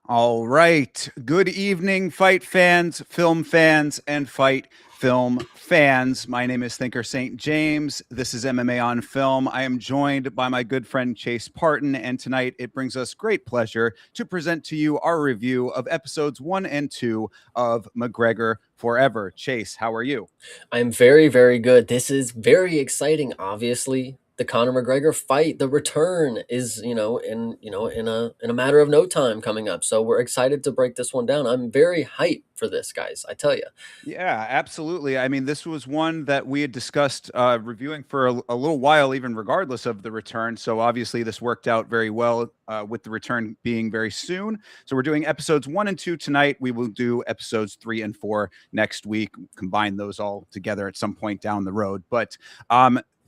All right. Good evening, fight fans, film fans, and fight film fans. My name is Thinker St. James. This is MMA on Film. I am joined by my good friend Chase Parton, and tonight it brings us great pleasure to present to you our review of episodes 1 and 2 of McGregor Forever. Chase, how are you? I'm very, very good. This is very exciting. Obviously, the Conor McGregor fight, the return is, in a matter of no time coming up. So we're excited to break this one down. I'm very hyped for this, guys. I tell you. Yeah, absolutely. I mean, this was one that we had discussed reviewing for a little while, even regardless of the return. So obviously, this worked out very well with the return being very soon. So we're doing episodes 1 and 2 tonight. We will do episodes 3 and 4 next week, combine those all together at some point down the road. But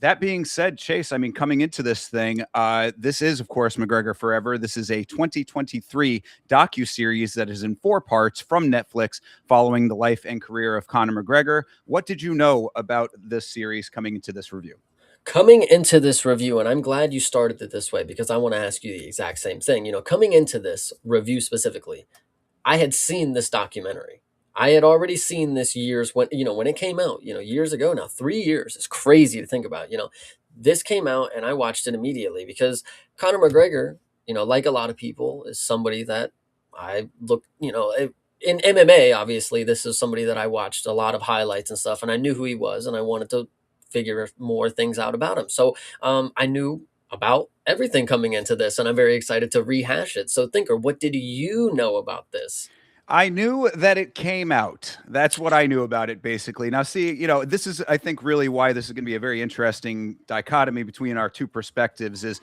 that being said, Chase, I mean, coming into this thing, this is, of course, McGregor Forever. This is a 2023 docuseries that is in 4 parts from Netflix following the life and career of Conor McGregor. What did you know about this series coming into this review? Coming into this review, and I'm glad you started it this way because I want to ask you the exact same thing. Coming into this review specifically, I had seen this documentary. I had already seen this years when it came out, years ago now, 3 years. It's crazy to think about. This came out and I watched it immediately because Conor McGregor, like a lot of people, is somebody that I look, in MMA, obviously, this is somebody that I watched a lot of highlights and stuff, and I knew who he was, and I wanted to figure more things out about him. So I knew about everything coming into this, and I'm very excited to rehash it. So, Thinker, what did you know about this? I knew that it came out. That's what I knew about it, basically. Now, see, this is, I think, really why this is going to be a very interesting dichotomy between our two perspectives is,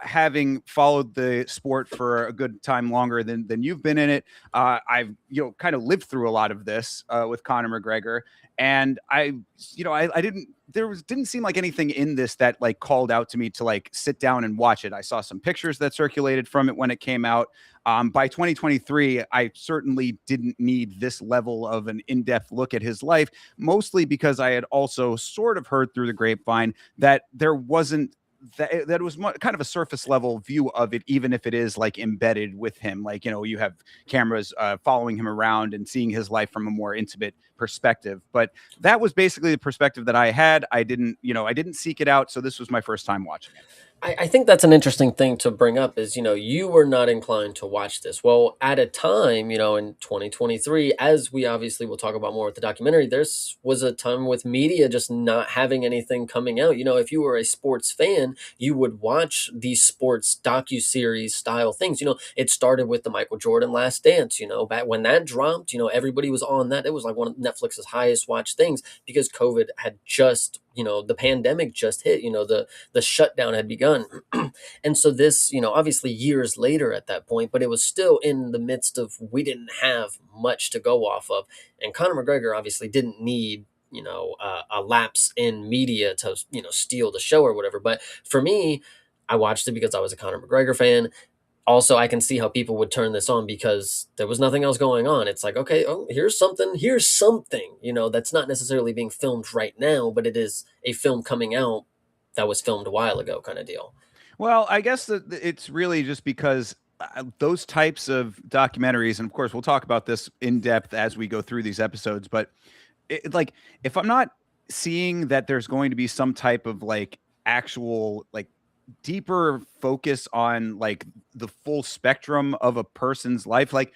having followed the sport for a good time longer than you've been in it, I've, kind of lived through a lot of this with Conor McGregor. And I didn't seem like anything in this that like called out to me to like sit down and watch it. I saw some pictures that circulated from it when it came out. By 2023, I certainly didn't need this level of an in-depth look at his life, mostly because I had also sort of heard through the grapevine that there wasn't that it was kind of a surface level view of it, even if it is like embedded with him. Like, you have cameras following him around and seeing his life from a more intimate perspective. But that was basically the perspective that I had. I didn't seek it out. So this was my first time watching it. I think that's an interesting thing to bring up is, you were not inclined to watch this. Well, at a time, in 2023, as we obviously will talk about more with the documentary, there's was a time with media just not having anything coming out. If you were a sports fan, you would watch these sports docuseries style things. It started with the Michael Jordan Last Dance, back when that dropped, everybody was on that. It was like one of Netflix's highest watched things because COVID had just, the pandemic just hit, the shutdown had begun. And so this, obviously years later at that point, but it was still in the midst of we didn't have much to go off of. And Conor McGregor obviously didn't need, a lapse in media to, steal the show or whatever. But for me, I watched it because I was a Conor McGregor fan. Also, I can see how people would turn this on because there was nothing else going on. It's like, okay, oh, here's something, that's not necessarily being filmed right now, but it is a film coming out that was filmed a while ago kind of deal. Well, I guess that it's really just because those types of documentaries, and of course, we'll talk about this in depth as we go through these episodes, but like if I'm not seeing that there's going to be some type of like actual like deeper focus on like the full spectrum of a person's life, like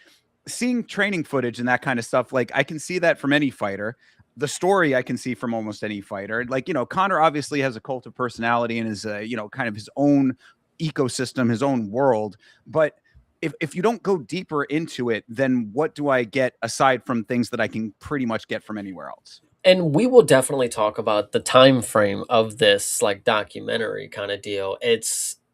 seeing training footage and that kind of stuff, like I can see that from any fighter. the story I can see from almost any fighter. Like, Conor obviously has a cult of personality and is, kind of his own ecosystem, his own world. But if you don't go deeper into it, then what do I get aside from things that I can pretty much get from anywhere else? And we will definitely talk about the time frame of this like documentary kind of deal. It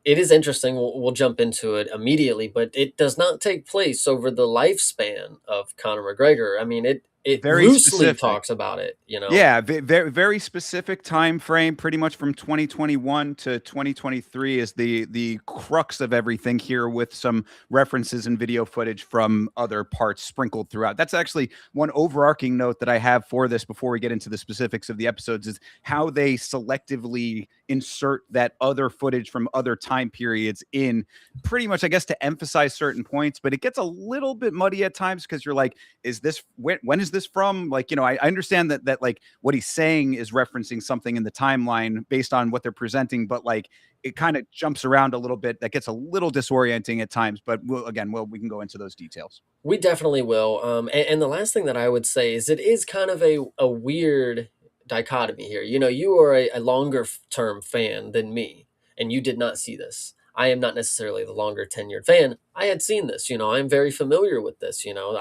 is interesting. We'll jump into it immediately, but it does not take place over the lifespan of Conor McGregor. I mean, it Very loosely specific. talks about it, you know. Yeah, very very specific time frame, pretty much from 2021 to 2023 is the crux of everything here, with some references and video footage from other parts sprinkled throughout. That's actually one overarching note that I have for this before we get into the specifics of the episodes, is how they selectively insert that other footage from other time periods in, pretty much, I guess, to emphasize certain points, but it gets a little bit muddy at times because you're like, is this, when is this from? Like, I understand that like what he's saying is referencing something in the timeline based on what they're presenting, but like it kind of jumps around a little bit. That gets a little disorienting at times, but we can go into those details. We definitely will. And the last thing that I would say is it is kind of a weird dichotomy here. You know, you are a longer term fan than me, and you did not see this. I am not necessarily the longer tenured fan. I had seen this. You know, I'm very familiar with this. You know,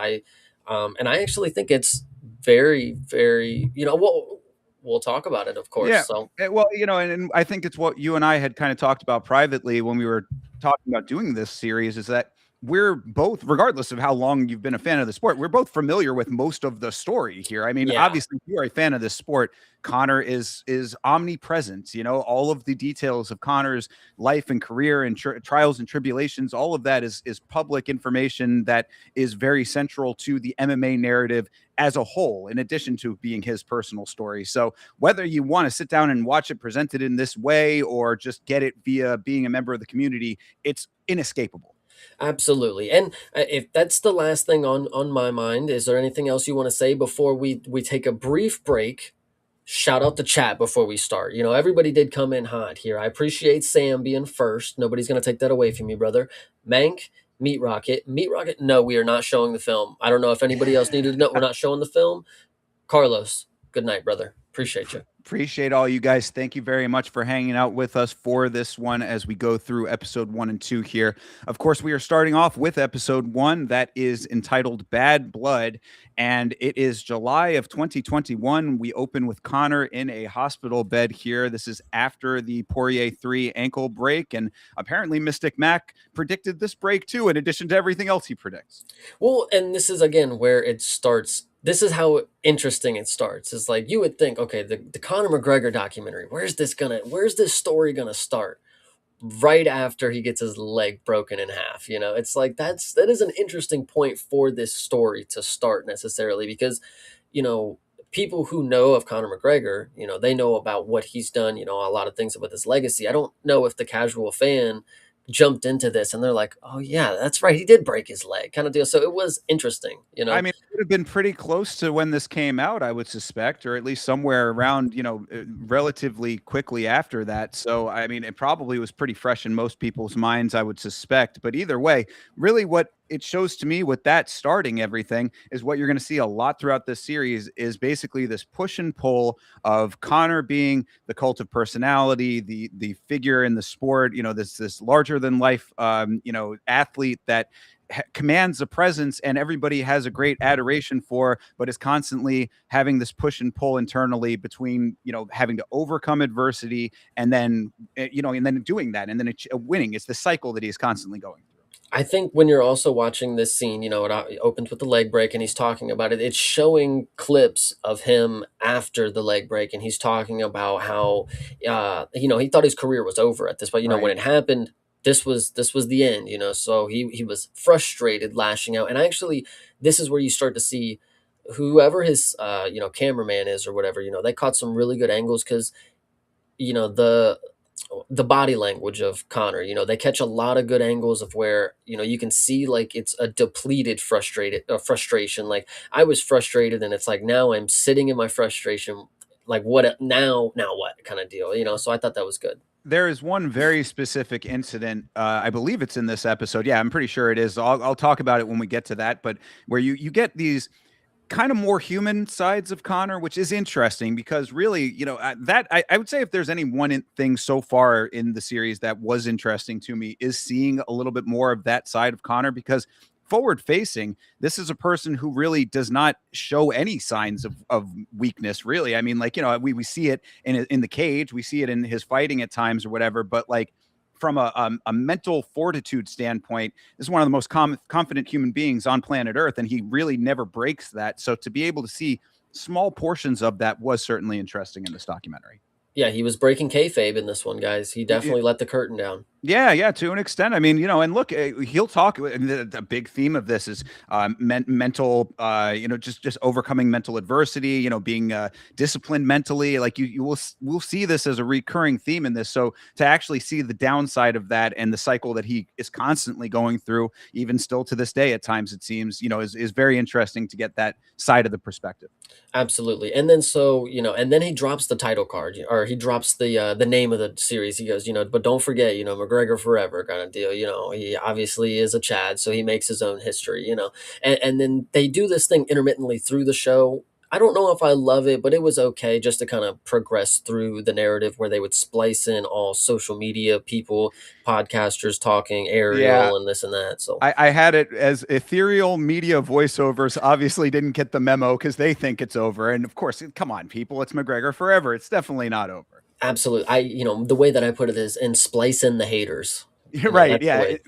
and I actually think it's very, very. You know, we'll talk about it, of course. Yeah. So Well, and I think it's what you and I had kind of talked about privately when we were talking about doing this series, is that we're both, regardless of how long you've been a fan of the sport, we're both familiar with most of the story here. I mean, yeah, obviously, if you're a fan of this sport, Conor is omnipresent. All of the details of Conor's life and career and trials and tribulations, all of that is public information that is very central to the MMA narrative as a whole, in addition to being his personal story. So whether you want to sit down and watch it presented in this way or just get it via being a member of the community, it's inescapable. absolutely. And if that's the last thing on my mind, is there anything else you want to say before we take a brief break? Shout out the chat before we start. You know, everybody did come in hot here. I appreciate Sam being first. Nobody's going to take that away from you, brother. Mank, Meat Rocket. Meat Rocket, no, we are not showing the film. I don't know if anybody else needed to know. We're not showing the film. Carlos, good night, brother. Appreciate you. Appreciate all you guys. Thank you very much for hanging out with us for this one as we go through episode 1 and 2 here. Of course, we are starting off with episode 1 that is entitled Bad Blood, and it is July of 2021. We open with Conor in a hospital bed here. This is after the Poirier 3 ankle break, and apparently Mystic Mac predicted this break too, in addition to everything else he predicts. Well, and this is again where it starts. This is how interesting it starts. It's like you would think, okay, the Conor McGregor documentary, where's this story gonna start? Right after he gets his leg broken in half. You know, it's like that is an interesting point for this story to start necessarily because, you know, people who know of Conor McGregor, you know, they know about what he's done, you know, a lot of things with his legacy. I don't know if the casual fan jumped into this and they're like, oh yeah, that's right, he did break his leg kind of deal. So it was interesting, you I know. mean, it would have been pretty close to when this came out, I would suspect, or at least somewhere around, relatively quickly after that. So, I mean, it probably was pretty fresh in most people's minds, I would suspect. But either way, really what it shows to me with that starting everything is what you're going to see a lot throughout this series is basically this push and pull of Conor being the cult of personality, the figure in the sport, this larger than life, athlete that commands a presence and everybody has a great adoration for, but is constantly having this push and pull internally between, having to overcome adversity and then, and then doing that and then winning. It's the cycle that he's constantly going through. I think when you're also watching this scene, you know, it opens with the leg break and he's talking about it. It's showing clips of him after the leg break, and he's talking about how, you know, he thought his career was over at this point. You know, when Right. it happened, this was the end. You know, so he was frustrated, lashing out, and actually, this is where you start to see whoever his you know, cameraman is or whatever. You know, they caught some really good angles because, you know, the body language of Connor. You know, they catch a lot of good angles of where, you know, you can see like it's a depleted frustrated frustration. Like I was frustrated and it's like now I'm sitting in my frustration, like now what kind of deal, you know? So I thought that was good. There is one very specific incident. I believe it's in this episode. Yeah, I'm pretty sure it is. I'll talk about it when we get to that. But where you get these kind of more human sides of Connor, which is interesting because really, I would say if there's any thing so far in the series that was interesting to me is seeing a little bit more of that side of Connor because forward facing, this is a person who really does not show any signs of weakness, really. I mean, like, we see it in the cage, we see it in his fighting at times or whatever, but like from a mental fortitude standpoint, this is one of the most confident human beings on planet Earth, and he really never breaks that. So to be able to see small portions of that was certainly interesting in this documentary. Yeah, he was breaking kayfabe in this one, guys. He definitely let the curtain down. Yeah, yeah, to an extent. I mean, and look, he'll talk. And the big theme of this is mental, just overcoming mental adversity. Being disciplined mentally. Like we'll see this as a recurring theme in this. So to actually see the downside of that and the cycle that he is constantly going through, even still to this day, at times it seems, is very interesting to get that side of the perspective. Absolutely. And then and then he drops the title card, or he drops the name of the series. He goes, but don't forget, McGregor Forever kind of deal. He obviously is a Chad, so he makes his own history, And then they do this thing intermittently through the show. I don't know if I love it, but it was okay just to kind of progress through the narrative where they would splice in all social media people, podcasters talking, Yeah, Ariel and this and that. So I had it as ethereal media voiceovers obviously didn't get the memo because they think it's over. And of course, come on, people, it's McGregor Forever. It's definitely not over. absolutely. The way that I put it is and splice in the haters. You're right. That's the Yeah. way.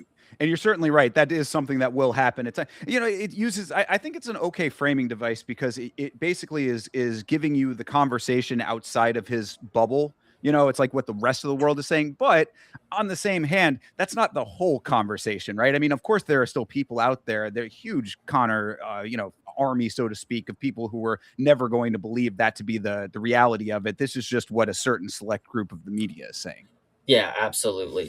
And you're certainly right. That is something that will happen. It uses, I think it's an okay framing device because it basically is giving you the conversation outside of his bubble. It's like what the rest of the world is saying. But on the same hand, that's not the whole conversation, right? I mean, of course, there are still people out there. They're huge Connor, army, so to speak, of people who were never going to believe that to be the reality of it. This is just what a certain select group of the media is saying. Yeah, absolutely.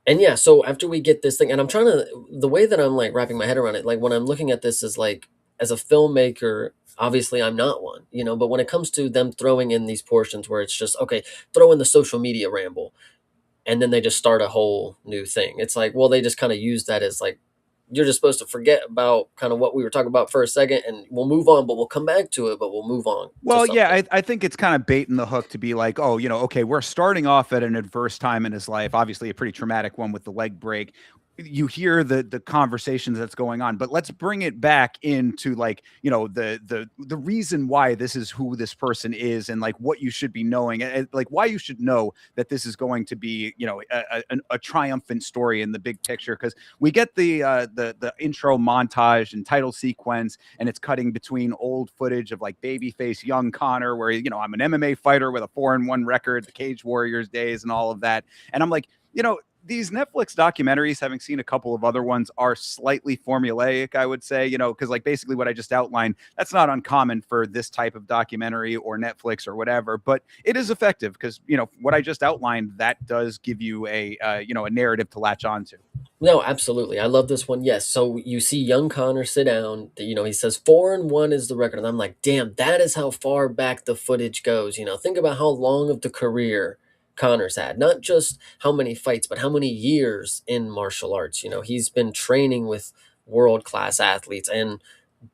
And yeah, so after we get this thing, and I'm trying to the way that I'm like wrapping my head around it, like when I'm looking at this is like as a filmmaker, obviously I'm not one, but when it comes to them throwing in these portions where it's just okay, throw in the social media ramble, and then they just start a whole new thing. It's like, well, they just kind of use that as like you're just supposed to forget about kind of what we were talking about for a second and we'll move on, but we'll come back to it, but we'll move on to Well, yeah, something. I think it's kind of baiting the hook to be like, oh, okay, we're starting off at an adverse time in his life, obviously a pretty traumatic one with the leg break. You hear the conversations that's going on, but let's bring it back into like, the reason why this is who this person is and like what you should be knowing and like why you should know that this is going to be, a triumphant story in the big picture. Because we get the intro montage and title sequence, and it's cutting between old footage of like babyface young Connor, where I'm an MMA fighter with a 4-1 record, the Cage Warriors days, and all of that. And I'm like, these Netflix documentaries, having seen a couple of other ones, are slightly formulaic, I would say, because like basically what I just outlined, that's not uncommon for this type of documentary or Netflix or whatever, but it is effective because, what I just outlined, that does give you a narrative to latch onto. No, absolutely. I love this one. Yes. So you see young Connor sit down. He says 4-1 is the record. And I'm like, damn, that is how far back the footage goes. Think about how long of the career Connor's had. Not just how many fights, but how many years in martial arts. He's been training with world class athletes and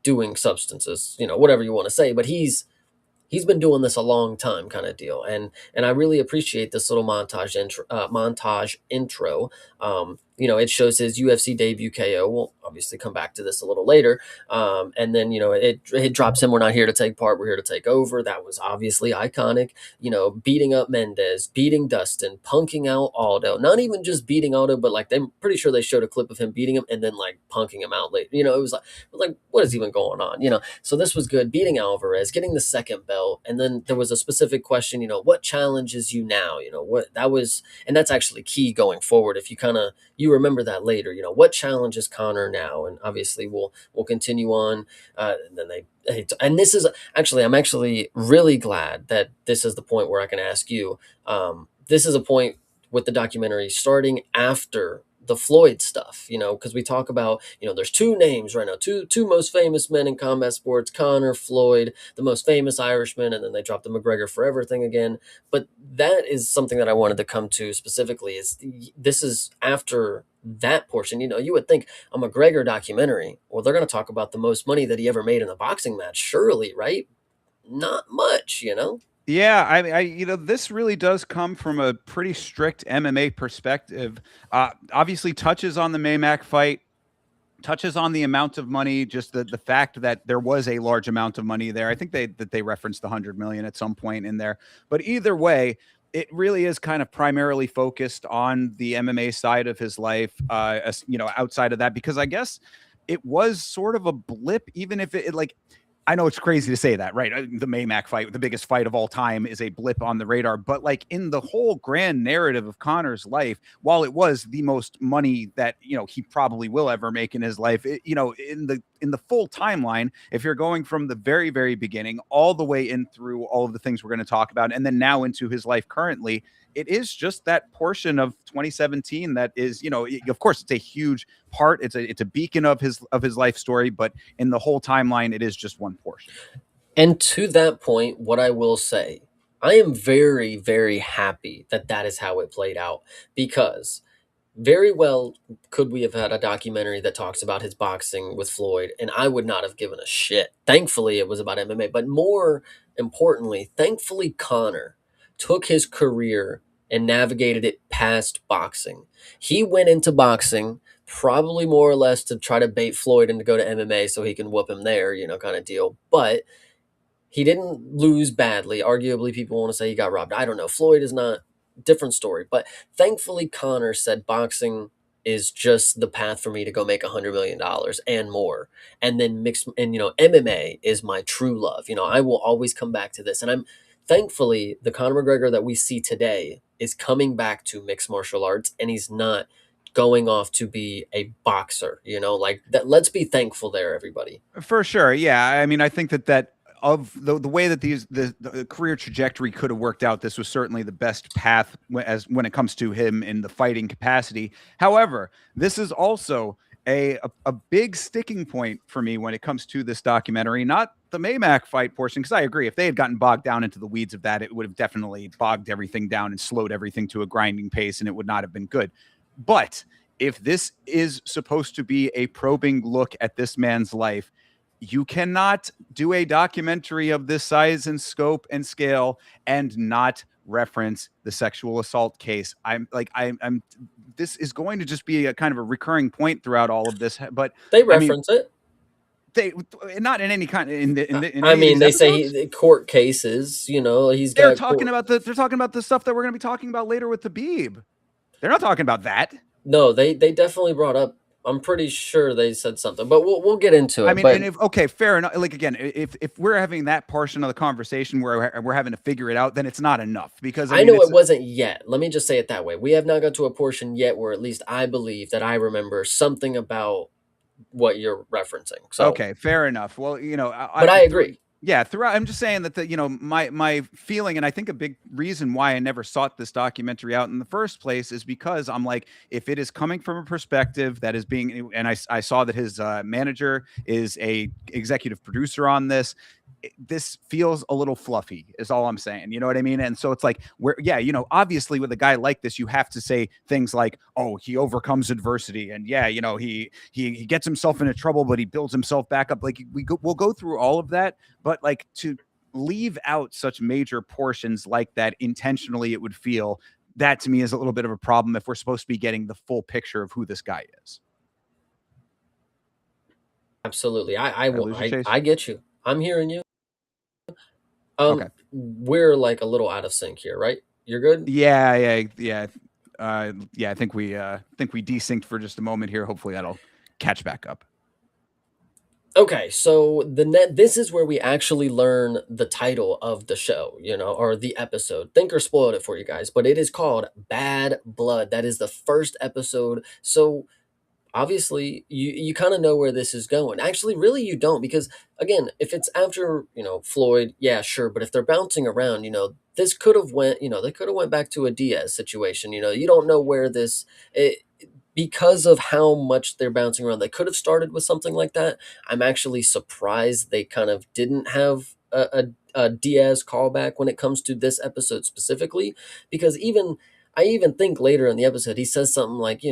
doing substances, whatever you want to say. But he's been doing this a long time kind of deal, and I really appreciate this little montage intro. It shows his UFC debut KO. We'll obviously come back to this a little later. And then it drops him, we're not here to take part, we're here to take over. That was obviously iconic. Beating up Mendez, beating Dustin, punking out Aldo, not even just beating Aldo, but like I'm pretty sure they showed a clip of him beating him and then like punking him out later. It was like what is even going on? So this was good. Beating Alvarez, getting the second belt, and then there was a specific question. What challenges you now? What that was, and that's actually key going forward. If you remember that later, what challenges Connor now, and obviously we'll continue on. And then and this is actually I'm actually really glad that this is the point where I can ask you. This is a point with the documentary starting after the Floyd stuff, because we talk about, there's two names right now, two most famous men in combat sports, Conor, Floyd, the most famous Irishman, and then they dropped the McGregor Forever thing again. But that is something that I wanted to come to specifically. This is after that portion. You would think a McGregor documentary, well, they're going to talk about the most money that he ever made in a boxing match, surely, right? Not much. Yeah, this really does come from a pretty strict MMA perspective. Obviously, touches on the Maymack fight, touches on the amount of money, just the fact that there was a large amount of money there. I think they referenced the 100 million at some point in there. But either way, it really is kind of primarily focused on the MMA side of his life, outside of that, because I guess it was sort of a blip, even if it like I know it's crazy to say that, right? The Maymack fight, the biggest fight of all time, is a blip on the radar. But like in the whole grand narrative of Conor's life, while it was the most money that he probably will ever make in his life, in the full timeline, if you're going from the very very beginning all the way in through all of the things we're going to talk about, and then now into his life currently, it is just that portion of 2017 that is, of course, it's a huge part. It's a beacon of his life story, but in the whole timeline, it is just one portion. And to that point, what I will say, I am very, very happy that that is how it played out, because very well could we have had a documentary that talks about his boxing with Floyd, and I would not have given a shit. Thankfully, it was about MMA, but more importantly, thankfully, Conor took his career and navigated it past boxing. He went into boxing probably more or less to try to bait Floyd and to go to MMA so he can whoop him there, kind of deal. But he didn't lose badly. Arguably, people want to say he got robbed. I don't know. Floyd is not, different story. But thankfully, Conor said boxing is just the path for me to go make $100 million and more. And then MMA is my true love. I will always come back to this. And I'm thankfully the Conor McGregor that we see today is coming back to mixed martial arts, and he's not going off to be a boxer, like that. Let's be thankful there, everybody. For sure. Yeah. I mean, I think that of the way that the career trajectory could have worked out, this was certainly the best path when it comes to him in the fighting capacity. However, this is also a big sticking point for me when it comes to this documentary, not the Maymack fight portion, because I agree, if they had gotten bogged down into the weeds of that, it would have definitely bogged everything down and slowed everything to a grinding pace, and it would not have been good. But if this is supposed to be a probing look at this man's life, you cannot do a documentary of this size and scope and scale and not reference the sexual assault case. I'm this is going to just be a kind of a recurring point throughout all of this, but They I mean, reference it. they not in any kind in I any of mean, these they say episodes. court cases. He's got court. They're talking about the stuff that we're going to be talking about later with Habib. They're not talking about that. No, they definitely brought up. I'm pretty sure they said something, but we'll get into I it. mean, But and if okay, fair enough. Like again, if we're having that portion of the conversation where we're having to figure it out, then it's not enough, because I I mean, know it's it wasn't yet. Let me just say it that way. We have not got to a portion yet where at least I believe that I remember something about what you're referencing. So, okay, fair enough. Well, but I agree. yeah, throughout, I'm just saying that my feeling, and I think a big reason why I never sought this documentary out in the first place is because I'm like, if it is coming from a perspective that is being, and I saw that his manager is a executive producer on this. This feels a little fluffy, is all I'm saying. You know what I mean? And so it's like, yeah, obviously with a guy like this, you have to say things like, oh, he overcomes adversity, and yeah, he gets himself into trouble, but he builds himself back up. Like we'll go through all of that, but like to leave out such major portions like that intentionally, it would feel that to me is a little bit of a problem if we're supposed to be getting the full picture of who this guy is. Absolutely. I lose you, Chase. I get you. I'm hearing you. Okay. We're like a little out of sync here, right? You're good? Yeah. Yeah, I think we desynced for just a moment here. Hopefully that'll catch back up. Okay, so this is where we actually learn the title of the show, or the episode. Thinker spoiled it for you guys, but it is called Bad Blood. That is the first episode. So obviously you kind of know where this is going. Actually, really you don't, because again, if it's after, Floyd, yeah, sure, but if they're bouncing around, this could have went, they could have went back to a Diaz situation. You don't know where because of how much they're bouncing around, they could have started with something like that. I'm actually surprised they kind of didn't have a Diaz callback when it comes to this episode specifically, because I even think later in the episode he says something like,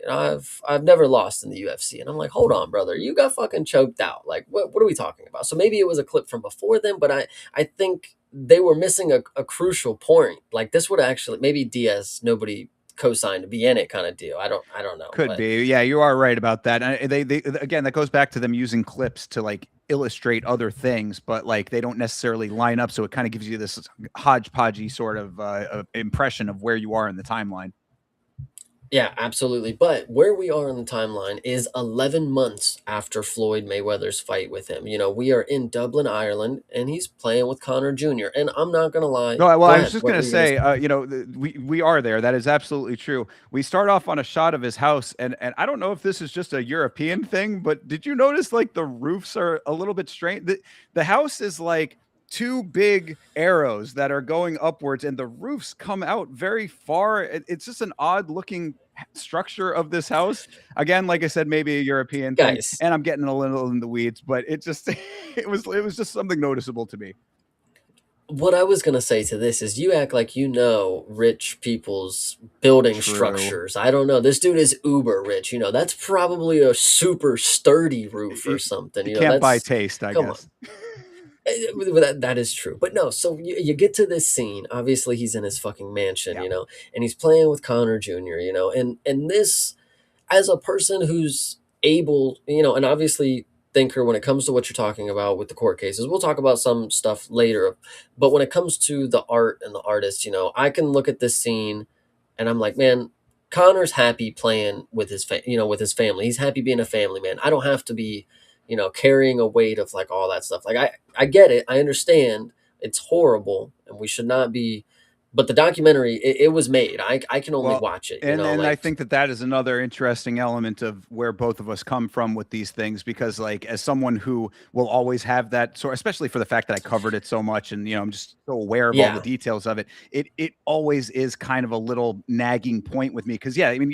I've never lost in the UFC, and I'm like, hold on, brother, you got fucking choked out. Like, what are we talking about? So maybe it was a clip from before then, but I think they were missing a crucial point. Like this would actually maybe Diaz nobody co-signed to be in it kind of deal. I don't know, Could but be. Yeah, you are right about that. And they again, that goes back to them using clips to like illustrate other things, but like they don't necessarily line up. So it kind of gives you this hodgepodgey sort of impression of where you are in the timeline. yeah, absolutely. But where we are in the timeline is 11 months after Floyd Mayweather's fight with him. We are in Dublin, Ireland, and he's playing with Conor Jr. And I'm not gonna lie. No, well, Go I was ahead. just What gonna were you gonna say, say? we are there. That is absolutely true. We start off on a shot of his house, and I don't know if this is just a European thing, but did you notice like the roofs are a little bit strange? The house is like two big arrows that are going upwards, and the roofs come out very far. It's just an odd looking structure of this house. Again, like I said, maybe a European thing, Guys, and I'm getting a little in the weeds, but it just it was just something noticeable to me. what I was gonna say to this is you act like you know rich people's building True. structures. I don't know. This dude is uber rich. That's probably a super sturdy roof or You, something. you can't buy That's taste, I come on. guess. That is true. But no, so you get to this scene. Obviously, he's in his fucking mansion, Yeah. and he's playing with Connor Jr., and this, as a person who's able, and obviously thinker when it comes to what you're talking about with the court cases, we'll talk about some stuff later. But when it comes to the art and the artist, I can look at this scene and I'm like, man, Connor's happy playing with with his family. He's happy being a family man. I don't have to be, carrying a weight of like all that stuff. Like I get it. I understand it's horrible and we should not be, but the documentary, it was made. I can only Well, watch it, and I like think that that is another interesting element of where both of us come from with these things, because like as someone who will always have that sort, especially for the fact that I covered it so much, and I'm just so aware of all the yeah. details of it. It always is kind of a little nagging point with me, because yeah, I mean,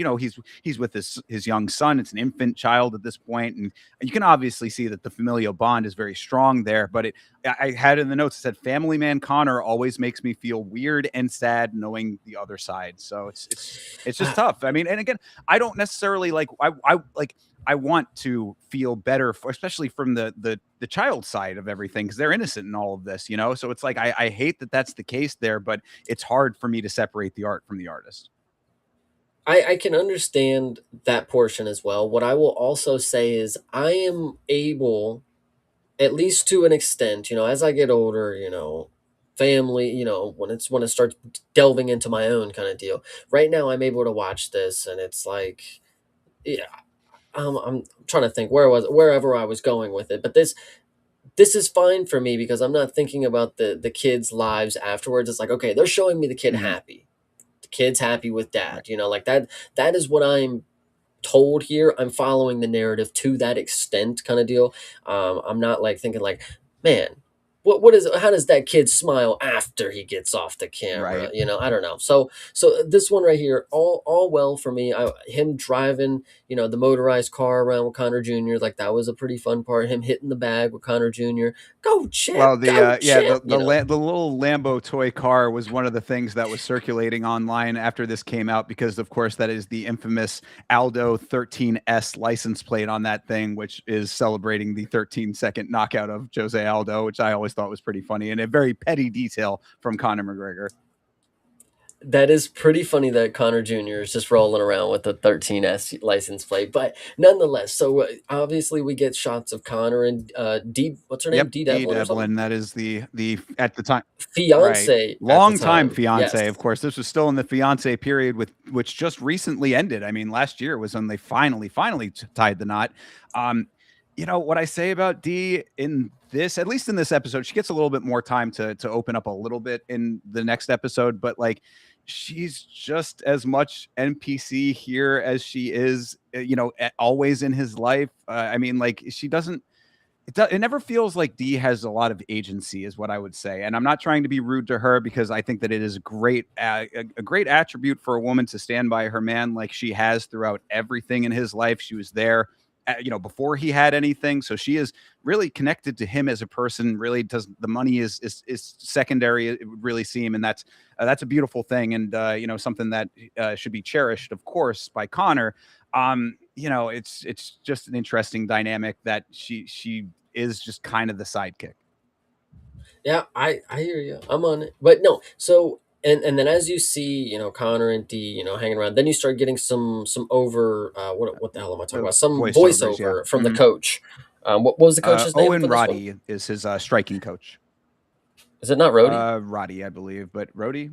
he's with his young son. It's an infant child at this point, and you can obviously see that the familial bond is very strong there. But I had in the notes, it said family man Connor always makes me feel weird and sad knowing the other side. So it's just tough. I mean, and again, I don't necessarily like I want to feel better for, especially from the child side of everything, because they're innocent in all of this. So it's like I hate that that's the case there, but it's hard for me to separate the art from the artist. I can understand that portion as well. What I will also say is I am able, at least to an extent, as I get older, family, when it starts delving into my own kind of deal. Right now I'm able to watch this and it's like, yeah, I'm trying to think wherever I was going with it, but this is fine for me because I'm not thinking about the kids' lives afterwards. It's like, okay, they're showing me the kid Mhm. happy. The kid's happy with Right. dad, like that is what I'm told here. I'm following the narrative to that extent, kind of deal. I'm not like thinking like, man, what is how does that kid smile after he gets off the camera? Right. I don't know. So this one right here, all well for me. Him driving, the motorized car around with Connor Jr. Like that was a pretty fun part. Him hitting the bag with Connor Jr. Go champ, Well, go yeah, champ. the little Lambo toy car was one of the things that was circulating online after this came out, because of course that is the infamous Aldo 13S license plate on that thing, which is celebrating the 13-second knockout of Jose Aldo, which I always thought was pretty funny and a very petty detail from Conor McGregor. That is pretty funny that Connor Jr. is just rolling around with the 13S license plate, but nonetheless. So obviously we get shots of Connor and D. What's her name? Yep, D. D Devlin or something. Devlin. That is the at the time. Right. Fiance at the Long time time. fiance, of Yes. course. This was still in the fiance period, with which just recently ended. I mean, last year was when they finally tied the knot. Um, what I say about Dee in this, at least in this episode, she gets a little bit more time to open up a little bit in the next episode, but like she's just as much NPC here as she is, always in his life. I mean, like she doesn't It never feels like Dee has a lot of agency, is what I would say. And I'm not trying to be rude to her because I think that it is a great attribute for a woman to stand by her man like she has throughout everything in his life. She was there, before he had anything, so she is really connected to him as a person. Really, does the money is secondary? It would really seem, and that's a beautiful thing, and something that should be cherished, of course, by Conor. It's just an interesting dynamic that she is just kind of the sidekick. Yeah, I hear you. I'm on it. But no, so and then as you see, Connor and D, hanging around, then you start getting some over what the hell am I talking The about? Some voiceovers, yeah. voiceover from the coach. What was the coach's name for Owen this one? Roddy is his striking coach. Is it not Rhodey? Roddy, I believe, but Roddy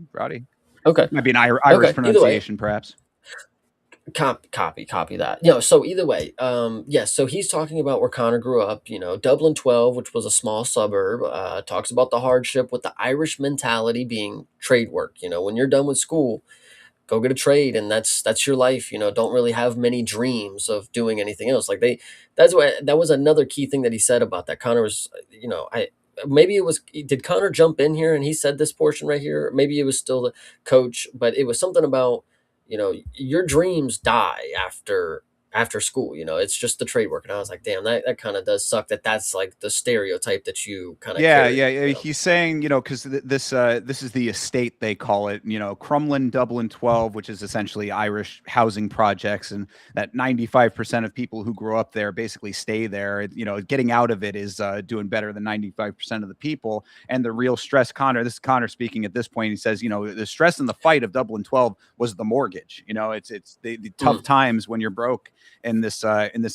Okay. might be an Irish Okay. Either way, pronunciation, perhaps. copy that. So either way, yes, so he's talking about where Connor grew up, Dublin 12, which was a small suburb, talks about the hardship with the Irish mentality being trade work. When you're done with school, go get a trade, and that's your life. Don't really have many dreams of doing anything else. Like that was another key thing that he said about that. Connor was, I maybe it was, did Connor jump in here and he said this portion right here? Maybe it was still the coach, but it was something about, your dreams die after school. It's just the trade work. And I was like, damn, that kind of does suck, that's like the stereotype that you kind of Yeah, yeah, carry. yeah. He's saying, because this is the estate, they call it, Crumlin Dublin 12, which is essentially Irish housing projects, and that 95% of people who grow up there basically stay there. Getting out of it is doing better than 95% of the people. And the real stress, Connor, this is Connor speaking at this point. He says, the stress and the fight of Dublin 12 was the mortgage. It's the tough Mm. times when you're broke in this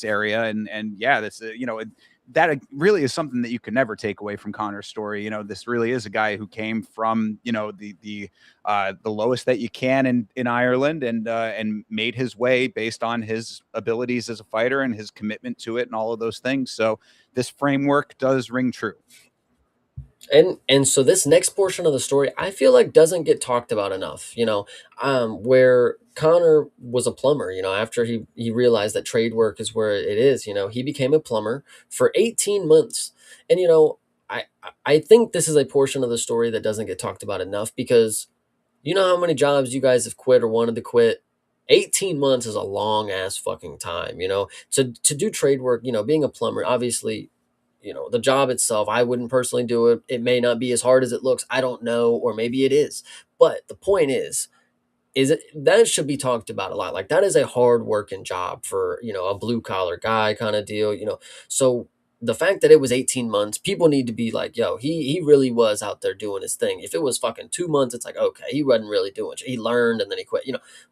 area, and yeah, that's that really is something that you can never take away from Connor's story. This really is a guy who came from the lowest that you can in Ireland, and made his way based on his abilities as a fighter and his commitment to it and all of those things. So this framework does ring true. And so this next portion of the story, I feel like doesn't get talked about enough. Where Connor was a plumber. After he realized that trade work is where it is. He became a plumber for 18 months, and I think this is a portion of the story that doesn't get talked about enough, because how many jobs you guys have quit or wanted to quit. 18 months is a long ass fucking time. To do trade work. Being a plumber, obviously, the job itself, I wouldn't personally do it. It may not be as hard as it looks, I don't know, or maybe it is. But the point is it that should be talked about a lot. Like, that is a hard working job for, a blue collar guy kind of deal. So the fact that it was 18 months, people need to be like, yo, he really was out there doing his thing. If it was fucking 2 months, it's like, okay, he wasn't really doing shit. He learned and then he quit.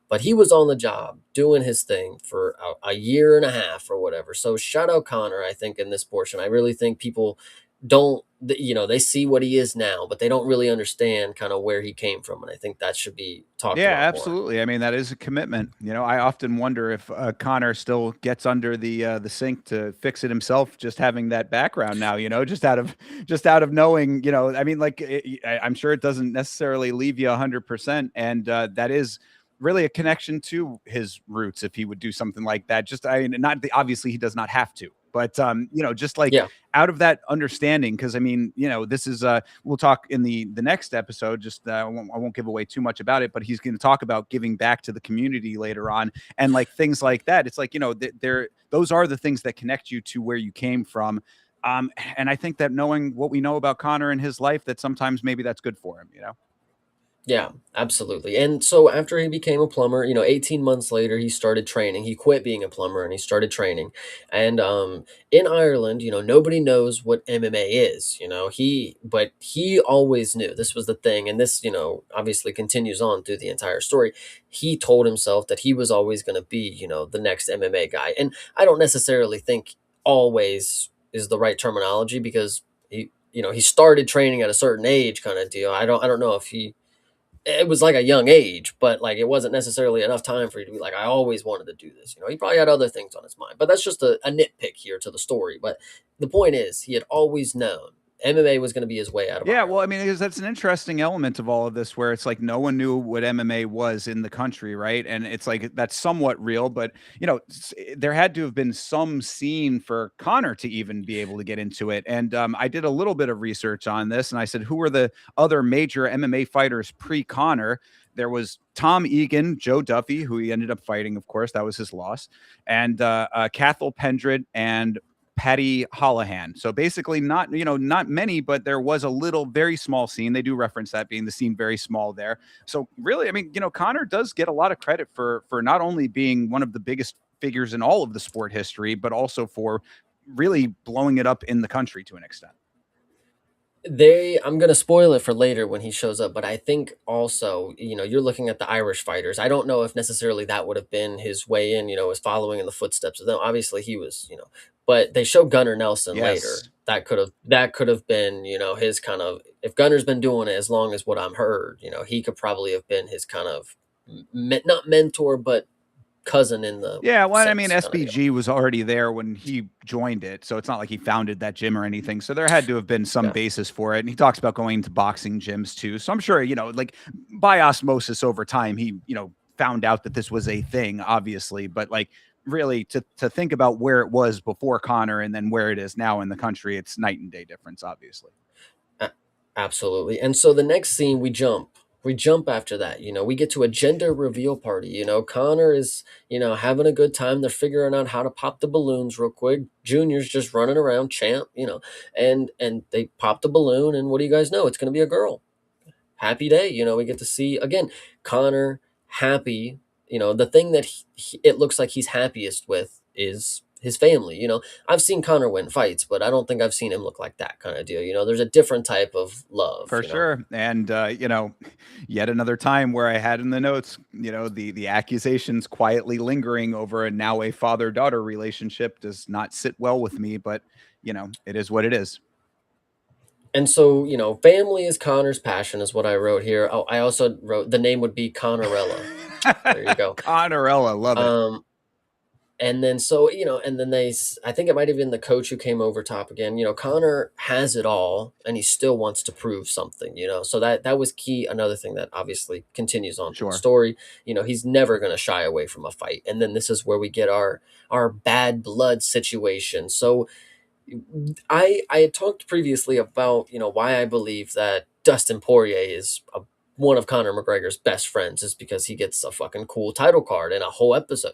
But he was on the job doing his thing for a year and a half or whatever. So shout out Connor. I think in this portion, I really think people don't, they see what he is now, but they don't really understand kind of where he came from, and I think that should be talked Yeah, about more. absolutely. I mean, that is a commitment. I often wonder if Connor still gets under the sink to fix it himself, just having that background now. Just out of knowing. I mean, like, I'm sure it doesn't necessarily leave you 100%, and that is really a connection to his roots. If he would do something like that, just I mean, not the obviously he does not have to, but just like Yeah. out of that understanding, because I mean, this is we'll talk in the next episode. Just I won't give away too much about it, but he's going to talk about giving back to the community later on, and like things like that. It's like, there those are the things that connect you to where you came from. And I think that knowing what we know about Connor and his life, that sometimes maybe that's good for him. Yeah, absolutely. And so after he became a plumber, 18 months later, he started training. He quit being a plumber and he started training. And in Ireland, nobody knows what MMA is. But he always knew this was the thing. And this, obviously continues on through the entire story. He told himself that he was always going to be, the next MMA guy. And I don't necessarily think always is the right terminology, because he started training at a certain age kind of deal. I don't know if it was like a young age, but like it wasn't necessarily enough time for you to be like, I always wanted to do this. He probably had other things on his mind, but that's just a nitpick here to the story. But the point is, he had always known MMA was going to be his way out of Yeah, well, I Ireland. mean, because that's an interesting element of all of this where it's like no one knew what MMA was in the country, right? And it's like that's somewhat real, but there had to have been some scene for Connor to even be able to get into it. And I did a little bit of research on this, and I said, who were the other major MMA fighters pre Connor? There was Tom Egan, Joe Duffy, who he ended up fighting, of course, that was his loss, and Cathal Pendred and Patty Holohan. So basically, not many, but there was a little, very small scene. They do reference that being the scene very small there. So really, I mean, Connor does get a lot of credit for not only being one of the biggest figures in all of the sport history, but also for really blowing it up in the country to an extent. I'm gonna spoil it for later when he shows up, but I think also, you're looking at the Irish fighters. I don't know if necessarily that would have been his way in, was following in the footsteps of them. Obviously he was, but they show Gunnar Nelson later. Yes. That could have been, his kind of, if Gunner's been doing it as long as what I'm heard, he could probably have been his kind of not mentor, but cousin in the Yeah, well, I mean, sense kind of deal. SBG was already there when he joined it, so it's not like he founded that gym or anything. So there had to have been some Yeah. basis for it. And he talks about going to boxing gyms too. So I'm sure, like by osmosis over time, he, found out that this was a thing, obviously. But like really to think about where it was before Connor and then where it is now in the country, it's night and day difference, obviously. A- Absolutely. And so the next scene, we jump. We jump after that. We get to a gender reveal party. Connor is, having a good time. They're figuring out how to pop the balloons real quick. Junior's just running around, champ, and they pop the balloon. And what do you guys know? It's going to be a girl. Happy day. We get to see again Connor happy. The thing that it looks like he's happiest with is his family. I've seen Connor win fights, but I don't think I've seen him look like that kind of deal. There's a different type of love. For sure. And yet another time where I had in the notes, the accusations quietly lingering over a now a father-daughter relationship does not sit well with me, but it is what it is. And so, family is Connor's passion, is what I wrote here. Oh, I also wrote the name would be Connorella. There you go. Connorella, love it. Um, And then and then I think it might have been the coach who came over top again. Connor has it all and he still wants to prove something, So that was key. Another thing that obviously continues on through the Sure. story. He's never gonna shy away from a fight. And then this is where we get our bad blood situation. So I had talked previously about, why I believe that Dustin Poirier is one of Conor McGregor's best friends is because he gets a fucking cool title card and a whole episode.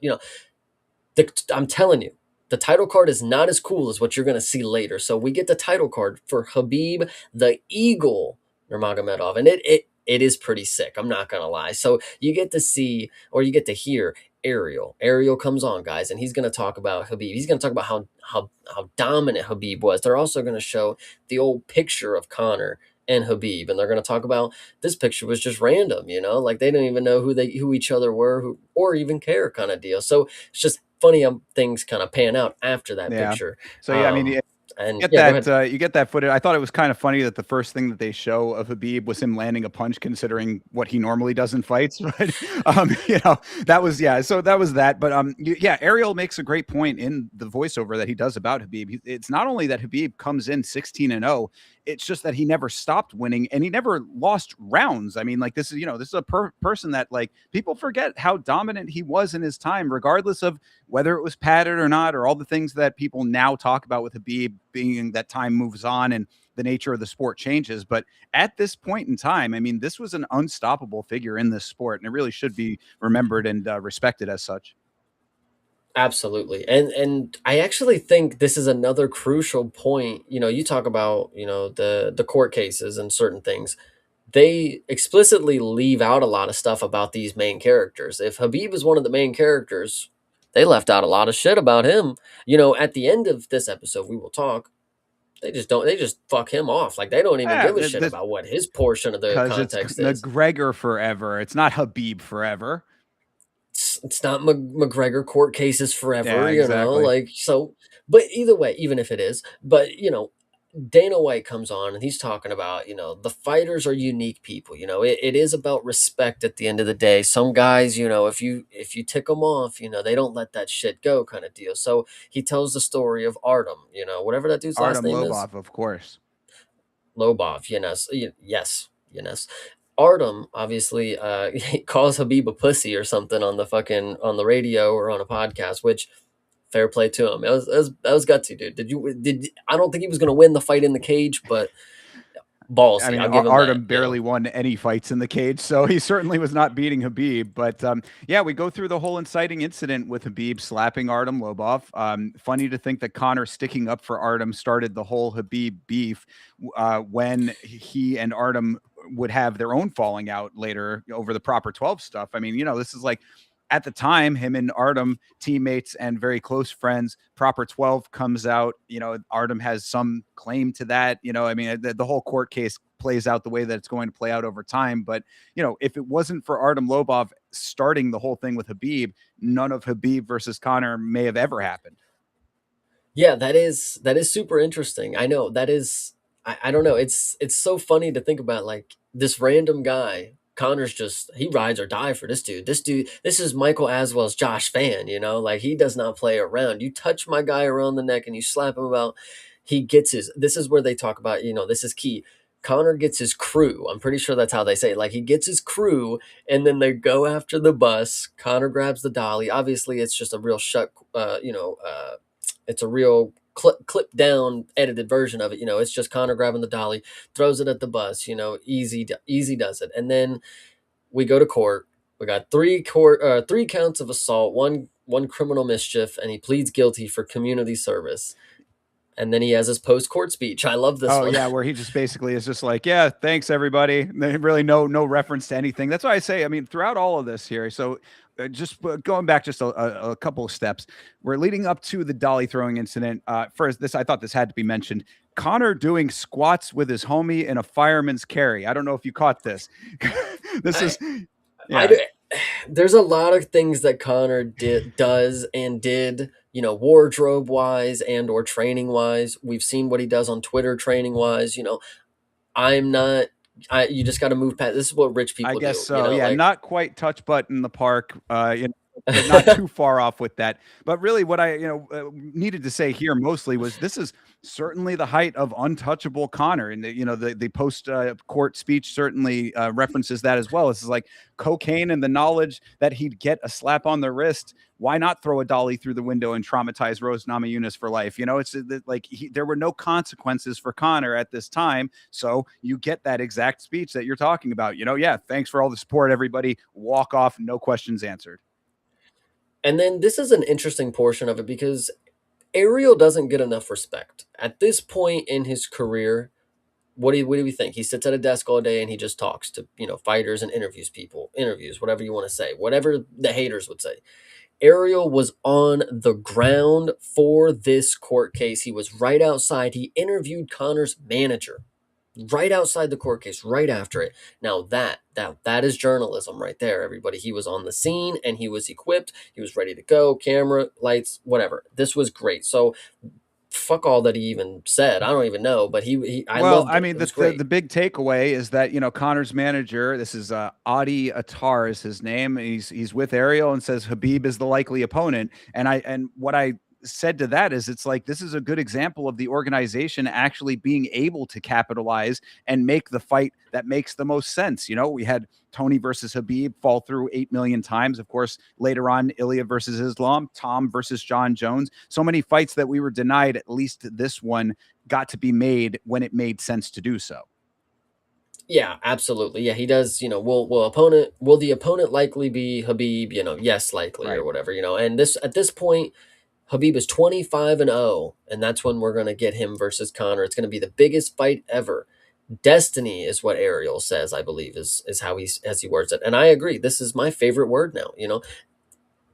I'm telling you, the title card is not as cool as what you're going to see later. So we get the title card for Habib the Eagle Nurmagomedov, and it is pretty sick. I'm not going to lie. So you get to see or you get to hear Ariel. Ariel comes on, guys, and he's going to talk about Habib. He's going to talk about how dominant Habib was. They're also going to show the old picture of Connor and Habib, and they're going to talk about this picture was just random, like they didn't even know who each other were, or even care, kind of deal. So it's just funny how things kind of pan out after that Yeah. picture. So yeah, I mean, And get yeah, go that ahead. you get that footage. I thought it was kind of funny that the first thing that they show of Habib was him landing a punch, considering what he normally does in fights. But that was yeah. So that was that. But yeah, Ariel makes a great point in the voiceover that he does about Habib. It's not only that Habib comes in 16-0. It's just that he never stopped winning and he never lost rounds. I mean, like this is a person that like people forget how dominant he was in his time, regardless of whether it was padded or not, or all the things that people now talk about with Habib being that time moves on and the nature of the sport changes. But at this point in time, I mean, this was an unstoppable figure in this sport, and it really should be remembered and respected as such. Absolutely. And I actually think this is another crucial point. You talk about, the court cases and certain things. They explicitly leave out a lot of stuff about these main characters. If Habib is one of the main characters, they left out a lot of shit about him. At the end of this episode, we will talk. They just fuck him off. Like they don't even Yeah, give a shit about what his portion of the because it's context is. McGregor forever. It's not Habib forever. It's not McGregor court cases Yeah, forever, exactly. like so. But either way, even if it is, but Dana White comes on and he's talking about, the fighters are unique people. It is about respect at the end of the day. Some guys, if you tick them off, they don't let that shit go, kind of deal. So he tells the story of Artem, whatever that dude's last Artem name is. Lobov, of course. Lobov, yes. Artem obviously calls Habib a pussy or something on the fucking on the radio or on a podcast, which fair play to him. That was gutsy, dude. Did I don't think he was gonna win the fight in the cage, but I ballsy. mean, I'll give him that. Artem barely won any fights in the cage, so he certainly was not beating Habib. But yeah, we go through the whole inciting incident with Habib slapping Artem Lobov. Funny to think that Connor sticking up for Artem started the whole Habib beef when he and Artem would have their own falling out later over the proper 12 stuff. I mean, this is like at the time, him and Artem, teammates and very close friends. Proper 12 comes out. Artem has some claim to that. I mean, the whole court case plays out the way that it's going to play out over time. But, if it wasn't for Artem Lobov starting the whole thing with Habib, none of Habib versus Connor may have ever happened. Yeah, that is super interesting. I know that is. I don't know. It's so funny to think about like this random guy. Connor's just he rides or die for this dude. This is Michael Aswell's Josh Fan. Like he does not play around. You touch my guy around the neck and you slap him about. He gets his. This is where they talk about. This is key. Connor gets his crew. I'm pretty sure that's how they say it. Like he gets his crew, and then they go after the bus. Connor grabs the dolly. Obviously, it's just a real it's a real clip down edited version of it. It's just Connor grabbing the dolly, throws it at the bus. Easy does it, and then we go to court. We got three counts of assault, one criminal mischief, and he pleads guilty for community service. And then he has his post court speech. I love this Oh one. yeah, where he just basically is just like, yeah, thanks everybody. Really no reference to anything. That's why I say, I mean, throughout all of this here. So just going back just a couple of steps, we're leading up to the dolly throwing incident. First, I thought this had to be mentioned. Connor doing squats with his homie in a fireman's carry. I don't know if you caught this. This I, is I yeah. do, there's a lot of things that Connor does and did, wardrobe wise and or training wise. We've seen what he does on Twitter training wise. I'm not. You just got to move past. This is what rich I people guess do. so. Yeah, Like not quite touch button the park, but not too far off with that. But really, what I needed to say here mostly was this is certainly the height of untouchable Connor, and the post court speech certainly references that as well. This is like cocaine and the knowledge that he'd get a slap on the wrist. Why not throw a dolly through the window and traumatize Rose Namajunas for life? It's like there were no consequences for Connor at this time. So you get that exact speech that you're talking about. Yeah, thanks for all the support, everybody. Walk off, no questions answered. and then this is an interesting portion of it because Ariel doesn't get enough respect at this point in his career. What do we think? He sits at a desk all day and he just talks to fighters and interviews whatever you want to say, whatever the haters would say. Ariel was on the ground for this court case. He was right outside. He interviewed Connor's manager right outside the court case, right after it. Now that is journalism right there, everybody. He was on the scene and he was equipped. He was ready to go, camera, lights, whatever. This was great. So fuck all that he even said. I don't even know, but I Well, loved I it. mean, It the, was the great. the big takeaway is that Connor's manager. This is Adi Attar is his name. He's with Ariel and says Habib is the likely opponent. And what I said to that is it's like this is a good example of the organization actually being able to capitalize and make the fight that makes the most sense. We had Tony versus Habib fall through 8 million times. Of course, later on, Ilya versus Islam, Tom versus John Jones. So many fights that we were denied, at least this one got to be made when it made sense to do so. Yeah, absolutely. Yeah, he does. Will the opponent likely be Habib? Yes, likely or Right. whatever. And this at this point, Habib is 25-0, and that's when we're gonna get him versus Connor. It's gonna be the biggest fight ever. Destiny is what Ariel says. I believe is how he words it, and I agree. This is my favorite word now.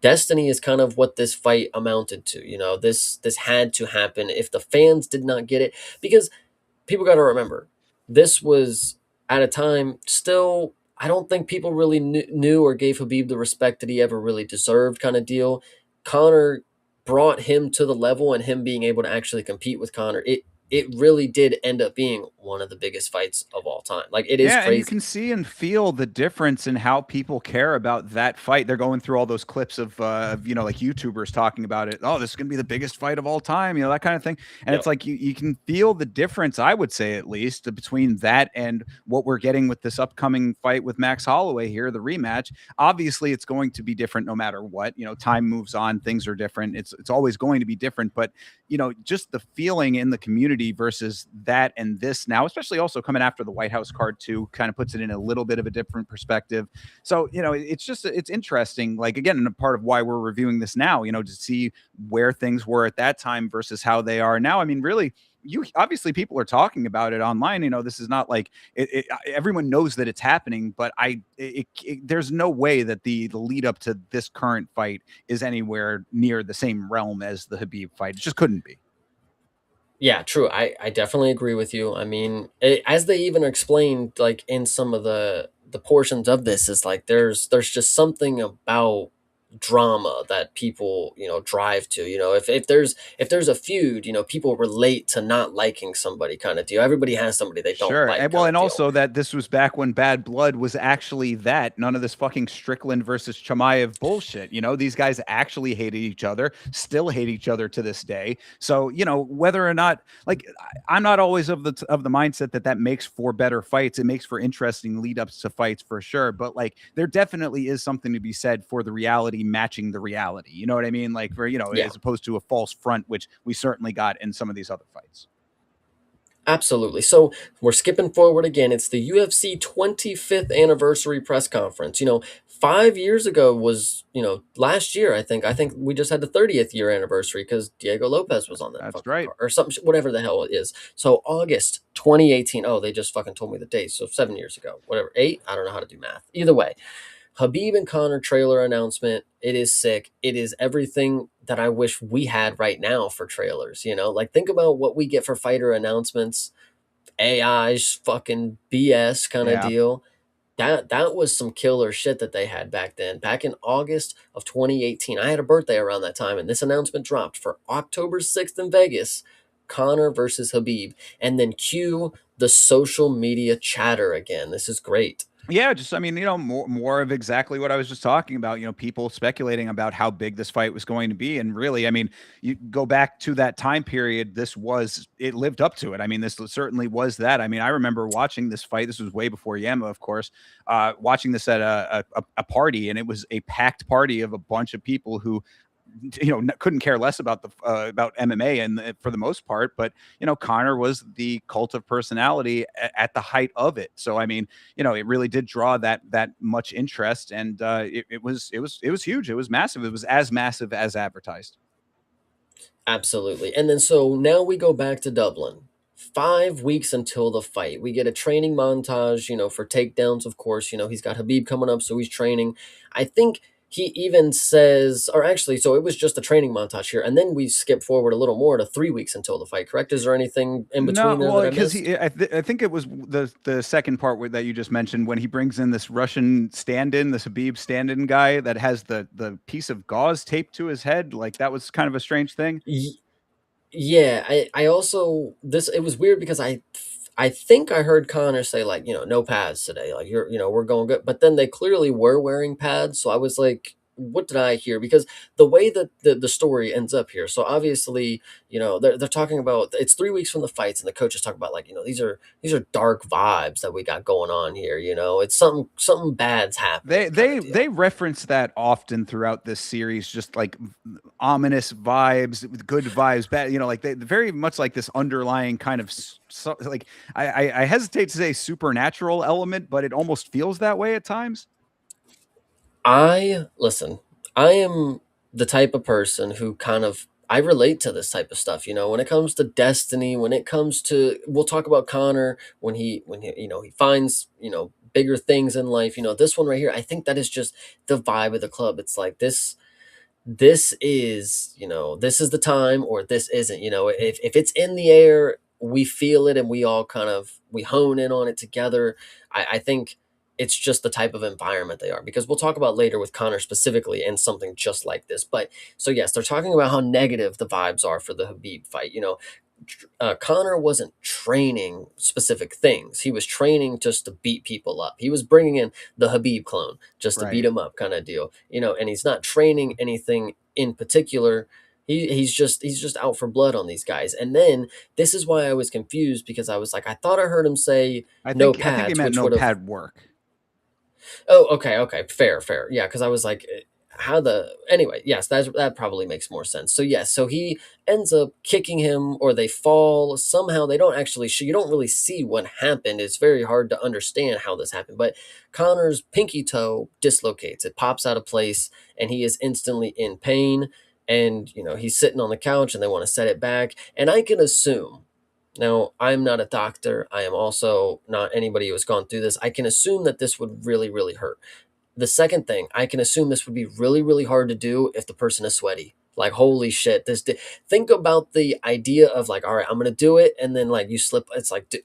Destiny is kind of what this fight amounted to. This had to happen if the fans did not get it because people got to remember this was at a time still I don't think people really knew or gave Habib the respect that he ever really deserved kind of deal. Connor brought him to the level and him being able to actually compete with Connor. it really did end up being one of the biggest fights of all time. Like, it is Yeah, and you can crazy. see and feel the difference in how people care about that fight. They're going through all those clips of like YouTubers talking about it. Oh, this is gonna be the biggest fight of all time, that kind of thing. And it's Yep. like you can feel the difference, I would say at least, between that and what we're getting with this upcoming fight with Max Holloway here, the rematch. Obviously, it's going to be different no matter what. Time moves on, things are different. It's always going to be different, but just the feeling in the community versus that and this now, especially also coming after the White House card too, kind of puts it in a little bit of a different perspective. So, it's interesting. Like, again, and a part of why we're reviewing this now, to see where things were at that time versus how they are now. I mean, really, you obviously people are talking about it online. This is not like everyone knows that it's happening, but there's no way that the lead up to this current fight is anywhere near the same realm as the Habib fight. It just couldn't be. Yeah, true. I definitely agree with you. I mean, as they even explained, like in some of the portions of this, is like there's just something about drama that people drive to. If there's a feud, people relate to not liking somebody, kind of deal. Everybody has somebody they don't Sure. like, And well, kind of and deal. also that this was back when Bad Blood was actually that. None of this fucking Strickland versus Chimaev bullshit. These guys actually hated each other, still hate each other to this day. So, whether or not, like, I'm not always of the mindset that makes for better fights. It makes for interesting lead ups to fights for sure. But like, there definitely is something to be said for the reality matching the reality. You know what I mean? Like, for Yeah. as opposed to a false front, which we certainly got in some of these other fights. Absolutely. So we're skipping forward again. It's the UFC 25th anniversary press conference. 5 years ago was, last year, I think. I think we just had the 30th year anniversary because Diego Lopez was on that That's fucking right. card or something, whatever the hell it is. So August 2018. Oh, they just fucking told me the date. So 7 years ago, whatever, eight. I don't know how to do math. Either way, Habib and Connor trailer announcement. It is sick. It is everything that I wish we had right now for trailers. Like, think about what we get for fighter announcements. AI's fucking BS kind of Yeah. deal. That was some killer shit that they had back then. Back in August of 2018. I had a birthday around that time, and this announcement dropped for October 6th in Vegas. Connor versus Habib. And then cue the social media chatter again. This is great. Yeah, just I mean, more of exactly what I was just talking about. People speculating about how big this fight was going to be, and really, I mean, you go back to that time period. It lived up to it. I mean, this certainly was that. I mean, I remember watching this fight. This was way before Yama, of course. Watching this at a party, and it was a packed party of a bunch of people who couldn't care less about the about MMA and for the most part. But Connor was the cult of personality at the height of it. So I mean, it really did draw that much interest, and it was huge. It was massive. It was as massive as advertised. Absolutely. And then so now we go back to Dublin. 5 weeks until the fight. We get a training montage, for takedowns, of course. He's got Habib coming up, so he's training. I think he even says, or actually, so it was just a training montage here. And then we skip forward a little more to 3 weeks until the fight, correct? Is there anything in No, between there well, that I because missed? I think it was the second part that you just mentioned when he brings in this Russian stand-in, this Habib stand-in guy that has the piece of gauze taped to his head. Like that was kind of a strange thing. Yeah, I also this it was weird because I think I heard Connor say, like, no pads today. Like, we're going good. But then they clearly were wearing pads, so I was like, what did I hear? Because the way that the story ends up here, so obviously, they're talking about it's 3 weeks from the fights, and the coaches talk about, like, these are dark vibes that we got going on here. It's something bad's happening, They kind of they they deal. reference that often throughout this series, just like ominous vibes, good vibes, bad. Like they very much like this underlying kind of like I hesitate to say supernatural element, but it almost feels that way at times. I listen, I am the type of person who kind of I relate to this type of stuff, when it comes to destiny, when it comes to we'll talk about Connor when he he finds, bigger things in life, this one right here, I think that is just the vibe of the club. It's like this is the time or this isn't. If it's in the air, we feel it and we all kind of we hone in on it together. I think it's just the type of environment they are, because we'll talk about later with Connor specifically and something just like this. But so yes, they're talking about how negative the vibes are for the Habib fight. Connor wasn't training specific things. He was training just to beat people up. He was bringing in the Habib clone just to beat Right. him up, kind of deal, And he's not training anything in particular. He's just out for blood on these guys. And then this is why I was confused, because I was like, I thought I heard him say no I think he pads, meant which no would have. pad work. Oh, okay, okay, fair, fair. Yeah, because I was like, how the anyway? Yes, that probably makes more sense. So yes, so he ends up kicking him, or they fall somehow. They don't actually. You don't really see what happened. It's very hard to understand how this happened. But Connor's pinky toe dislocates. It pops out of place, and he is instantly in pain. And he's sitting on the couch, and they want to set it back. And I can assume. Now, I'm not a doctor. I am also not anybody who has gone through this. I can assume that this would really, really hurt. The second thing, I can assume this would be really, really hard to do if the person is sweaty. Like, holy shit, think about the idea of like, all right, I'm gonna do it, and then like you slip. It's like, dude,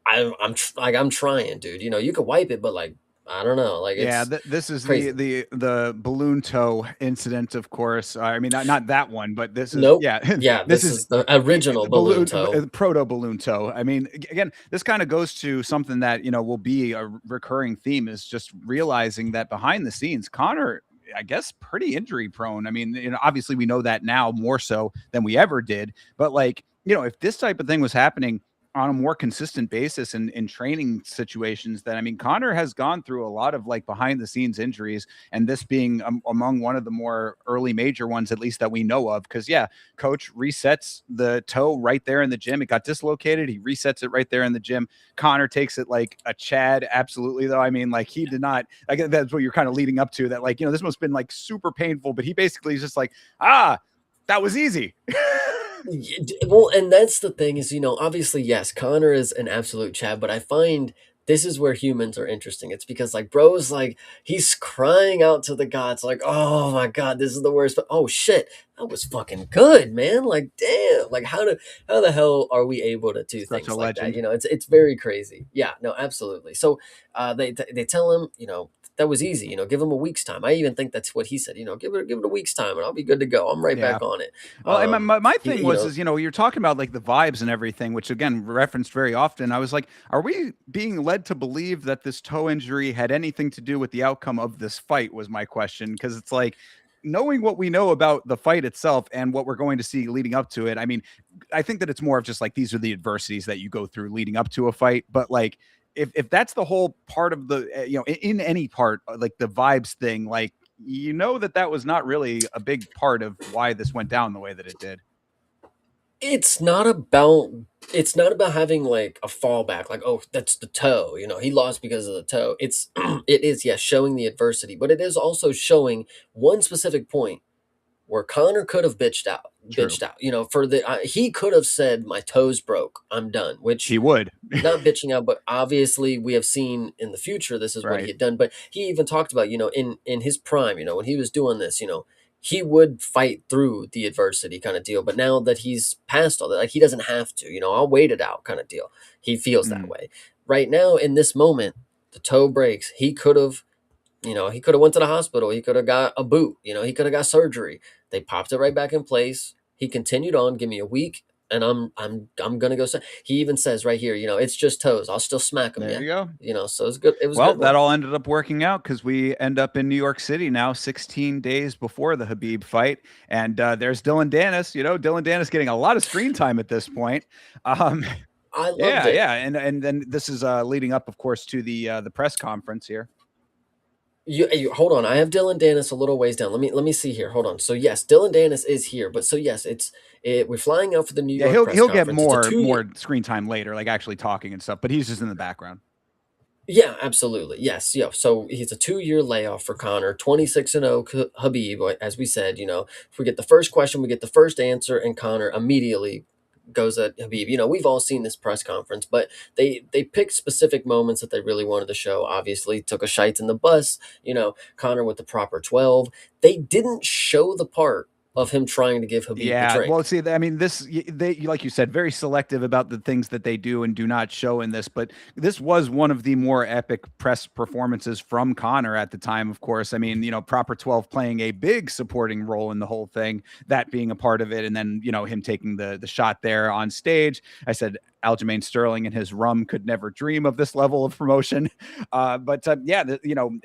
I'm trying, dude. You could wipe it, but like, I don't know, like Yeah, it's this is crazy. the balloon toe incident, of course. I mean, not that one, but this is Nope. yeah, Yeah, this this is is the original balloon toe. proto balloon toe. I mean, again, this kind of goes to something that will be a recurring theme is just realizing that behind the scenes, Connor, I guess, pretty injury prone. I mean, obviously we know that now more so than we ever did, but like if this type of thing was happening on a more consistent basis in training situations, then I mean Connor has gone through a lot of like behind the scenes injuries, and this being among one of the more early major ones, at least that we know of. Because yeah, coach resets the toe right there in the gym. It got dislocated. He resets it right there in the gym. Connor takes it like a Chad. Absolutely, though. I mean, like he did not. Like that's what you're kind of leading up to. That like this must have been like super painful, but he basically is just like that was easy. Well, and that's the thing is, obviously, yes, Connor is an absolute Chad, but I find this is where humans are interesting. It's because, like, bro is like, he's crying out to the gods, like, oh my God, this is the worst. But oh shit, that was fucking good, man. Like, damn, like, how the hell are we able to do Such a things like that? legend. It's very crazy. Yeah, no, absolutely. So, they tell him, that was easy. Give him a week's time. I even think that's what he said. Give it a week's time, and I'll be good to go. I'm right Yeah. back on it. Well, and my He, thing you was know, is you're talking about like the vibes and everything, which again referenced very often. I was like, are we being led to believe that this toe injury had anything to do with the outcome of this fight? Was my question, because it's like knowing what we know about the fight itself and what we're going to see leading up to it. I mean, I think that it's more of just like these are the adversities that you go through leading up to a fight, but like. If that's the whole part of the in any part like the vibes thing, like that was not really a big part of why this went down the way that it did. it's not about it's not about having like a fallback, like, oh, that's the toe, he lost because of the toe. It is, yes, showing the adversity, but it is also showing one specific point where Connor could have True. bitched out, for the he could have said, my toes broke, I'm done, which He would. not bitching out, but obviously we have seen in the future this is what he Right. had done. But he even talked about, in his prime, when he was doing this, he would fight through the adversity kind of deal. But now that he's past all that, like he doesn't have to, I'll wait it out kind of deal. He feels that Mm. way. Right now, in this moment, the toe breaks. He could have went to the hospital. He could have got a boot. He could have got surgery. They popped it right back in place. He continued on. Give me a week, and I'm gonna go. He even says right here, it's just toes. I'll still smack him. There Yeah, you go. So it's good. It was a Well, good that one. all ended up working out because we end up in New York City now, 16 days before the Habib fight. And there's Dylan Dennis. Dylan Dennis getting a lot of screen time at this point. Um, I loved yeah, it. yeah. And then this is leading up, of course, to the press conference here. You hold on. I have Dylan Dennis a little ways down. Let me see here. Hold on. So yes, Dylan Dennis is here. But so yes, we're flying out for the New Yeah, York press he'll get conference. It's a more 2 year. more screen time later, like actually talking and stuff, but he's just in the background. Yeah, absolutely. Yes. Yeah. So he's a 2 year layoff for Connor, 26-0 Habib, as we said, if we get the first question, we get the first answer, and Connor immediately goes at Habib. We've all seen this press conference, but they picked specific moments that they really wanted to show. Obviously, took a shite in the bus, Connor with the proper 12. They didn't show the part of him trying to give Habib the Yeah, well, drink. see, I mean, they, like you said, very selective about the things that they do and do not show in this. But this was one of the more epic press performances from Conor at the time. Of course, I mean, Proper 12 playing a big supporting role in the whole thing, that being a part of it, and then him taking the shot there on stage. I said Aljamain Sterling and his rum could never dream of this level of promotion. But yeah,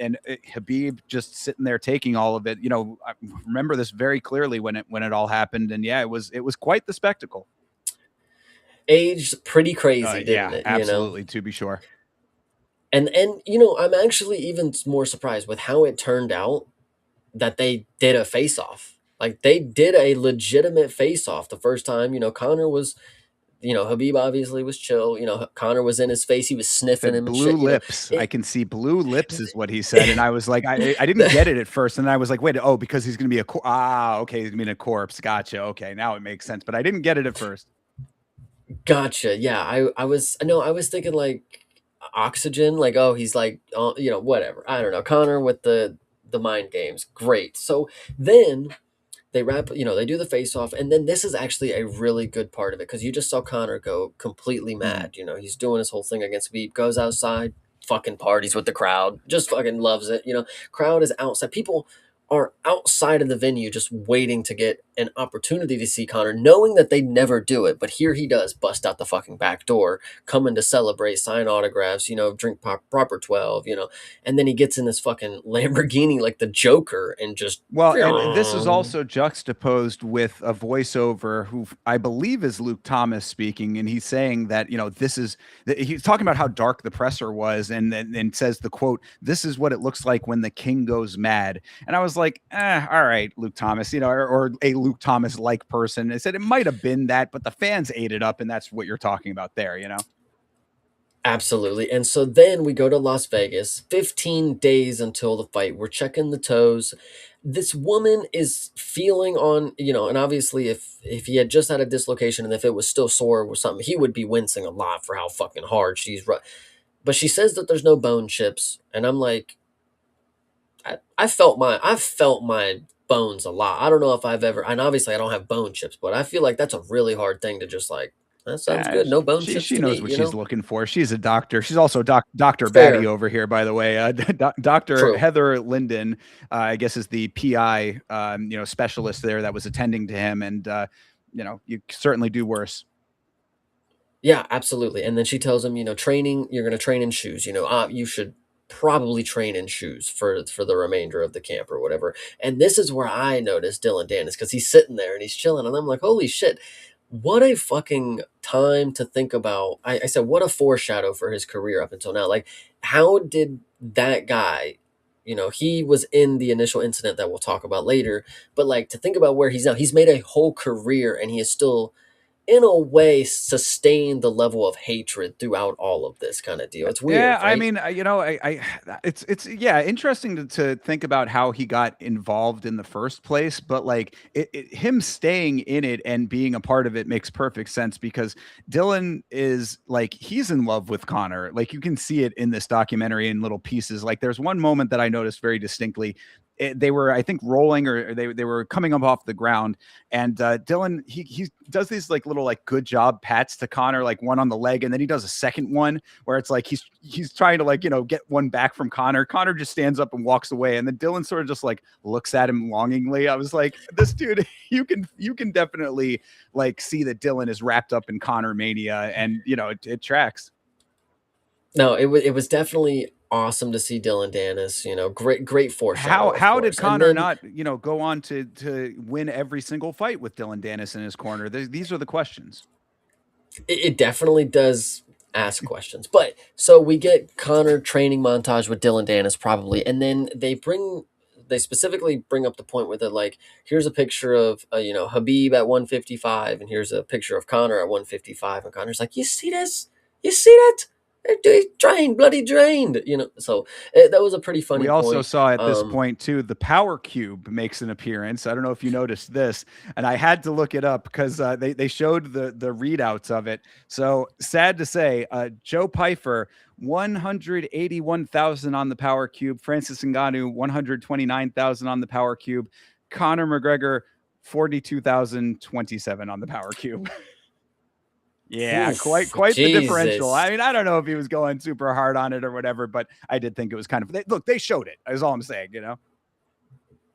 and Habib just sitting there taking all of it. I remember this very clearly when it all happened, and yeah, it was quite the spectacle. Aged pretty crazy, didn't Yeah, it? absolutely, to be sure. And I'm actually even more surprised with how it turned out that they did a face off. Like they did a legitimate face off the first time. Connor was, Habib obviously was chill. Connor was in his face. He was sniffing Said him and blue shit. lips. I It, can see blue lips is what he said, and I was like, I didn't get it at first, and I was like, wait, oh, because he's gonna be okay, he's gonna be a corpse. Gotcha. Okay, now it makes sense, but I didn't get it at first. Gotcha. Yeah, I was no, I was thinking like oxygen. Like, oh, he's like, whatever. I don't know. Connor with the mind games. Great. So then they wrap, they do the face off, and then this is actually a really good part of it because you just saw Connor go completely Mhm. mad. He's doing his whole thing against Veep, goes outside, fucking parties with the crowd, just fucking loves it. Crowd is outside. People are outside of the venue just waiting to get an opportunity to see Connor, knowing that they never do it. But here he does bust out the fucking back door, coming to celebrate, sign autographs, drink proper 12, and then he gets in this fucking Lamborghini like the Joker and just Well, and this is also juxtaposed with a voiceover who I believe is Luke Thomas speaking, and he's saying that he's talking about how dark the presser was, and says the quote, "This is what it looks like when the king goes mad." And I was like, all right, Luke Thomas, or a Luke Thomas like person. I said it might have been that, but the fans ate it up, and that's what you're talking about there. Absolutely. And so then we go to Las Vegas, 15 days until the fight. We're checking the toes. This woman is feeling on, and obviously if he had just had a dislocation and if it was still sore or something, he would be wincing a lot for how fucking hard but she says that there's no bone chips, and I'm like, I've felt my bones a lot. I don't know if I've ever, and obviously I don't have bone chips, but I feel like that's a really hard thing to just like, that sounds good. No bone chips She to knows me, what she's looking for. She's a doctor. She's also Dr. Batty Fair. over here, by the way. Dr. True. Heather Linden, I guess, is the PI, specialist there that was attending to him, and you certainly do worse. Yeah, absolutely. And then she tells him, training, you're going to train in shoes. You should probably train in shoes for the remainder of the camp or whatever. And this is where I noticed Dylan Dennis because he's sitting there and he's chilling, and I'm like, holy shit, what a fucking time to think about. I said, what a foreshadow for his career up until now. Like, how did that guy? He was in the initial incident that we'll talk about later, but like to think about where he's now, he's made a whole career and he is still in a way sustain the level of hatred throughout all of this kind of deal. It's Yeah, weird, I right? mean, it's yeah, interesting to think about how he got involved in the first place, but like him staying in it and being a part of it makes perfect sense because Dylan is like he's in love with Connor. Like you can see it in this documentary in little pieces. Like there's one moment that I noticed very distinctly. They were, I think, rolling, or they were coming up off the ground, and Dylan he does these like little like good job pats to Connor, like one on the leg, and then he does a second one where it's like he's trying to like get one back from Connor. Connor just stands up and walks away, and then Dylan sort of just like looks at him longingly. I was like, this dude, you can definitely like see that Dylan is wrapped up in Connor mania, and it tracks. No, it was definitely awesome to see Dylan Dennis. Great How foreshadow, of how did course. And Connor then not go on to win every single fight with Dylan Dennis in his corner? These are the questions. it definitely does ask questions. But so we get Connor training montage with Dylan Dennis probably, and then they specifically bring up the point where they're like, here's a picture of Habib at 155, and here's a picture of Connor at 155, and Connor's like, you see this? You see that? He's drained, bloody drained. So that was a pretty We funny also point. saw at this point too, the power cube makes an appearance. I don't know if you noticed this, and I had to look it up because they showed the readouts of it. So sad to say, Joe Pfeiffer 181,000 on the power cube, Francis Ngannou 129,000 on the power cube, Conor McGregor 42,027 on the power cube. Yeah, Oof, quite the differential. Jesus. I mean, I don't know if he was going super hard on it or whatever, but I did think it was kind of look. They showed it. Is all I'm saying. You know,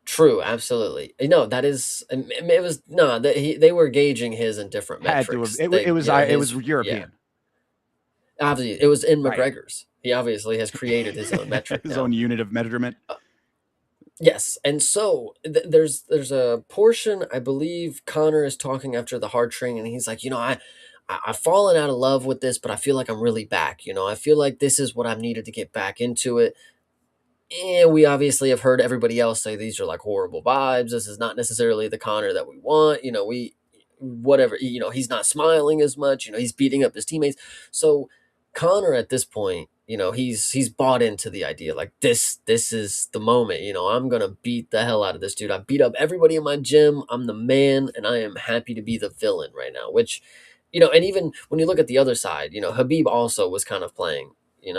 True, absolutely. No, that is it was no, they were gauging his in different had to have metrics. They, you know, it was his yeah. European, Obviously, it was in right? McGregor's. He obviously has created his own metric His own now. unit of measurement. Yes, and so there's a portion I believe Connor is talking after the hard training, and he's like, I've fallen out of love with this, but I feel like I'm really back. I feel like this is what I've needed to get back into it. And we obviously have heard everybody else say these are like horrible vibes. This is not necessarily the Connor that we want. We whatever. He's not smiling as much. He's beating up his teammates. So Connor at this point, he's bought into the idea like this is the moment. I'm gonna beat the hell out of this dude. I beat up everybody in my gym. I'm the man, and I am happy to be the villain right now. Which, and even when you look at the other side, Habib also was kind of playing.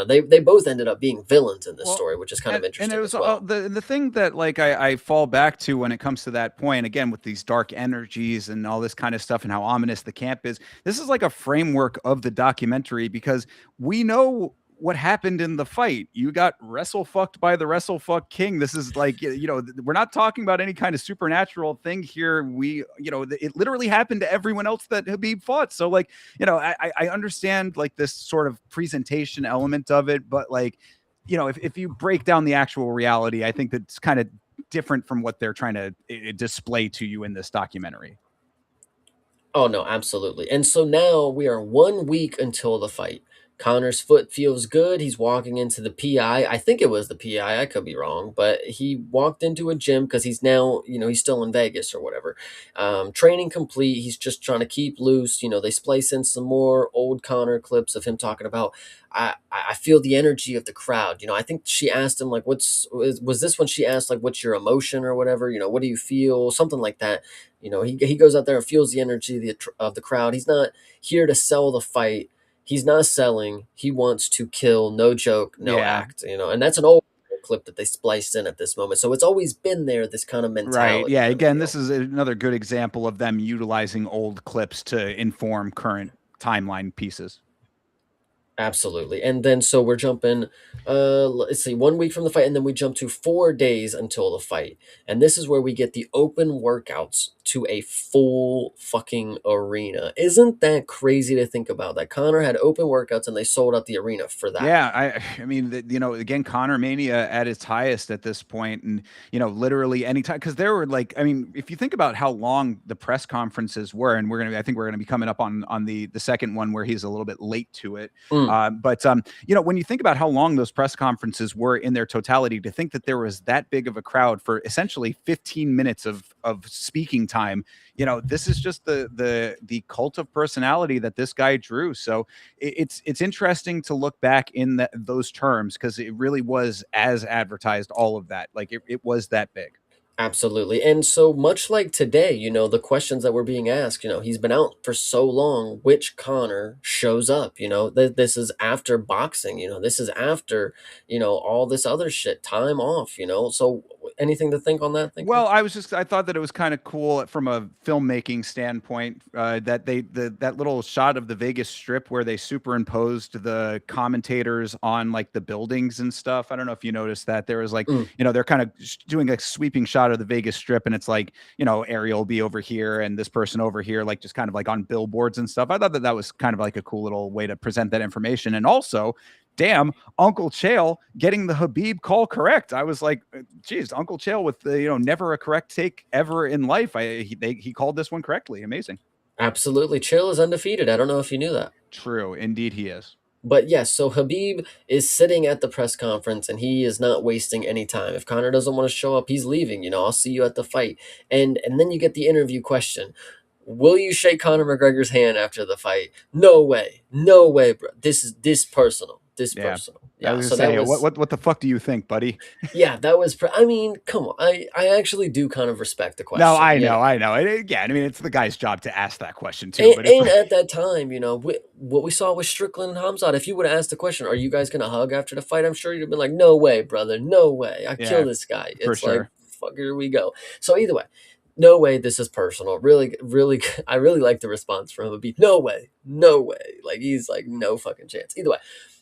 They both ended up being villains in this Well, story, which is kind of and it interesting was as well. the thing that like I fall back to when it comes to that point again with these dark energies and all this kind of stuff and how ominous the camp is. This is like a framework of the documentary because we know what happened in the fight. You got wrestle fucked by the wrestle fuck king. This is like we're not talking about any kind of supernatural thing here. It literally happened to everyone else that Habib fought. So like I understand like this sort of presentation element of it, but like if you break down the actual reality, I think that's kind of different from what they're trying to display to you in this documentary. Oh no, absolutely. And so now we are 1 week until the fight. Connor's foot feels good. He's walking into the PI. I think it was the PI. I could be wrong, but he walked into a gym because he's now, he's still in Vegas or whatever. Training complete. He's just trying to keep loose. They splice in some more old Connor clips of him talking about, I feel the energy of the crowd. I think she asked him like, was this when she asked like, what's your emotion or whatever? What do you feel? Something like that. He goes out there and feels the energy of the crowd. He's not here to sell the fight. He's not selling. He wants to kill. No joke, no Yeah. act. And that's an old clip that they spliced in at this moment. So it's always been there. This kind of Right. mentality. Yeah. I Again, this feel. is another good example of them utilizing old clips to inform current timeline pieces. Absolutely. And then so we're jumping let's see, 1 week from the fight, and then we jump to 4 days until the fight. And this is where we get the open workouts to a full fucking arena. Isn't that crazy to think about? That Connor had open workouts and they sold out the arena for that. Yeah, I mean, again, Connor Mania at its highest at this point, and literally anytime because there were like, I mean, if you think about how long the press conferences were, and I think we're gonna be coming up on the second one where he's a little bit late to it. Mm, But when you think about how long those press conferences were in their totality, to think that there was that big of a crowd for essentially 15 minutes of speaking time, this is just the cult of personality that this guy drew. So it's interesting to look back in those terms because it really was as advertised, all of that. Like it was that big. absolutely. And so much like today, the questions that were being asked, he's been out for so long, which Connor shows up, this is after boxing, this is after, all this other shit, time off, so anything to think on that thinking? Well, I thought that it was kind of cool from a filmmaking standpoint that that little shot of the Vegas Strip where they superimposed the commentators on like the buildings and stuff. I don't know if you noticed that there was like, Mm, they're kind of doing a sweeping shot of the Vegas Strip and it's like, Ariel will be over here and this person over here, like just kind of like on billboards and stuff. I thought that was kind of like a cool little way to present that information. And also, damn, Uncle Chael getting the Habib call correct. I was like, geez, Uncle Chael with the never a correct take ever in life. He called this one correctly. Amazing. absolutely. Chill is undefeated. I don't know if you knew that. True, indeed he is. But yes, so Habib is sitting at the press conference and he is not wasting any time. If Connor doesn't want to show up, he's leaving. I'll see you at the fight. And then you get the interview question. Will you shake Conor McGregor's hand after the fight? No way. No way, bro. This personal. This Yeah. personal. I Yeah. was gonna So that say, was what the fuck do you think, buddy? yeah, that was I mean, come on. I actually do kind of respect the No, question, I know, I know. Yeah, I mean, it's the guy's job to ask that question too. And, But if and at that time, what we saw with Strickland and Hamzat, if you would have asked the question, are you guys going to hug after the fight? I'm sure you'd have been like, no way, brother. No way. I kill yeah, this guy. for It's like, sure. fuck, here we go. So either way, no way, this is personal. Really, really, I really like the response from Habib. No way, no way. Like he's like, no fucking chance. Either way,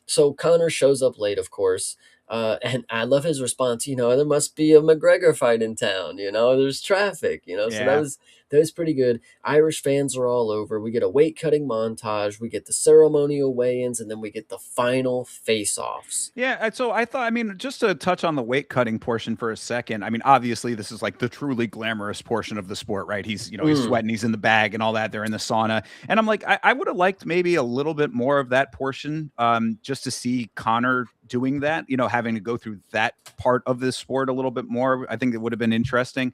so Connor shows up late, of course, and I love his response. There must be a McGregor fight in town. There's traffic. So that Yeah. was pretty good. Irish fans are all over. We get a weight cutting montage. We get the ceremonial weigh-ins, and then we get the final face-offs. Yeah, so I thought, I mean, just to touch on the weight cutting portion for a second. I mean, obviously, this is like the truly glamorous portion of the sport, right? He's Mm, sweating, he's in the bag and all that. They're in the sauna, and I'm like, I would have liked maybe a little bit more of that portion, just to see Connor doing that. Having to go through that part of this sport a little bit more. I think it would have been interesting.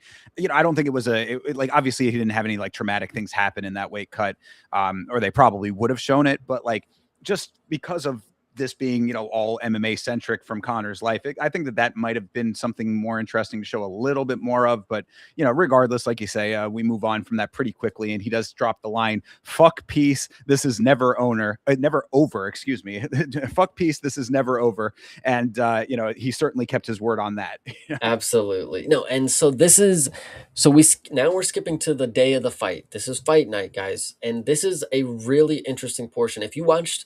I don't think it was like obviously he didn't have any like traumatic things happen in that weight cut, or they probably would have shown it, but like just because of this being, all MMA centric from Connor's life, I think that might have been something more interesting to show a little bit more of. But, regardless, like you say, we move on from that pretty quickly. And he does drop the line, fuck peace. This is never over. Excuse me. Fuck peace. This is never over. And, he certainly kept his word on that. absolutely. No, and so now we're skipping to the day of the fight. This is fight night, guys, and this is a really interesting portion. If you watched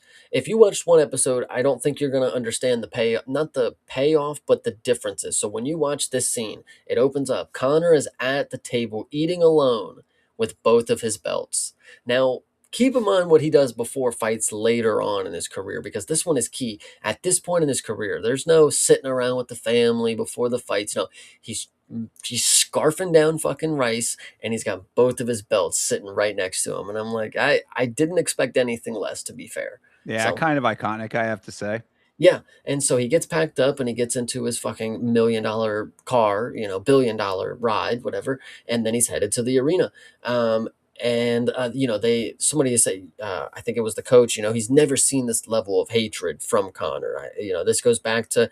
one episode, I don't think you're gonna understand not the payoff, but the differences. So when you watch this scene, it opens up. Connor is at the table eating alone with both of his belts. Now, keep in mind what he does before fights later on in his career, because this one is key. At this point in his career, there's no sitting around with the family before the fights. No, he's he's scarfing down fucking rice, and he's got both of his belts sitting right next to him. And I'm like, I didn't expect anything less, to be fair. Yeah, So kind of iconic, I have to say. yeah, and so he gets packed up and he gets into his fucking $1 million car, $1 billion ride, whatever, and then he's headed to the arena. Um, they somebody say, I think it was the coach. He's never seen this level of hatred from Connor. This goes back to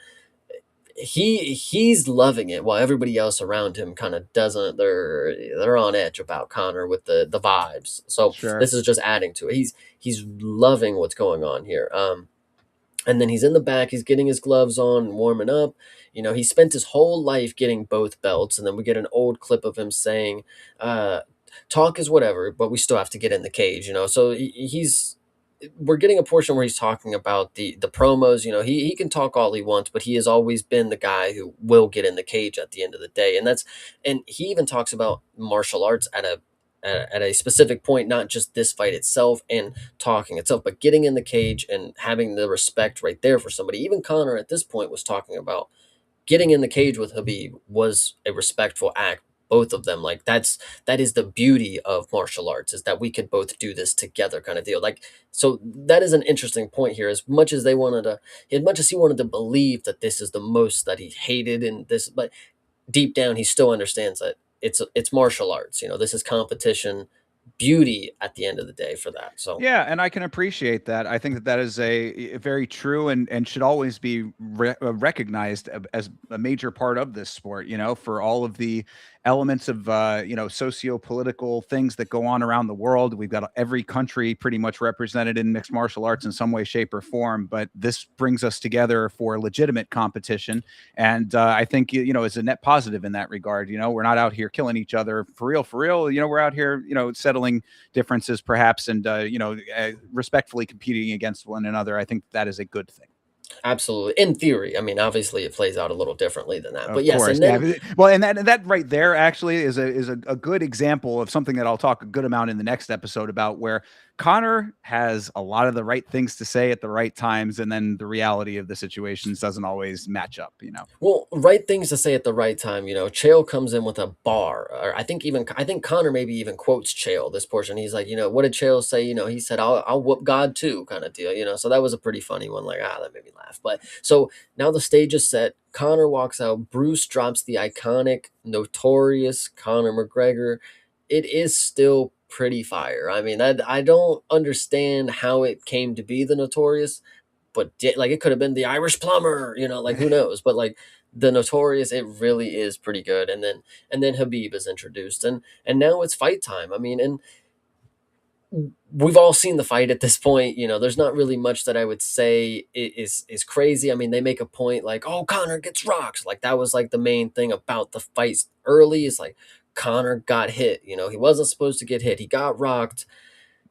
he's loving it while everybody else around him kind of doesn't. They're on edge about Connor with the vibes. So Sure. this is just adding to it. He's loving what's going on here. And then he's in the back, he's getting his gloves on and warming up. He spent his whole life getting both belts. And then we get an old clip of him saying, uh, talk is whatever, but we still have to get in the cage. So we're getting a portion where he's talking about the promos. He can talk all he wants, but he has always been the guy who will get in the cage at the end of the day. And he even talks about martial arts at a specific point, not just this fight itself and talking itself, but getting in the cage and having the respect right there for somebody. Even Connor at this point was talking about getting in the cage with Habib was a respectful act. Both of them, like that is the beauty of martial arts, is that we could both do this together, kind of deal. Like, so that is an interesting point here. As much as he wanted to believe that this is the most that he hated in this, but deep down he still understands that it's martial arts. This is competition, beauty at the end of the day for that. So Yeah, and I can appreciate that. I think that is a very true and should always be recognized as a major part of this sport. For all of the elements of socio-political things that go on around the world. We've got every country pretty much represented in mixed martial arts in some way, shape, or form. But this brings us together for legitimate competition, and I think it's a net positive in that regard. We're not out here killing each other for real, for real. We're out here, settling differences perhaps, and respectfully competing against one another. I think that is a good thing. absolutely, in theory. I mean, obviously it plays out a little differently than that, but Of yes. course, And yeah. then Well, and that right there actually is a good example of something that I'll talk a good amount in the next episode about, where Connor has a lot of the right things to say at the right times, and then the reality of the situations doesn't always match up. well, right things to say at the right time. Chael comes in with a bar, or I think Connor maybe even quotes Chael this portion. He's like, what did Chael say? He said, I'll whoop God too, kind of deal. So that was a pretty funny one. Like, that made me laugh. But so now the stage is set. Connor walks out. Bruce drops the iconic, notorious Conor McGregor. It is still pretty fire. I mean, I don't understand how it came to be the notorious, but like it could have been the Irish plumber, like who knows? But like the notorious, it really is pretty good. And then Habib is introduced, and now it's fight time. I mean, and we've all seen the fight at this point. There's not really much that I would say is crazy. I mean, they make a point like, oh, Connor gets rocks. Like that was like the main thing about the fights early, is like Conor got hit. He wasn't supposed to get hit. He got rocked.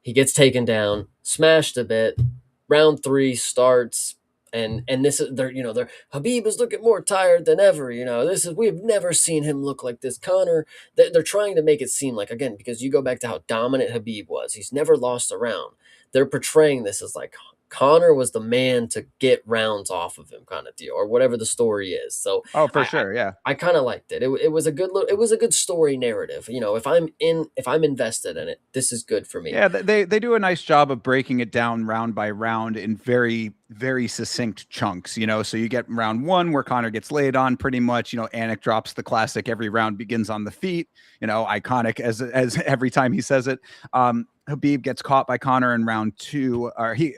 He gets taken down, smashed a bit. Round three starts, and this is they're Habib is looking more tired than ever. This is we've never seen him look like this. Connor, they're trying to make it seem like, again, because you go back to how dominant Habib was. He's never lost a round. They're portraying this as like Connor was the man to get rounds off of him, kind of deal, or whatever the story is. So Oh, for I, sure. Yeah. I kind of liked it. It was a good it was a good story narrative. If I'm invested in it, this is good for me. Yeah, they do a nice job of breaking it down round by round in very very succinct chunks. So you get round one where Connor gets laid on pretty much. Anik drops the classic "every round begins on the feet." Iconic as every time he says it. Habib gets caught by Connor in round two, or he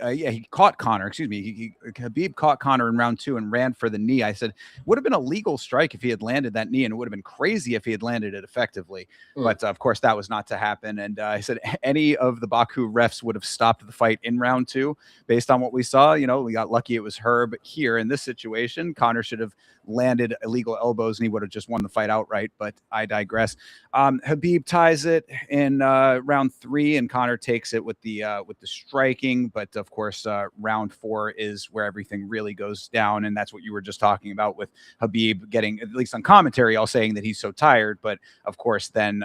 caught Connor. Excuse me. Habib caught Connor in round two and ran for the knee. I said would have been a legal strike if he had landed that knee, and it would have been crazy if he had landed it effectively. Mm. But of course, that was not to happen. And I said any of the Baku refs would have stopped the fight in round two based on what we saw. We got lucky it was Herb. Here in this situation, Connor should have landed illegal elbows and he would have just won the fight outright. But I digress. Habib ties it in round three, and Connor takes it with the striking. But of course, round four is where everything really goes down, and that's what you were just talking about with Habib getting, at least on commentary, all saying that he's so tired. But of course, then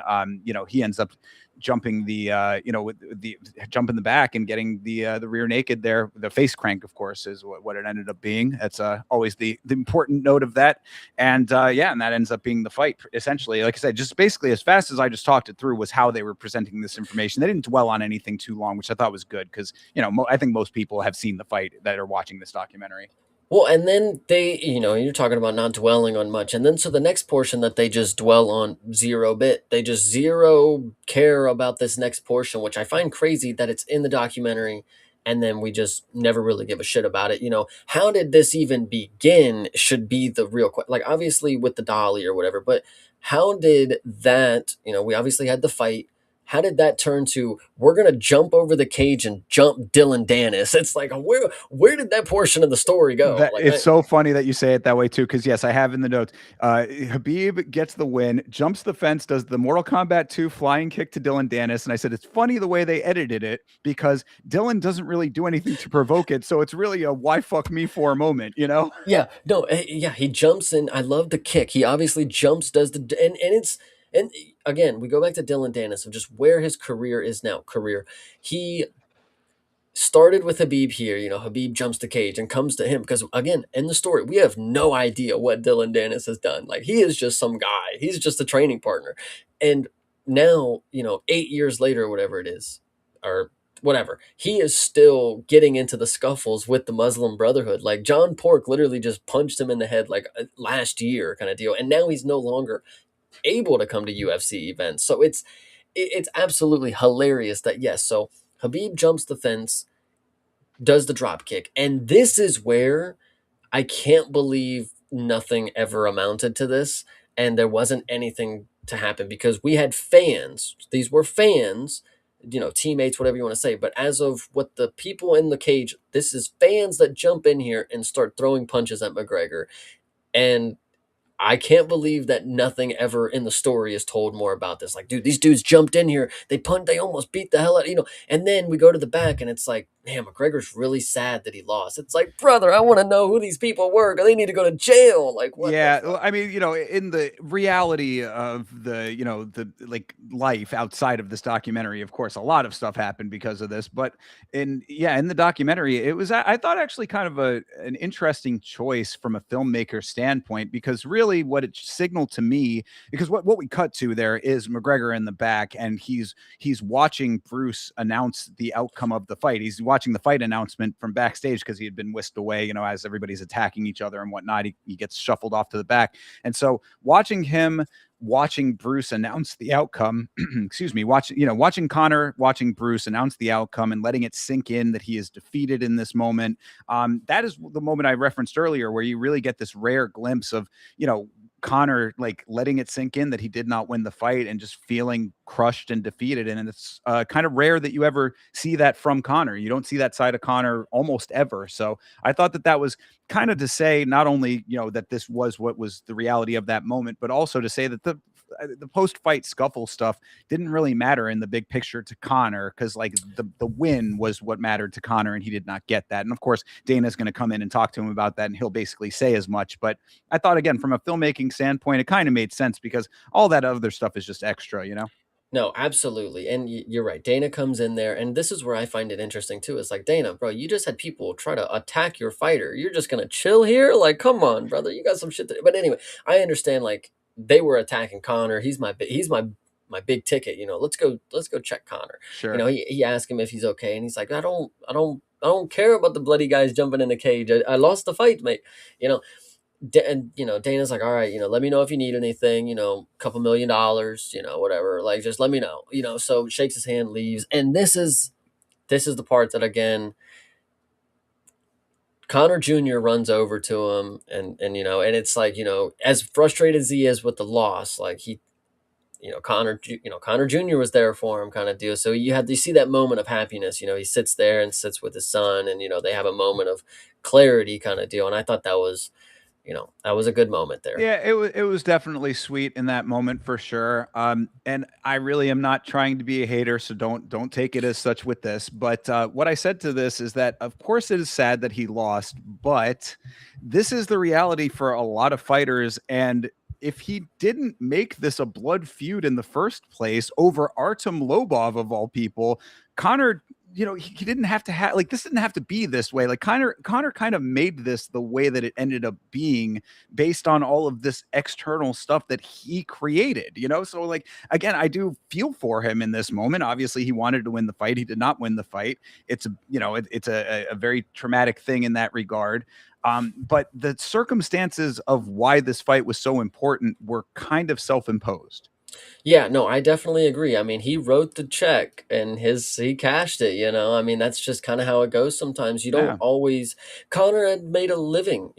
he ends up jumping with the jump in the back and getting the rear naked there. The face crank, of course, is what it ended up being. That's always the important note of that. And and that ends up being the fight essentially. Like I said, just basically as fast as I just talked it through was how they were presenting this information. They didn't dwell on anything too long, which I thought was good because I think most people have seen the fight that are watching this documentary. Well, and then you're talking about not dwelling on much. And then so the next portion that they just dwell on zero bit, they just zero care about this next portion, which I find crazy that it's in the documentary. And then we just never really give a shit about it. How did this even begin should be the real question. Like, obviously with the dolly or whatever, but how did that, we obviously had the fight. How did that turn to we're gonna jump over the cage and jump Dylan Dennis? It's like where did that portion of the story go? That Like, it's so funny that you say it that way too, because yes, I have in the notes. Habib gets the win, jumps the fence, does the Mortal Kombat 2 flying kick to Dylan Dennis, and I said it's funny the way they edited it because Dylan doesn't really do anything to provoke it, so it's really a why fuck me for a moment. yeah, no, yeah, he jumps in. I love the kick. He obviously jumps, does the and again we go back to Dylan Dennis of just where his career is now. He started with Habib here. Habib jumps the cage and comes to him because, again, in the story, we have no idea what Dylan Dennis has done. Like, he is just some guy. He's just a training partner. And now, 8 years later, or whatever it is, or whatever, he is still getting into the scuffles with the Muslim Brotherhood. Like, John Pork literally just punched him in the head like last year, kind of deal. And now he's no longer able to come to UFC events. So it's absolutely hilarious that, yes, so Habib jumps the fence, does the drop kick, and this is where I can't believe nothing ever amounted to this, and there wasn't anything to happen because we had fans. These were fans, teammates, whatever you want to say. But as of what the people in the cage, this is fans that jump in here and start throwing punches at McGregor, and I can't believe that nothing ever in the story is told more about this. Like, dude, these dudes jumped in here. They almost beat the hell out. And then we go to the back and it's like, man, McGregor's really sad that he lost. It's like, brother, I want to know who these people were. They need to go to jail. Like, what the Yeah, well, fuck? I mean, in the reality of the like life outside of this documentary, of course, a lot of stuff happened because of this. But in the documentary, it was I thought actually kind of an interesting choice from a filmmaker standpoint because really what it signaled to me, because what we cut to there is McGregor in the back and he's watching Bruce announce the outcome of the fight. He's watching the fight announcement from backstage because he had been whisked away, as everybody's attacking each other and whatnot. He gets shuffled off to the back. And so watching Bruce announce the outcome, excuse me, watching Connor, watching Bruce announce the outcome and letting it sink in that he is defeated in this moment. That is the moment I referenced earlier where you really get this rare glimpse of, Connor like letting it sink in that he did not win the fight and just feeling crushed and defeated. And it's kind of rare that you ever see that from Connor. You don't see that side of Connor almost ever. So I thought that was kind of to say not only, that this was what was the reality of that moment, but also to say that the post fight scuffle stuff didn't really matter in the big picture to Conor, because like the win was what mattered to Conor, and he did not get that. And of course, Dana's going to come in and talk to him about that, and he'll basically say as much. But I thought, again, from a filmmaking standpoint, it kind of made sense because all that other stuff is just extra, you know? No, absolutely, and you're right. Dana comes in there, and this is where I find it interesting too. It's like, Dana, bro, you just had people try to attack your fighter. You're just gonna chill here? Like, come on, brother, you got some shit to do. But anyway, I understand. Like, they were attacking Connor. He's my big ticket. Let's go check Connor. Sure. He asked him if he's okay, and he's like, I don't care about the bloody guys jumping in the cage. I lost the fight, mate. You know, and Dana's like, all right, let me know if you need anything, couple $1 million, whatever, like, just let me know, so shakes his hand, leaves. And this is the part that, again, Connor Jr. runs over to him, and it's like, as frustrated as he is with the loss, like, Connor Jr. was there for him, kind of deal. So you see that moment of happiness. He sits there and sits with his son, and they have a moment of clarity, kind of deal. And I thought that was a good moment there. Yeah, it was definitely sweet in that moment for sure. And I really am not trying to be a hater, so don't take it as such with this. But what I said to this is that, of course, it is sad that he lost, but this is the reality for a lot of fighters. And if he didn't make this a blood feud in the first place over Artem Lobov of all people, Connor, he didn't have to have, like, this didn't have to be this way. Like, Connor kind of made this the way that it ended up being, based on all of this external stuff that he created. So, like, again, I do feel for him in this moment. Obviously, he wanted to win the fight. He did not win the fight. It's a very traumatic thing in that regard. But the circumstances of why this fight was so important were kind of self-imposed. Yeah, no, I definitely agree. I mean, he wrote the check and he cashed it. I mean, that's just kind of how it goes sometimes. You don't Yeah, always Connor had made a living,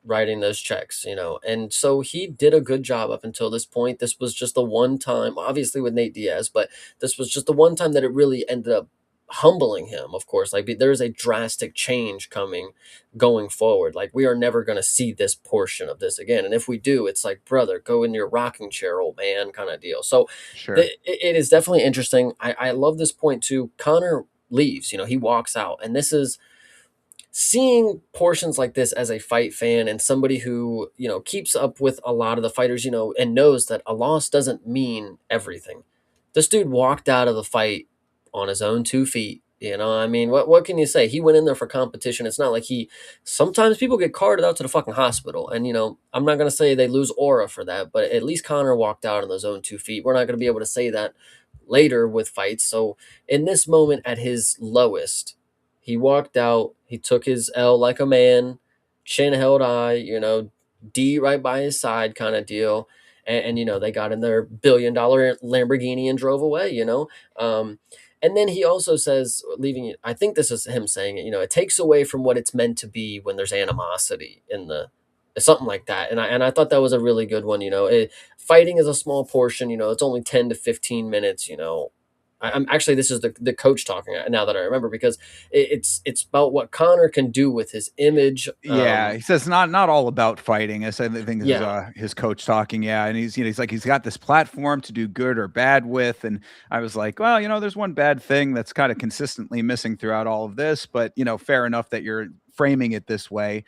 writing those checks. And so he did a good job up until this point. This was just the one time, obviously with Nate Diaz, but this was just the one time that it really ended up humbling him, of course. Like, there's a drastic change coming going forward. Like, we are never going to see this portion of this again, and if we do, it's like, brother, go in your rocking chair, old man, kind of deal. So sure. it is definitely interesting. I love this point too. Connor leaves, he walks out, and this is seeing portions like this as a fight fan and somebody who keeps up with a lot of the fighters, and knows that a loss doesn't mean everything. This dude walked out of the fight on his own 2 feet. I mean, what can you say? He went in there for competition. It's not like he. Sometimes people get carted out to the fucking hospital, and I'm not gonna say they lose aura for that, but at least Connor walked out on his own 2 feet. We're not gonna be able to say that later with fights. So in this moment, at his lowest, he walked out. He took his L like a man, chin held high. D right by his side, kind of deal. And they got in their $1 billion Lamborghini and drove away. And then he also says, leaving it, I think this is him saying it, it takes away from what it's meant to be when there's animosity in the something like that. And I thought that was a really good one. Fighting is a small portion, it's only 10 to 15 minutes. I'm actually, this is the coach talking now that I remember, because it's about what Connor can do with his image. Yeah, he says not all about fighting. I said, I think this is Yeah. his coach talking. Yeah, and he's like, he's got this platform to do good or bad with, and I was like, well, there's one bad thing that's kind of consistently missing throughout all of this, but fair enough that you're framing it this way.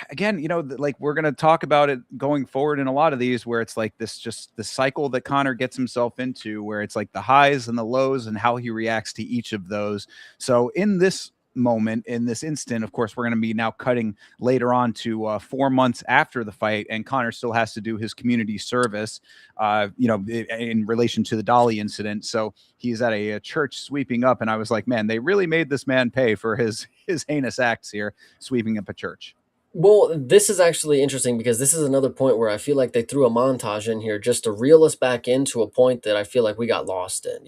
Again, like, we're gonna talk about it going forward in a lot of these, where it's like this, just the cycle that Connor gets himself into, where it's like the highs and the lows and how he reacts to each of those. So in this moment, in this instant, of course, we're going to be now cutting later on to 4 months after the fight, and Connor still has to do his community service, in relation to the Dolly incident. So he's at a church sweeping up, and I was like, man, they really made this man pay for his heinous acts here, sweeping up a church. Well, this is actually interesting, because this is another point where I feel like they threw a montage in here just to reel us back into a point that I feel like we got lost in.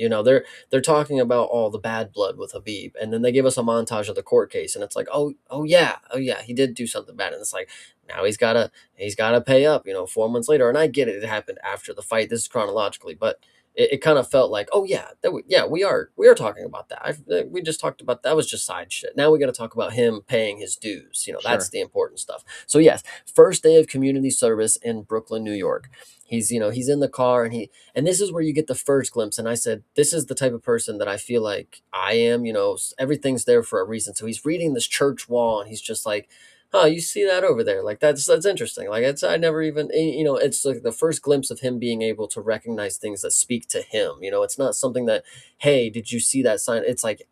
They're talking about all the bad blood with Habib, and then they give us a montage of the court case, and it's like, oh yeah, he did do something bad, and it's like, now he's gotta pay up. 4 months later, and I get it, it happened after the fight. This is chronologically, but it kind of felt like, oh yeah, yeah, we are talking about that. We just talked about that was just side shit. Now we got to talk about him paying his dues. That's Sure. the important stuff. So yes, first day of community service in Brooklyn, New York. He's in the car, and this is where you get the first glimpse. And I said, this is the type of person that I feel like I am. Everything's there for a reason. So he's reading this church wall, and he's just like, oh, you see that over there? Like that's interesting. Like it's I never even it's like the first glimpse of him being able to recognize things that speak to him. It's not something that, hey, did you see that sign? It's like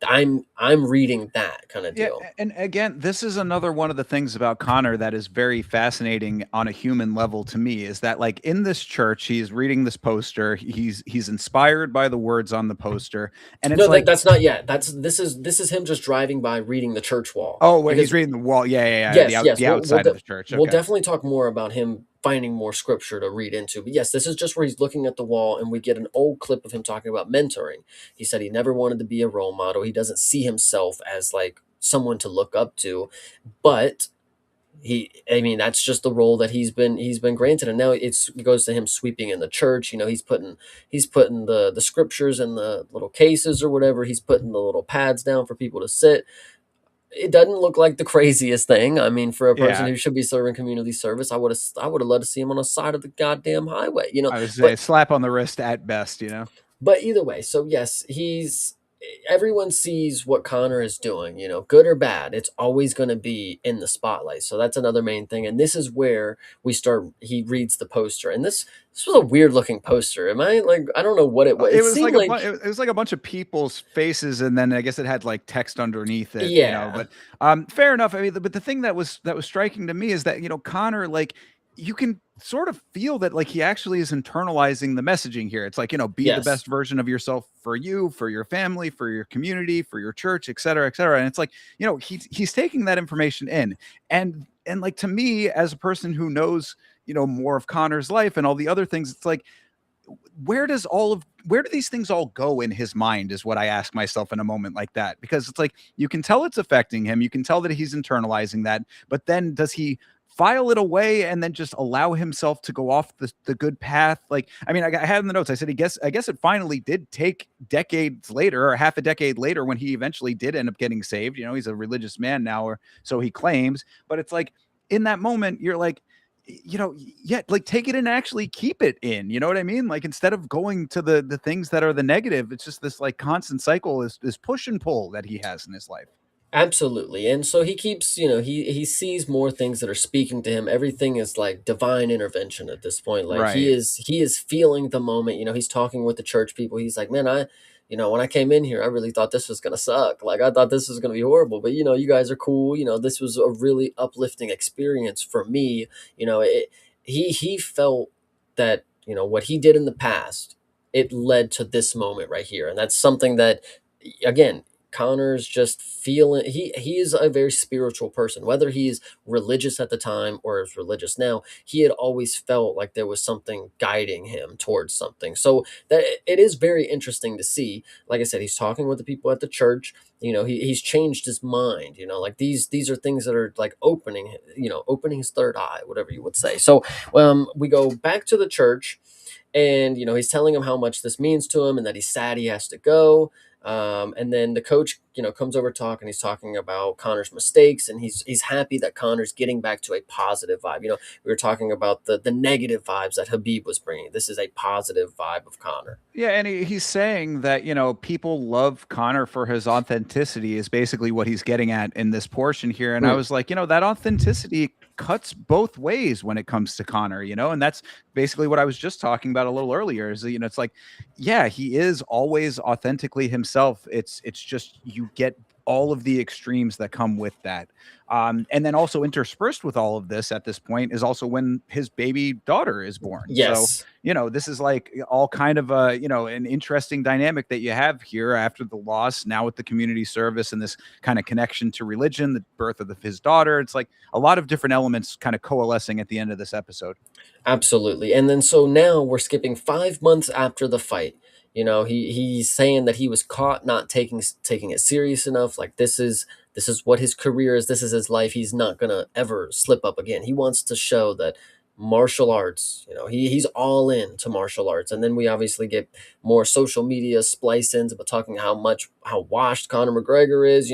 I'm reading that kind of Yeah, deal. and again, this is another one of the things about Connor that is very fascinating on a human level to me is that like in this church, he's reading this poster, he's inspired by the words on the poster, and it's No, like, that's not yet. This is him just driving by reading the church wall oh, where he's because reading the wall. Yeah, yeah, yeah. yes, yes, The outside of the church. we'll Okay. definitely talk more about him finding more scripture to read into. But yes, this is just where he's looking at the wall, and we get an old clip of him talking about mentoring. He said he never wanted to be a role model. He doesn't see himself as like someone to look up to, but I mean, that's just the role that he's been granted, and now it goes to him sweeping in the church. He's putting the scriptures in the little cases or whatever. He's putting the little pads down for people to sit. It doesn't look like the craziest thing. I mean, for a person Yeah, who should be serving community service, I would have loved to see him on the side of the goddamn highway. I was say But slap on the wrist at best. either way, so yes, he's everyone sees what Connor is doing, good or bad. It's always going to be in the spotlight. So that's another main thing. And this is where he reads the poster. And this was a weird looking poster. Am I like I don't know what it was. It It was seemed like a like it was like a bunch of people's faces, and then I guess it had like text underneath it. yeah. But fair enough. I mean, but the thing that was striking to me is that Connor, like, you can sort of feel that like he actually is internalizing the messaging here. It's like, be the Yes. best version of yourself for you, for your family, for your community, for your church, et cetera, et cetera. And it's like, he's taking that information in, and like, to me, as a person who knows more of Connor's life and all the other things, it's like, where do these things all go in his mind is what I ask myself in a moment like that, because it's like you can tell it's affecting him, you can tell that he's internalizing that, but then does he file it away and then just allow himself to go off the good path? Like, I mean, I had in the notes, I said, I guess it finally did take decades later, or half a decade later, when he eventually did end up getting saved. He's a religious man now, or so he claims, but it's like, in that moment you're like, yeah, like, take it and actually keep it in. You know what I mean? Like, instead of going to the things that are the negative, it's just this like constant cycle, is this push and pull that he has in his life. Absolutely. And so he keeps, he sees more things that are speaking to him. Everything is like divine intervention at this point. Like Right. he is feeling the moment. He's talking with the church people. He's like, "Man, when I came in here, I really thought this was going to suck. Like I thought this was going to be horrible, but you guys are cool. This was a really uplifting experience for me." He felt that, what he did in the past, it led to this moment right here. And that's something that, again, Connor's just feeling he is a very spiritual person. Whether he's religious at the time or is religious now, he had always felt like there was something guiding him towards something. So that it is very interesting to see. Like I said, he's talking with the people at the church. He's changed his mind. Like these are things that are like opening his third eye, whatever you would say. So we go back to the church, and he's telling him how much this means to him and that he's sad he has to go. And then the coach comes over to talk, and he's talking about Connor's mistakes, and he's happy that Connor's getting back to a positive vibe. We were talking about the negative vibes that Habib was bringing. This is a positive vibe of Connor. Yeah, and he's saying that, people love Connor for his authenticity, is basically what he's getting at in this portion here. And I Hmm. was like, that authenticity cuts both ways when it comes to Connor, and that's basically what I was just talking about a little earlier. Is that, it's like, yeah, he is always authentically himself. It's just you get all of the extremes that come with that. And then also interspersed with all of this at this point is also when his baby daughter is born. So, Yes. this is like all kind of an interesting dynamic that you have here after the loss, now with the community service and this kind of connection to religion, the birth of his daughter. It's like a lot of different elements kind of coalescing at the end of this episode. Absolutely. And then so now we're skipping 5 months after the fight. He's saying that he was caught not taking it serious enough. Like this is what his career is. This is his life. He's not gonna ever slip up again. He wants to show that martial arts. He's all in to martial arts. And then we obviously get more social media splice ins about talking how washed Conor McGregor is.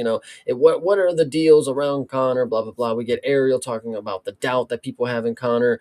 What are the deals around Conor, blah blah blah. We get Ariel talking about the doubt that people have in Conor.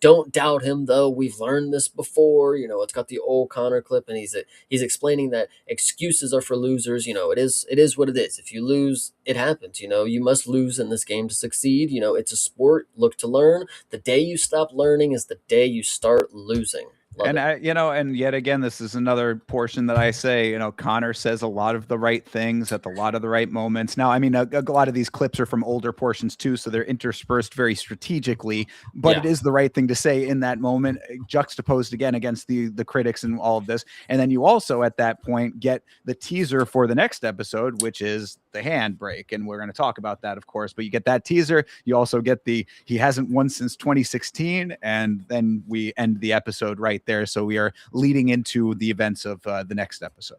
Don't doubt him though. We've learned this before. It's got the old Conor clip, and he's explaining that excuses are for losers. It is what it is. If you lose, it happens. You must lose in this game to succeed. It's a sport. Look to learn. The day you stop learning is the day you start losing. Love And it. and yet again, this is another portion that I say, Connor says a lot of the right things at a lot of the right moments. Now, I mean, a lot of these clips are from older portions too, so they're interspersed very strategically, but Yeah. it is the right thing to say in that moment, juxtaposed again against the critics and all of this. And then you also at that point get the teaser for the next episode, which is the handbrake. And we're going to talk about that, of course, but you get that teaser. You also get he hasn't won since 2016. And then we end the episode right there. So we are leading into the events of the next episode.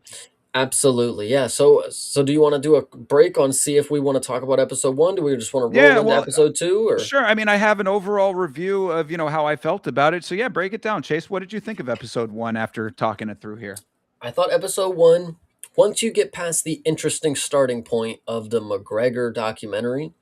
Absolutely. Yeah. So do you want to do a break on see if we want to talk about episode 1? Do we just want to roll Yeah, into well, episode 2 or sure. I mean, I have an overall review of, how I felt about it. So yeah, break it down. Chase, what did you think of episode 1 after talking it through here? I thought episode 1, once you get past the interesting starting point of the McGregor documentary,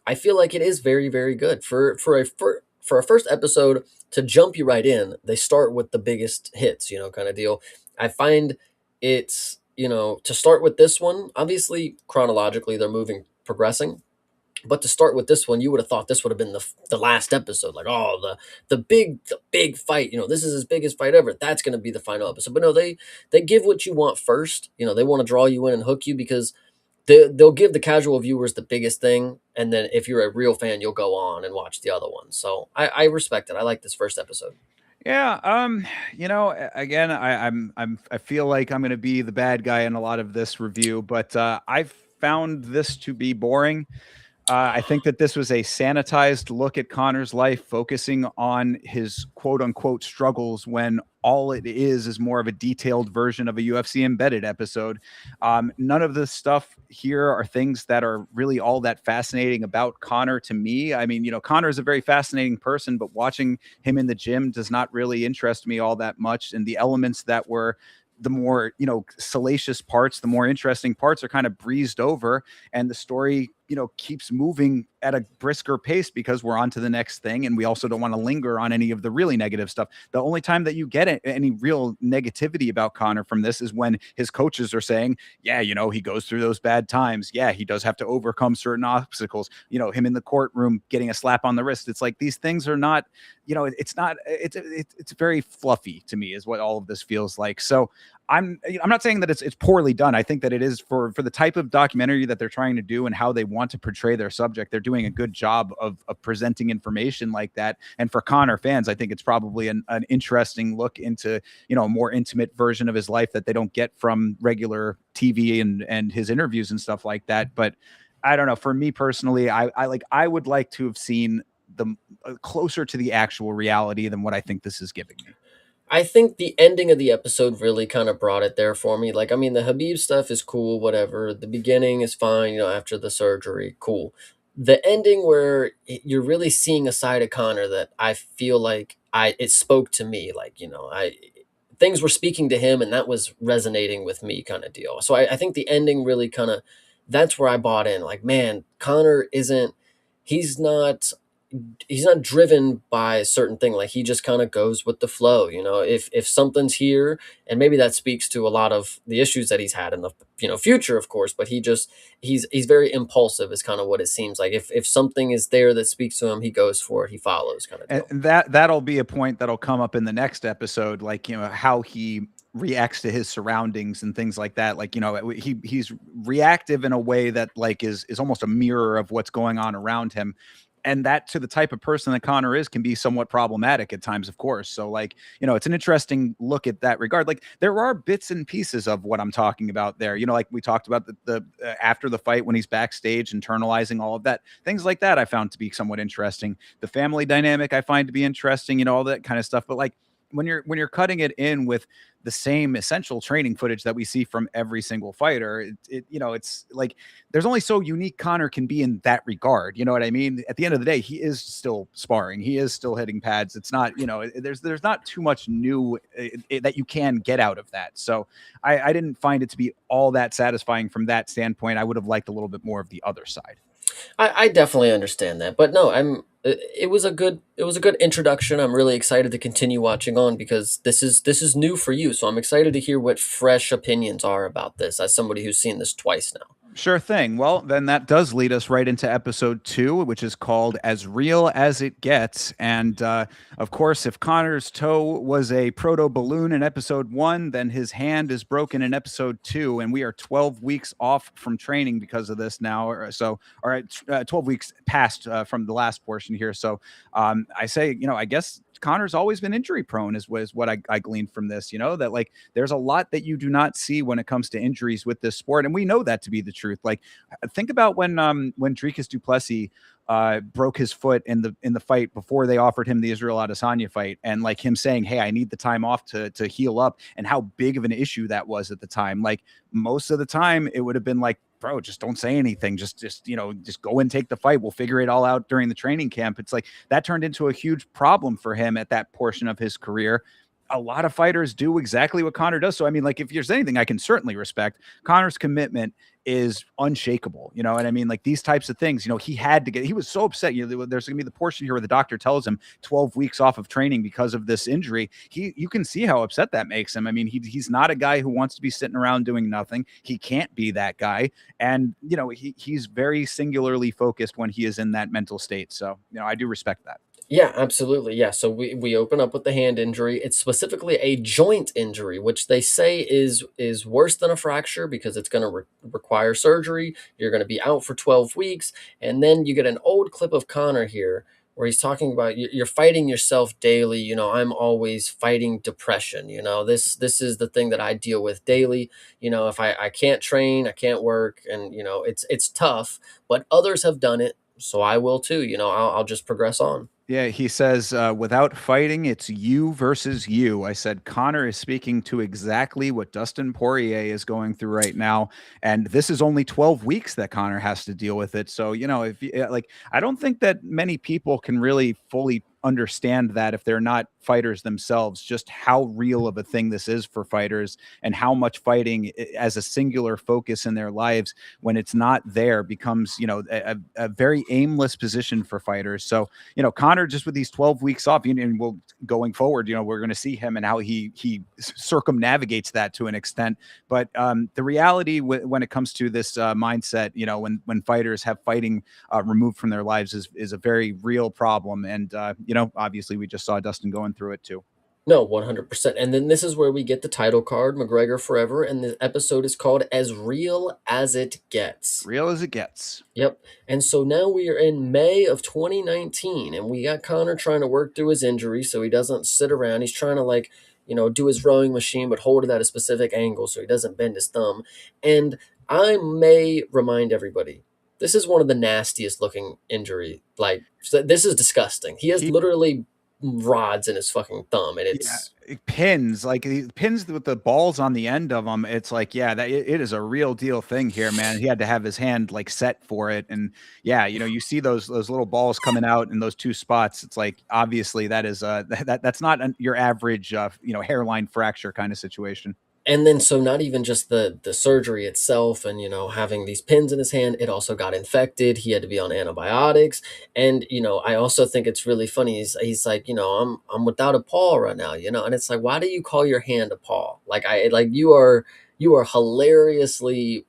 I feel like it is very, very good for a first episode to jump you right in. They start with the biggest hits, kind of deal. I find it's to start with this one. Obviously, chronologically, they're progressing. But to start with this one, you would have thought this would have been the last episode, like oh the big fight. This is his biggest fight ever. That's going to be the final episode. But no, they give what you want first. They want to draw you in and hook you because they'll give the casual viewers the biggest thing, and then if you're a real fan, you'll go on and watch the other ones. So I respect it. I like this first episode. Yeah, again, I feel like I'm going to be the bad guy in a lot of this review, but I found this to be boring. I think that this was a sanitized look at Connor's life, focusing on his quote unquote struggles when all it is more of a detailed version of a UFC embedded episode. None of the stuff here are things that are really all that fascinating about Connor to me. I mean, Connor is a very fascinating person, but watching him in the gym does not really interest me all that much. And the elements that were the more salacious parts, the more interesting parts are kind of breezed over, and the story keeps moving at a brisker pace because we're on to the next thing, and we also don't want to linger on any of the really negative stuff. The only time that you get any real negativity about Connor from this is when his coaches are saying, yeah, he goes through those bad times, yeah, he does have to overcome certain obstacles, him in the courtroom getting a slap on the wrist. It's like these things are not, it's not, it's very fluffy to me is what all of this feels like. So I'm not saying that it's poorly done. I think that it is for the type of documentary that they're trying to do and how they want to portray their subject. They're doing a good job of presenting information like that. And for Connor fans, I think it's probably an interesting look into, a more intimate version of his life that they don't get from regular TV and his interviews and stuff like that. But I don't know. For me personally, I would like to have seen the closer to the actual reality than what I think this is giving me. I think the ending of the episode really kind of brought it there for me. Like, I mean, the Habib stuff is cool, whatever. The beginning is fine, after the surgery, cool. The ending where you're really seeing a side of Connor that I feel like it spoke to me. Like, things were speaking to him, and that was resonating with me, kind of deal. So I think the ending really kind of that's where I bought in. Like, man, Connor isn't. He's not he's not driven by a certain thing. Like, he just kind of goes with the flow. If something's here, and maybe that speaks to a lot of the issues that he's had in the future, of course, but he's very impulsive is kind of what it seems like. If something is there that speaks to him, he goes for it, he follows, kind of And deal. that'll be a point that'll come up in the next episode, like how he reacts to his surroundings and things like that. Like he's reactive in a way that like is almost a mirror of what's going on around him, and that to the type of person that Connor is can be somewhat problematic at times, of course. So like it's an interesting look at that regard. Like there are bits and pieces of what I'm talking about there. Like we talked about the after the fight when he's backstage internalizing all of that, things like that I found to be somewhat interesting. The family dynamic I find to be interesting, all that kind of stuff. But like when you're cutting it in with the same essential training footage that we see from every single fighter, it's like there's only so unique Conor can be in that regard. You know what I mean? At the end of the day, he is still sparring. He is still hitting pads. It's not, there's not too much new that you can get out of that. So I didn't find it to be all that satisfying from that standpoint. I would have liked a little bit more of the other side. I definitely understand that, but no, it was a good introduction. I'm really excited to continue watching on because this is new for you. So I'm excited to hear what fresh opinions are about this as somebody who's seen this twice now. Sure thing. Well, then that does lead us right into episode 2, which is called As Real as It Gets. And of course, if Connor's toe was a proto balloon in episode 1, then his hand is broken in episode 2. And we are 12 weeks off from training because of this now. So, all right, 12 weeks past from the last portion here. So I say, I guess Connor's always been injury prone, is what I gleaned from this, that like there's a lot that you do not see when it comes to injuries with this sport. And we know that to be the truth. Like, think about when Dricus du Plessis broke his foot in the fight before they offered him the Israel Adesanya fight, and like him saying, "Hey, I need the time off to heal up," and how big of an issue that was at the time. Like most of the time, it would have been like, "Bro, just don't say anything. Just go and take the fight. We'll figure it all out during the training camp." It's like that turned into a huge problem for him at that portion of his career. A lot of fighters do exactly what Conor does. So I mean, like if there's anything I can certainly respect, Conor's commitment is unshakable. You know what I mean? Like these types of things, he was so upset. There's going to be the portion here where the doctor tells him 12 weeks off of training because of this injury. You can see how upset that makes him. I mean, he's not a guy who wants to be sitting around doing nothing. He can't be that guy. And, he's very singularly focused when he is in that mental state. So, I do respect that. Yeah, absolutely. Yeah. So we open up with the hand injury. It's specifically a joint injury, which they say is worse than a fracture because it's going to require surgery. You're going to be out for 12 weeks. And then you get an old clip of Connor here where he's talking about you're fighting yourself daily. I'm always fighting depression. This is the thing that I deal with daily. If I can't train, I can't work, and it's tough, but others have done it. So I will too. I'll just progress on. Yeah, he says, without fighting, it's you versus you. I said, Connor is speaking to exactly what Dustin Poirier is going through right now. And this is only 12 weeks that Connor has to deal with it. So, I don't think that many people can really fully understand that if they're not fighters themselves, just how real of a thing this is for fighters and how much fighting as a singular focus in their lives when it's not there becomes, a very aimless position for fighters. So, Connor just with these 12 weeks off, and we'll going forward, we're going to see him and how he circumnavigates that to an extent. But the reality when it comes to this mindset, when fighters have fighting removed from their lives is a very real problem. And obviously we just saw Dustin going through it too. No, 100%. And then this is where we get the title card, McGregor Forever, and the episode is called As Real as It Gets. Real as it gets. Yep. And so now we are in May of 2019, and we got Connor trying to work through his injury so he doesn't sit around. He's trying to do his rowing machine, but hold it at a specific angle so he doesn't bend his thumb. And I may remind everybody, this is one of the nastiest looking injury. This is disgusting. He has literally rods in his fucking thumb, and it's pins, like pins with the balls on the end of them. It's like, yeah, that it is a real deal thing here, man. He had to have his hand like set for it. And yeah, you see those little balls coming out in those two spots. It's like, obviously that is that's not your average hairline fracture kind of situation. and then so not even just the surgery itself and having these pins in his hand, it also got infected. He had to be on antibiotics. And I also think it's really funny. He's like, I'm without a paw right now, and it's like, why do you call your hand a paw? You are hilariously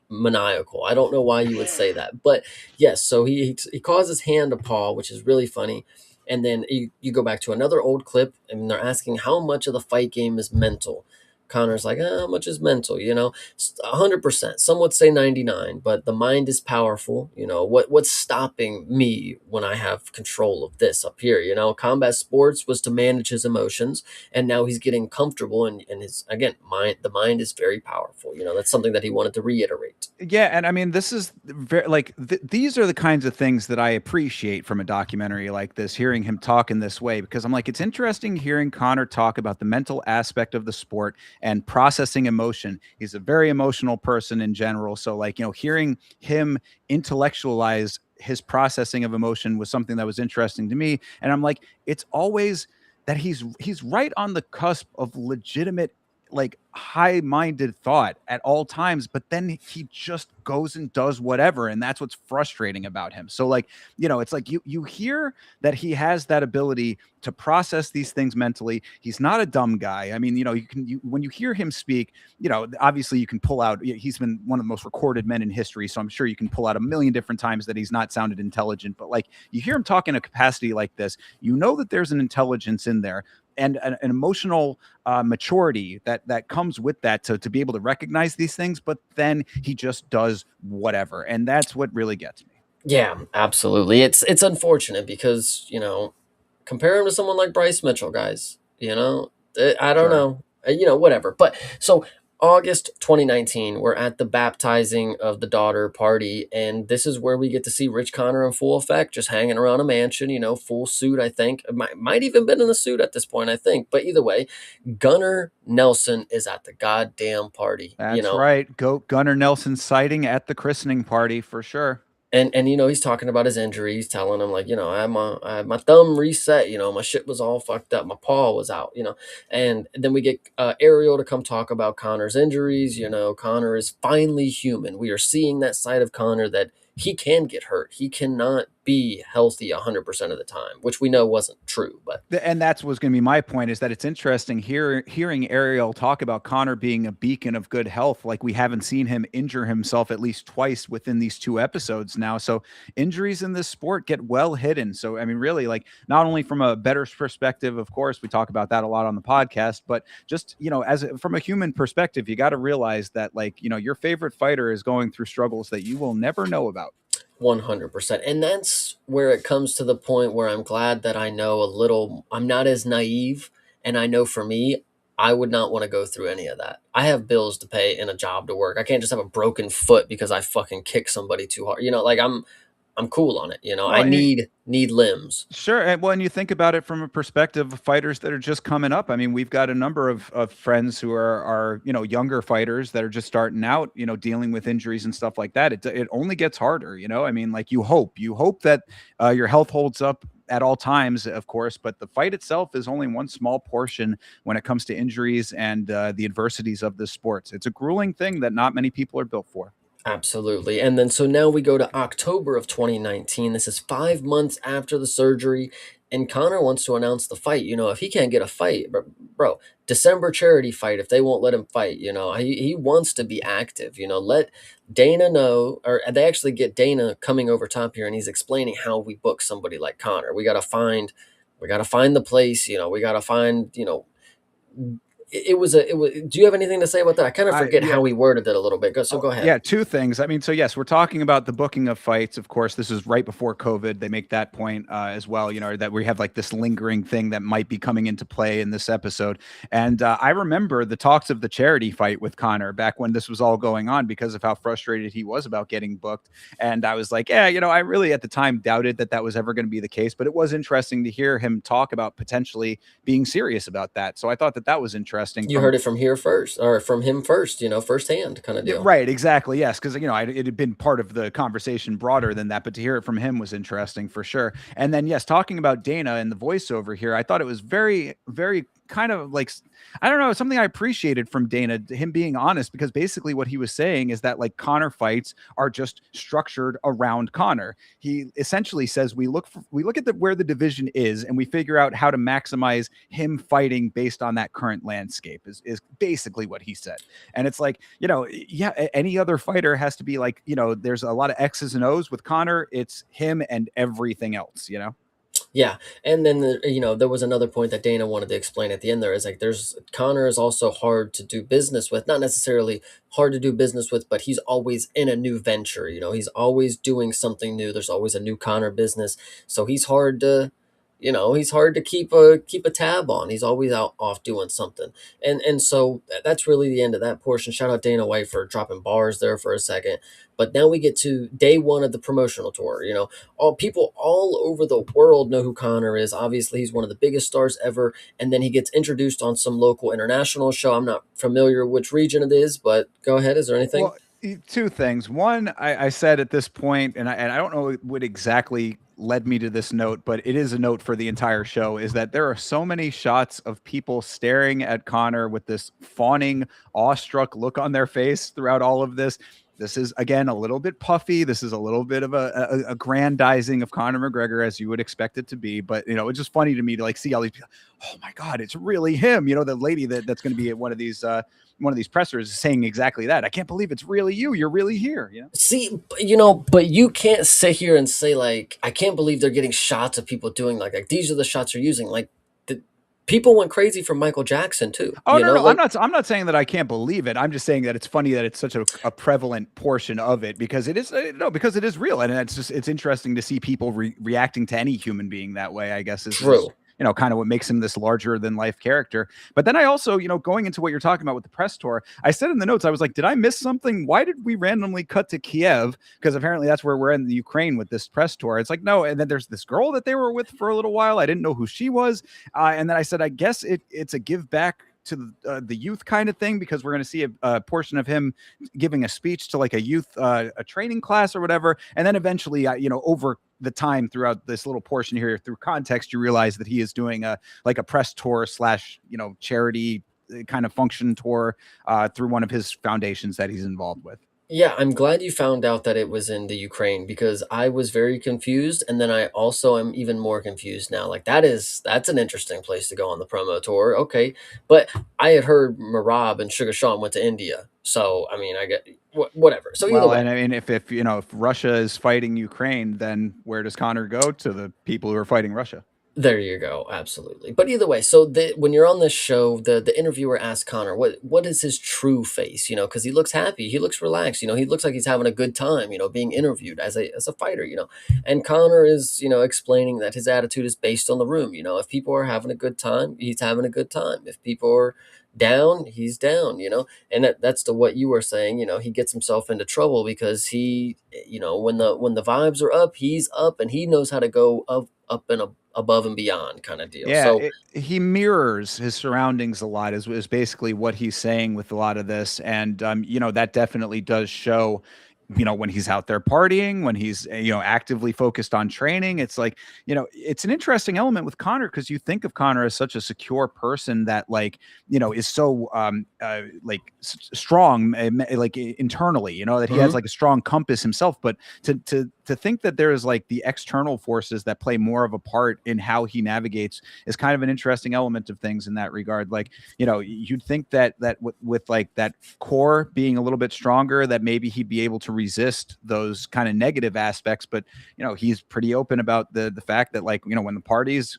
maniacal. I don't know why you would say that, but yes. So he calls his hand a paw, which is really funny. And then you go back to another old clip, and they're asking how much of the fight game is mental. Connor's like, how much is mental? 100%. Some would say 99, but the mind is powerful. What's stopping me when I have control of this up here? Combat sports was to manage his emotions, and now he's getting comfortable, and his, again, mind, the mind is very powerful. That's something that he wanted to reiterate. Yeah, and I mean, this is very like these are the kinds of things that I appreciate from a documentary like this. Hearing him talk in this way, because I'm like, it's interesting hearing Connor talk about the mental aspect of the sport and processing emotion. He's a very emotional person in general, so like hearing him intellectualize his processing of emotion was something that was interesting to me. And I'm like, it's always that he's right on the cusp of legitimate like high-minded thought at all times, but then he just goes and does whatever, and that's what's frustrating about him. So like, it's like you hear that he has that ability to process these things mentally. He's not a dumb guy. I mean, when you hear him speak, obviously you can pull out, he's been one of the most recorded men in history, so I'm sure you can pull out a million different times that he's not sounded intelligent, but like you hear him talk in a capacity like this, that there's an intelligence in there and an emotional maturity that comes with that to be able to recognize these things, but then he just does whatever, and that's what really gets me. Yeah, absolutely. It's unfortunate because compare him to someone like Bryce Mitchell, guys. I don't Sure. know. Whatever. But so August 2019, we're at the baptizing of the daughter party, and this is where we get to see Rich Connor in full effect, just hanging around a mansion, full suit, I think. Might even been in a suit at this point, I think. But either way, Gunnar Nelson is at the goddamn party. That's right. Goat Gunnar Nelson sighting at the christening party for sure. And he's talking about his injury. He's telling him like, I had my thumb reset. My shit was all fucked up. My paw was out. And then we get Ariel to come talk about Connor's injuries. Connor is finally human. We are seeing that side of Connor that he can get hurt. He cannot be healthy 100% of the time, which we know wasn't true. But And that's what's going to be my point, is that it's interesting hearing Ariel talk about Connor being a beacon of good health. Like we haven't seen him injure himself at least twice within these two episodes now. So injuries in this sport get well hidden. So I mean, really, like not only from a better perspective, of course, we talk about that a lot on the podcast, but just from a human perspective, you got to realize that like your favorite fighter is going through struggles that you will never know about. 100%. And that's where it comes to the point where I'm glad that I know a little, I'm not as naive. And I know for me, I would not want to go through any of that. I have bills to pay and a job to work. I can't just have a broken foot because I fucking kick somebody too hard. Like I'm cool on it. Well, I and need limbs. sure. And when you think about it from a perspective of fighters that are just coming up, I mean, we've got a number of friends who are younger fighters that are just starting out, dealing with injuries and stuff like that. It only gets harder, I mean, like you hope that your health holds up at all times, of course, but the fight itself is only one small portion when it comes to injuries and the adversities of the sports. It's a grueling thing that not many people are built for. Absolutely. And then so now we go to October of 2019. This is 5 months after the surgery. And Connor wants to announce the fight. If he can't get a fight, bro, December charity fight, if they won't let him fight, he wants to be active. Let Dana know, or they actually get Dana coming over top here and he's explaining how we book somebody like Connor. We gotta find the place, we gotta find, do you have anything to say about that? I kind of forget Yeah. how he worded it a little bit. So go ahead. Yeah, two things. I mean, so yes, we're talking about the booking of fights. Of course, this is right before COVID. They make that point as well, that we have like this lingering thing that might be coming into play in this episode. And I remember the talks of the charity fight with Connor back when this was all going on because of how frustrated he was about getting booked. And I was like, yeah, I really at the time doubted that was ever going to be the case, but it was interesting to hear him talk about potentially being serious about that. So I thought that was interesting You from heard it from here first, or from him first, firsthand kind of yeah, deal. right, exactly. Yes, because it had been part of the conversation broader than that, but to hear it from him was interesting for sure. And then, yes, talking about Dana and the voiceover here, I thought it was very, very kind of like I don't know, something I appreciated from Dana, him being honest, because basically what he was saying is that like Connor fights are just structured around Connor. He essentially says we look at where the division is and we figure out how to maximize him fighting based on that current landscape is basically what he said. And it's like, yeah, any other fighter has to be like, there's a lot of X's and O's. With Connor, it's him and everything else. Yeah, and then there was another point that Dana wanted to explain at the end. There is like, there's Connor is also hard to do business with, not necessarily hard to do business with, but he's always in a new venture. He's always doing something new. There's always a new Connor business, so he's hard to keep a tab on. He's always out off doing something, and so that's really the end of that portion. Shout out Dana White for dropping bars there for a second. But now we get to day one of the promotional tour. All people all over the world know who Connor is. Obviously, he's one of the biggest stars ever. And then he gets introduced on some local international show. I'm not familiar which region it is, but go ahead. Is there anything? Well, two things. One, I said at this point, and I don't know what exactly led me to this note, but it is a note for the entire show, is that there are so many shots of people staring at Connor with this fawning, awestruck look on their face throughout all of this. This is, again, a little bit puffy. This is a little bit of a aggrandizing of Conor McGregor, as you would expect it to be. But, it's just funny to me to like see all these people. Oh my God, it's really him. The lady that's going to be at one of these pressers is saying exactly that. I can't believe it's really you. You're really here. See, but you can't sit here and say, like, I can't believe they're getting shots of people doing like these are the shots they're using. Like, people went crazy for Michael Jackson too. Oh no, no, Like, I'm not saying that I can't believe it. I'm just saying that it's funny that it's such a prevalent portion of it, because it is no, because it is real, and it's interesting to see people reacting to any human being that way. I guess is true. kind of what makes him this larger than life character. But then I also, going into what you're talking about with the press tour, I said in the notes, I was like, did I miss something? Why did we randomly cut to Kiev? Because apparently that's where we're in the Ukraine with this press tour. It's like, no. And then there's this girl that they were with for a little while. I didn't know who she was. And then I said, I guess it's a give back to the youth kind of thing, because we're going to see a portion of him giving a speech to like a youth a training class or whatever, and then eventually over the time throughout this little portion here, through context, you realize that he is doing a press tour slash charity kind of function tour through one of his foundations that he's involved with. Yeah, I'm glad you found out that it was in the Ukraine, because I was very confused, and then I also am even more confused now. Like, that's an interesting place to go on the promo tour. Okay, but I had heard Marab and Sugar Sean went to India, so I mean, I get whatever. So either Well, way, and I mean, if Russia is fighting Ukraine, then where does Connor go? To the people who are fighting Russia. there you go, absolutely. But either way, so when you're on this show, the interviewer asks Connor, what is his true face? Because he looks happy, he looks relaxed, he looks like he's having a good time, being interviewed as a fighter, And Connor is, explaining that his attitude is based on the room. If people are having a good time, he's having a good time. If people are down, he's down. And that's to what you were saying. He gets himself into trouble because he, when the vibes are up, he's up, and he knows how to go up and above and beyond kind of deal. Yeah, So he mirrors his surroundings a lot, is basically what he's saying with a lot of this. And, that definitely does show, when he's out there partying, when he's, actively focused on training. It's like, it's an interesting element with Connor, because you think of Connor as such a secure person that, like, is so strong, like internally, that he has mhm. like a strong compass himself. But to think that there is like the external forces that play more of a part in how he navigates is kind of an interesting element of things in that regard. Like, you'd think that with like that core being a little bit stronger, that maybe he'd be able to resist those kind of negative aspects. But he's pretty open about the fact that, like, when the party's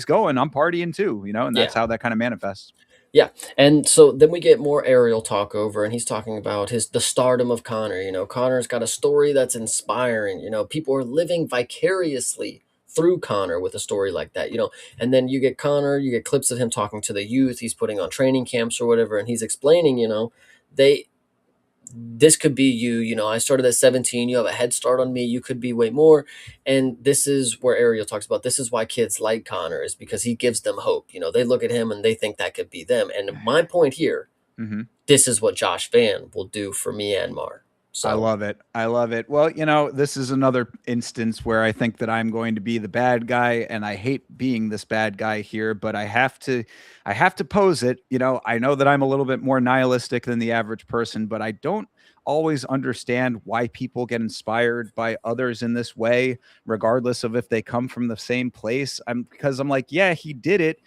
going, I'm partying too, and Yeah. that's how that kind of manifests. Yeah, and so then we get more aerial talk over, and he's talking about the stardom of Connor. Connor's got a story that's inspiring. People are living vicariously through Connor with a story like that. And then you get Connor, you get clips of him talking to the youth. He's putting on training camps or whatever, and he's explaining, they this could be you. I started at 17. You have a head start on me. You could be way more. And this is where Ariel talks about, this is why kids like Connor, is because he gives them hope. They look at him and they think that could be them. And my point here, Mm-hmm. this is what Josh Van will do for Myanmar. I So love it. I love it. Well, this is another instance where I think that I'm going to be the bad guy, and I hate being this bad guy here, but I have to pose it. I know that I'm a little bit more nihilistic than the average person, but I don't always understand why people get inspired by others in this way, regardless of if they come from the same place. Because I'm like, yeah, he did it.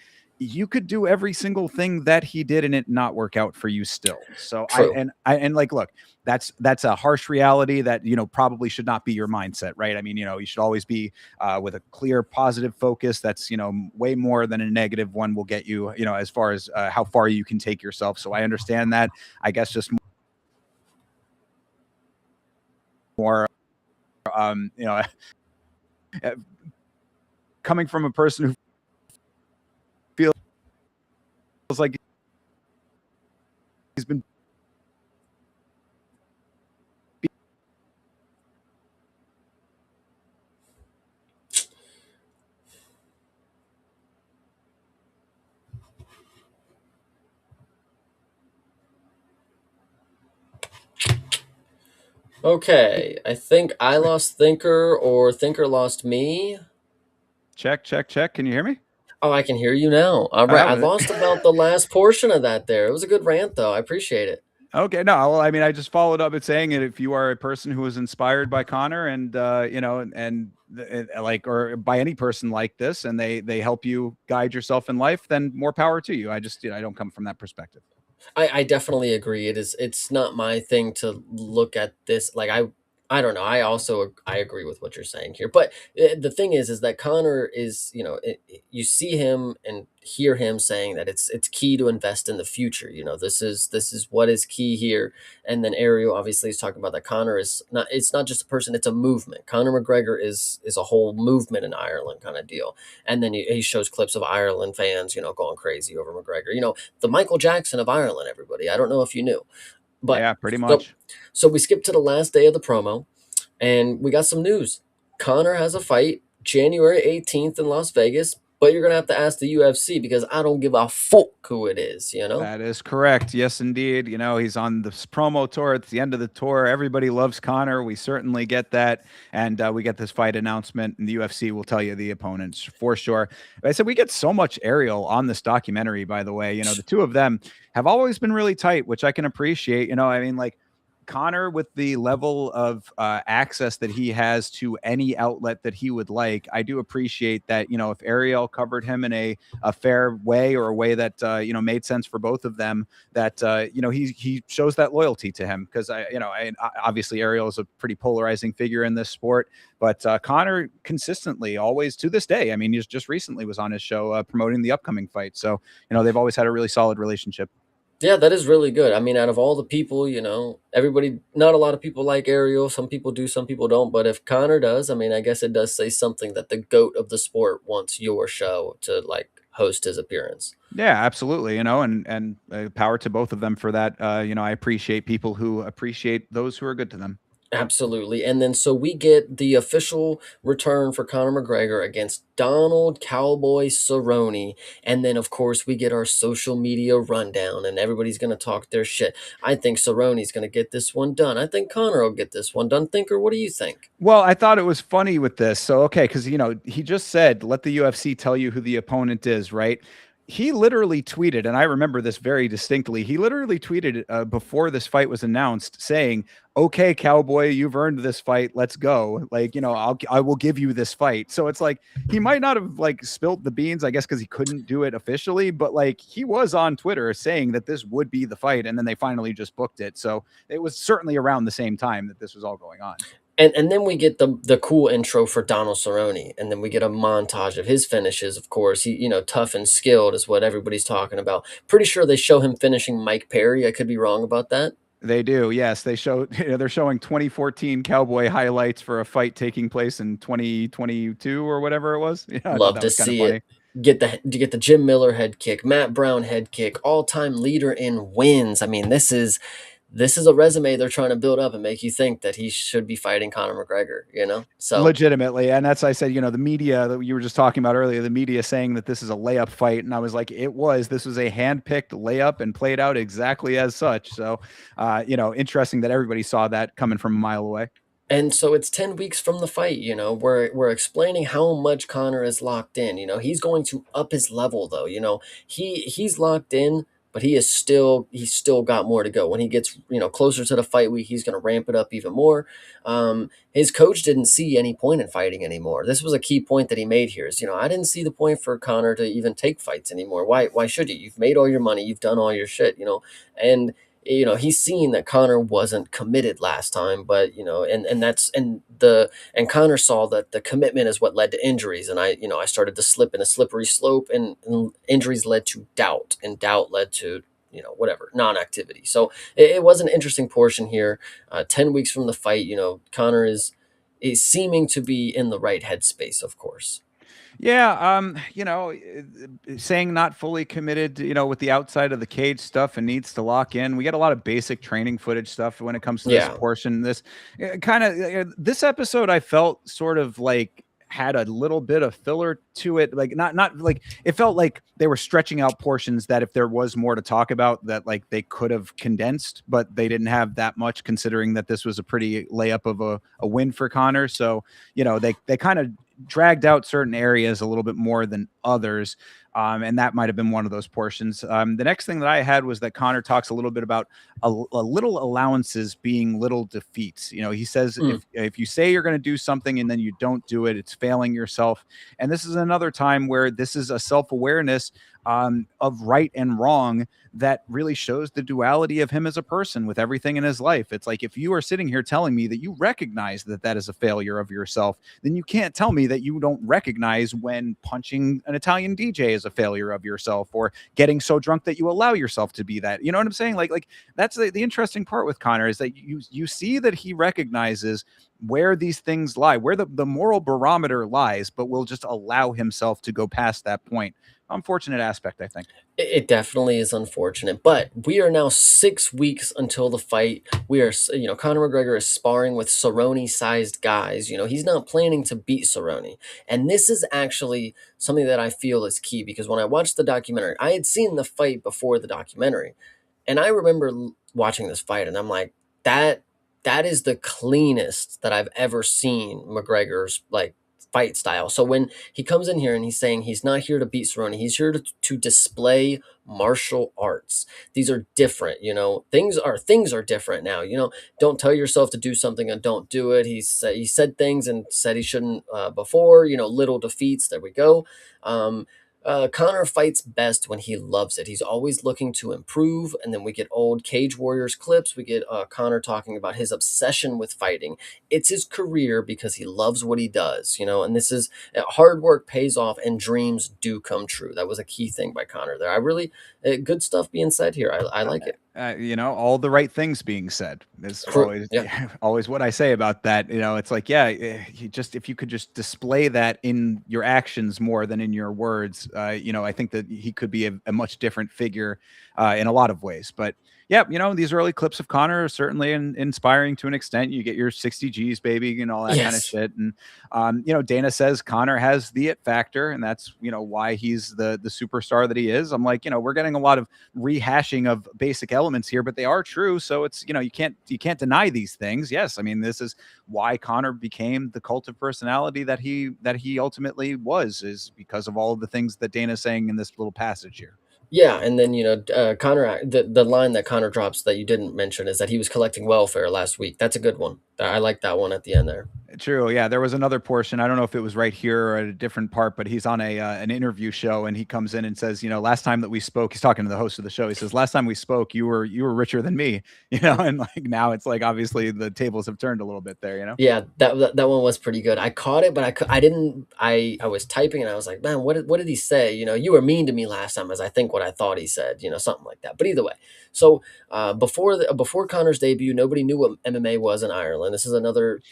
you could do every single thing that he did and it not work out for you still. So True. like, look, that's a harsh reality that, probably should not be your mindset, right? I mean, you should always be with a clear positive focus. That's, way more than a negative one will get you, as far as how far you can take yourself. So I understand that. I guess just more, coming from a person who feels like he's been Okay, I think I lost Thinker or Thinker lost me. check, check, check. Can you hear me? Oh, I can hear you now. All right, I Was lost about the last portion of that there. It was a good rant, though. I appreciate it. Okay, no, well, I mean, I just followed up at saying it. If you are a person who is inspired by Connor, and like, or by any person like this, and they help you guide yourself in life, then more power to you. I just, I don't come from that perspective. I definitely agree. It's not my thing to look at this like I don't know. I agree with what you're saying here. But the thing is that Connor is, you see him and hear him saying that it's key to invest in the future. This is what is key here. And then Ariel obviously is talking about that Connor is not, it's not just a person, it's a movement. Conor McGregor is a whole movement in Ireland kind of deal. And then he shows clips of Ireland fans, going crazy over McGregor. The Michael Jackson of Ireland, everybody. I don't know if you knew. But Yeah, pretty so much. so we skipped to the last day of the promo and we got some news. Connor has a fight January 18th in Las Vegas, but you're gonna have to ask the UFC because I don't give a fuck who it is. That is correct. Yes, indeed. He's on this promo tour. It's the end of the tour. Everybody loves Connor. We certainly get that. And we get this fight announcement, and the UFC will tell you the opponents for sure. I said we get so much Ariel on this documentary, by the way. The two of them have always been really tight, which I can appreciate. I mean, like, Connor, with the level of access that he has to any outlet that he would like, I do appreciate that. If Ariel covered him in a fair way, or a way that made sense for both of them, that he shows that loyalty to him, because obviously Ariel is a pretty polarizing figure in this sport, but Connor consistently, always to this day, I mean, he just recently was on his show promoting the upcoming fight, so they've always had a really solid relationship. Yeah, that is really good. I mean, out of all the people, everybody, not a lot of people like Ariel. Some people do, some people don't. But if Connor does, I mean, I guess it does say something that the GOAT of the sport wants your show to like host his appearance. Yeah, absolutely. And power to both of them for that. I appreciate people who appreciate those who are good to them. Absolutely. And then so we get the official return for Conor McGregor against Donald Cowboy Cerrone. And then, of course, we get our social media rundown and everybody's going to talk their shit. I think Cerrone's going to get this one done. I think Conor will get this one done. Thinker, what do you think? Well, I thought it was funny with this. So, okay, because he just said, "Let the UFC tell you who the opponent is," right? He literally tweeted, and I remember this very distinctly. He literally tweeted before this fight was announced, saying, "Okay, Cowboy, you've earned this fight. Let's go. Like, I will give you this fight." So it's like he might not have like spilt the beans, I guess, because he couldn't do it officially, but like he was on Twitter saying that this would be the fight, and then they finally just booked it. So it was certainly around the same time that this was all going on. And then we get the cool intro for Donald Cerrone, and then we get a montage of his finishes. Of course, he tough and skilled is what everybody's talking about. Pretty sure they show him finishing Mike Perry. I could be wrong about that. They do, yes. They show, they're showing 2014 Cowboy highlights for a fight taking place in 2022 or whatever it was. Yeah, I thought Love that to was kind of see it. funny. Get the Jim Miller head kick, Matt Brown head kick, all time leader in wins. I mean, this is a resume they're trying to build up and make you think that he should be fighting Conor McGregor. So Legitimately, and that's, I said, the media that you were just talking about earlier, the media saying that this is a layup fight, and I was like, this was a hand-picked layup and played out exactly as such. So, interesting that everybody saw that coming from a mile away. And so it's 10 weeks from the fight, we're explaining how much Connor is locked in. He's going to up his level though. He's locked in but he's still got more to go. When he gets, closer to the fight week, he's going to ramp it up even more. His coach didn't see any point in fighting anymore. This was a key point that he made here is, I didn't see the point for Conor to even take fights anymore. Why should you? You've made all your money, you've done all your shit, and he's seen that Conor wasn't committed last time, but and Conor saw that the commitment is what led to injuries, and I started to slip in a slippery slope, and injuries led to doubt, and doubt led to whatever non-activity. So it was an interesting portion here. 10 weeks from the fight, Conor is seeming to be in the right headspace, of course. Yeah, saying not fully committed, with the outside of the cage stuff and needs to lock in. We get a lot of basic training footage stuff when it comes to this Yeah. portion. This kind of this episode, I felt sort of like had a little bit of filler to it. Like not like it felt like they were stretching out portions that if there was more to talk about, that like they could have condensed, but they didn't have that much considering that this was a pretty layup of a win for Conor. So, they kind of dragged out certain areas a little bit more than others. And that might have been one of those portions. The next thing that I had was that Conor talks a little bit about a little allowances being little defeats. He says Mm. if you say you're going to do something and then you don't do it, it's failing yourself. And this is another time where this is a self-awareness of right and wrong that really shows the duality of him as a person with everything in his life. It's like if you are sitting here telling me that you recognize that that is a failure of yourself, then you can't tell me that you don't recognize when punching an Italian DJ is a failure of yourself, or getting so drunk that you allow yourself to be that. You know what I'm saying? Like that's the interesting part with Conor is that you see that he recognizes where these things lie, where the moral barometer lies, but will just allow himself to go past that point. Unfortunate aspect, I think. It definitely is unfortunate, but we are now 6 weeks until the fight. Conor McGregor is sparring with Cerrone-sized guys. He's not planning to beat Cerrone, and this is actually something that I feel is key because when I watched the documentary, I had seen the fight before the documentary, and I remember watching this fight, and I'm like, that is the cleanest that I've ever seen McGregor's like fight style. So when he comes in here and he's saying he's not here to beat Cerrone, he's here to display martial arts. These are different, things are different now. Don't tell yourself to do something and don't do it. He said things and said he shouldn't before. Little defeats. There we go. Connor fights best when he loves it. He's always looking to improve. And then we get old Cage Warriors clips. We get Connor talking about his obsession with fighting. It's his career because he loves what he does, and this is hard work pays off and dreams do come true. That was a key thing by Connor there. I really, good stuff being said here. I like it. All the right things being said is always Yeah. always what I say about that. It's like, yeah, if you could just display that in your actions more than in your words, I think that he could be a much different figure in a lot of ways. But yeah, these early clips of Connor are certainly inspiring to an extent. You get your 60 G's, baby, and all that kind of Yes. shit. And Dana says Connor has the it factor, and that's why he's the superstar that he is. I'm like, we're getting a lot of rehashing of basic elements here, but they are true. So it's you can't deny these things. Yes, I mean this is why Connor became the cult of personality that he ultimately was, is because of all of the things that Dana's saying in this little passage here. Yeah, and then Connor. The line that Connor drops that you didn't mention is that he was collecting welfare last week. That's a good one. I like that one at the end there. True. Yeah, there was another portion. I don't know if it was right here or at a different part, but he's on an interview show, and he comes in and says, last time that we spoke, he's talking to the host of the show. He says, "Last time we spoke, you were richer than me," and like now it's like obviously the tables have turned a little bit there. Yeah, that one was pretty good. I caught it, but I didn't. I was typing and I was like, man, what did he say? You were mean to me last time, as I think what I thought he said. Something like that. But either way, so before Connor's debut, nobody knew what MMA was in Ireland. This is another.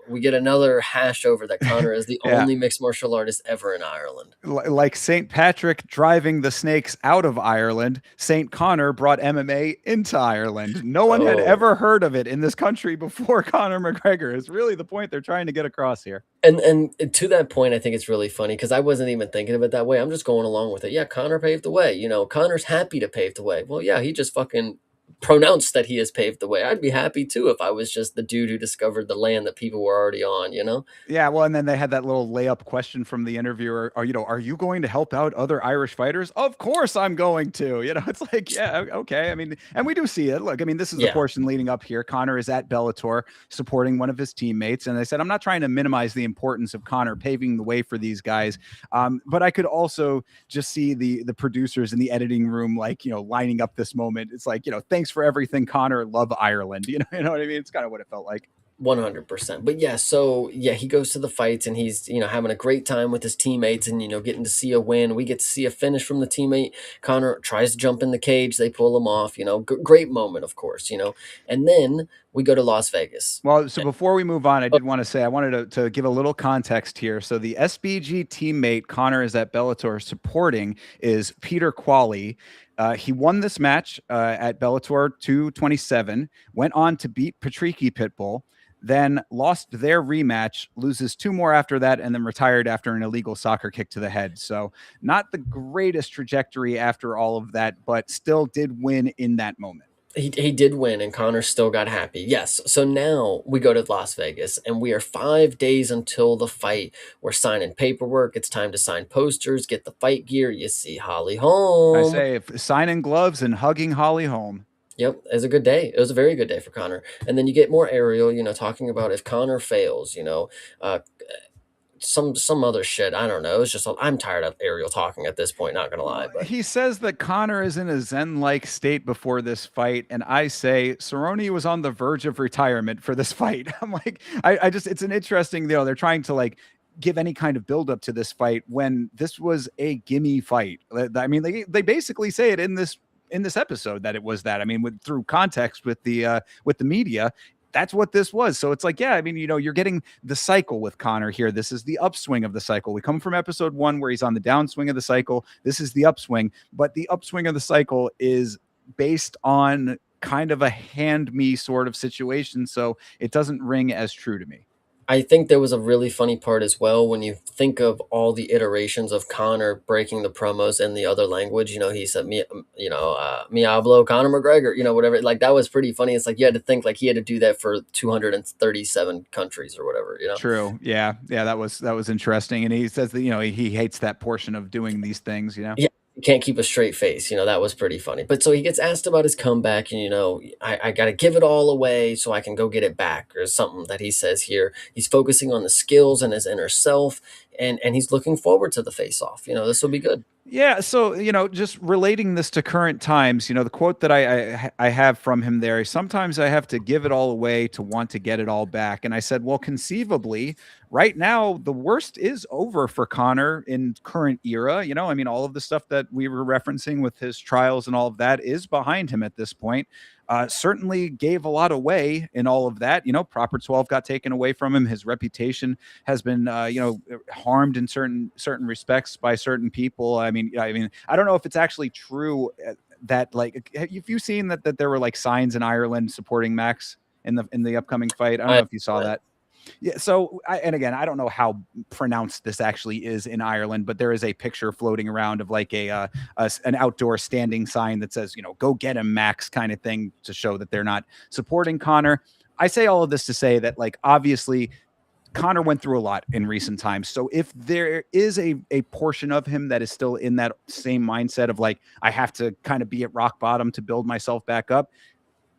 We get another hash over that Connor is the Yeah. only mixed martial artist ever in Ireland. Like St. Patrick driving the snakes out of Ireland, St. Connor brought MMA into Ireland. No one had Oh. ever heard of it in this country before Conor McGregor is really the point they're trying to get across here. And to that point, I think it's really funny because I wasn't even thinking of it that way. I'm just going along with it. Yeah, Connor paved the way. Connor's happy to pave the way. Well, yeah, he just fucking pronounced that he has paved the way. I'd be happy too if I was just the dude who discovered the land that people were already on, you know? Yeah, well, and then they had that little layup question from the interviewer. Are you going to help out other Irish fighters? Of course I'm going to. It's like, yeah, okay. I mean, and we do see it. Look, I mean, this is the Yeah. portion leading up here. Conor is at Bellator supporting one of his teammates. And they said, I'm not trying to minimize the importance of Conor paving the way for these guys. But I could also just see the producers in the editing room, like, lining up this moment. It's like, thanks for everything, Conor. Love Ireland. You know what I mean? It's kind of what it felt like. 100%. But yeah, so yeah, he goes to the fights and he's, having a great time with his teammates and, getting to see a win. We get to see a finish from the teammate. Connor tries to jump in the cage. They pull him off, great moment, of course. And then we go to Las Vegas. Well, so before we move on, I Oh, did want to say I wanted to give a little context here. So the SBG teammate Connor is at Bellator supporting is Peter Qualley. He won this match at Bellator 227, went on to beat Patricky Pitbull, then lost their rematch, loses two more after that, and then retired after an illegal soccer kick to the head. So not the greatest trajectory after all of that, but still did win in that moment. he did win and Connor still got happy. Yes. So now we go to Las Vegas and we are 5 days until the fight. We're signing paperwork. It's time to sign posters, get the fight gear. You see Holly I Holm. say if signing gloves and hugging Holly Holm. Yep, it was a good day. It was a very good day for Connor. And then you get more Ariel, talking about if Connor fails, uh, some other shit. I don't know. It's just I'm tired of Ariel talking at this point. Not gonna lie, Well, but he says that Connor is in a zen-like state before this fight, and I say Cerrone was on the verge of retirement for this fight. I'm like, I just, it's an interesting, they're trying to like give any kind of buildup to this fight when this was a gimme fight. I mean, they basically say it in this episode that it was that. I mean, through context with the media, that's what this was. So it's like, yeah, I mean, you're getting the cycle with Connor here. This is the upswing of the cycle. We come from episode 1 where he's on the downswing of the cycle. This is the upswing, but the upswing of the cycle is based on kind of a hand me sort of situation. So it doesn't ring as true to me. I think there was a really funny part as well when you think of all the iterations of Connor breaking the promos in the other language. He said, "Me, me hablo Conor McGregor," whatever. Like that was pretty funny. It's like you had to think like he had to do that for 237 countries or whatever. True. Yeah. Yeah. That was interesting. And he says that, he hates that portion of doing these things. Yeah, he can't keep a straight face. That was pretty funny. But so he gets asked about his comeback, and I got to give it all away so I can go get it back, or something that he says here. He's focusing on the skills and his inner self, and he's looking forward to the face off. This will be good. Yeah, so just relating this to current times, the quote that I have from him there: sometimes I have to give it all away to want to get it all back. And I said, well, conceivably, right now the worst is over for Connor in current era. I mean, all of the stuff that we were referencing with his trials and all of that is behind him at this point. Certainly gave a lot away in all of that. Proper 12 got taken away from him. His reputation has been, harmed in certain respects by certain people. I mean, I don't know if it's actually true that like, if you've seen that there were like signs in Ireland supporting Max in the upcoming fight. I don't I know if you saw that. Yeah. So, and again, I don't know how pronounced this actually is in Ireland, but there is a picture floating around of like an outdoor standing sign that says, "Go get him, Max," kind of thing, to show that they're not supporting Connor. I say all of this to say that, like, obviously, Connor went through a lot in recent times. So if there is a portion of him that is still in that same mindset of like, I have to kind of be at rock bottom to build myself back up,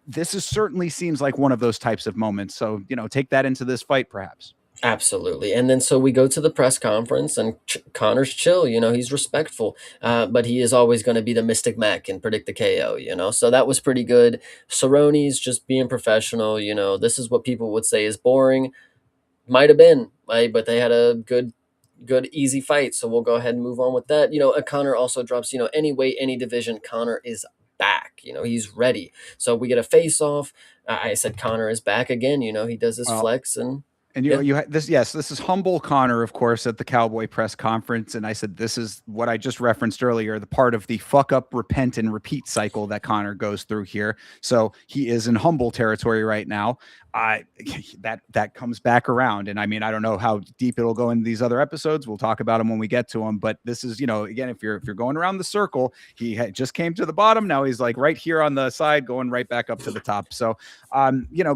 this is certainly seems like one of those types of moments. So, take that into this fight, perhaps. Absolutely. And then so we go to the press conference and Connor's chill, he's respectful, but he is always going to be the Mystic Mac and predict the KO. So that was pretty good. Cerrone's just being professional. This is what people would say is boring. Might have been, right? But they had a good, easy fight. So we'll go ahead and move on with that. Connor also drops, any weight, any division. Connor is back. He's ready. So we get a face off. I said Connor is back again. He does his Well, flex and and yeah. this, yes, this is humble Connor, of course, at the Cowboy press conference. And I said, this is what I just referenced earlier, the part of the fuck up, repent, and repeat cycle that Connor goes through here. So he is in humble territory right now. I that comes back around, and I mean, I don't know how deep it'll go into these other episodes. We'll talk about them when we get to them. But this is, again, if you're going around the circle, just came to the bottom. Now he's like right here on the side, going right back up to the top. So,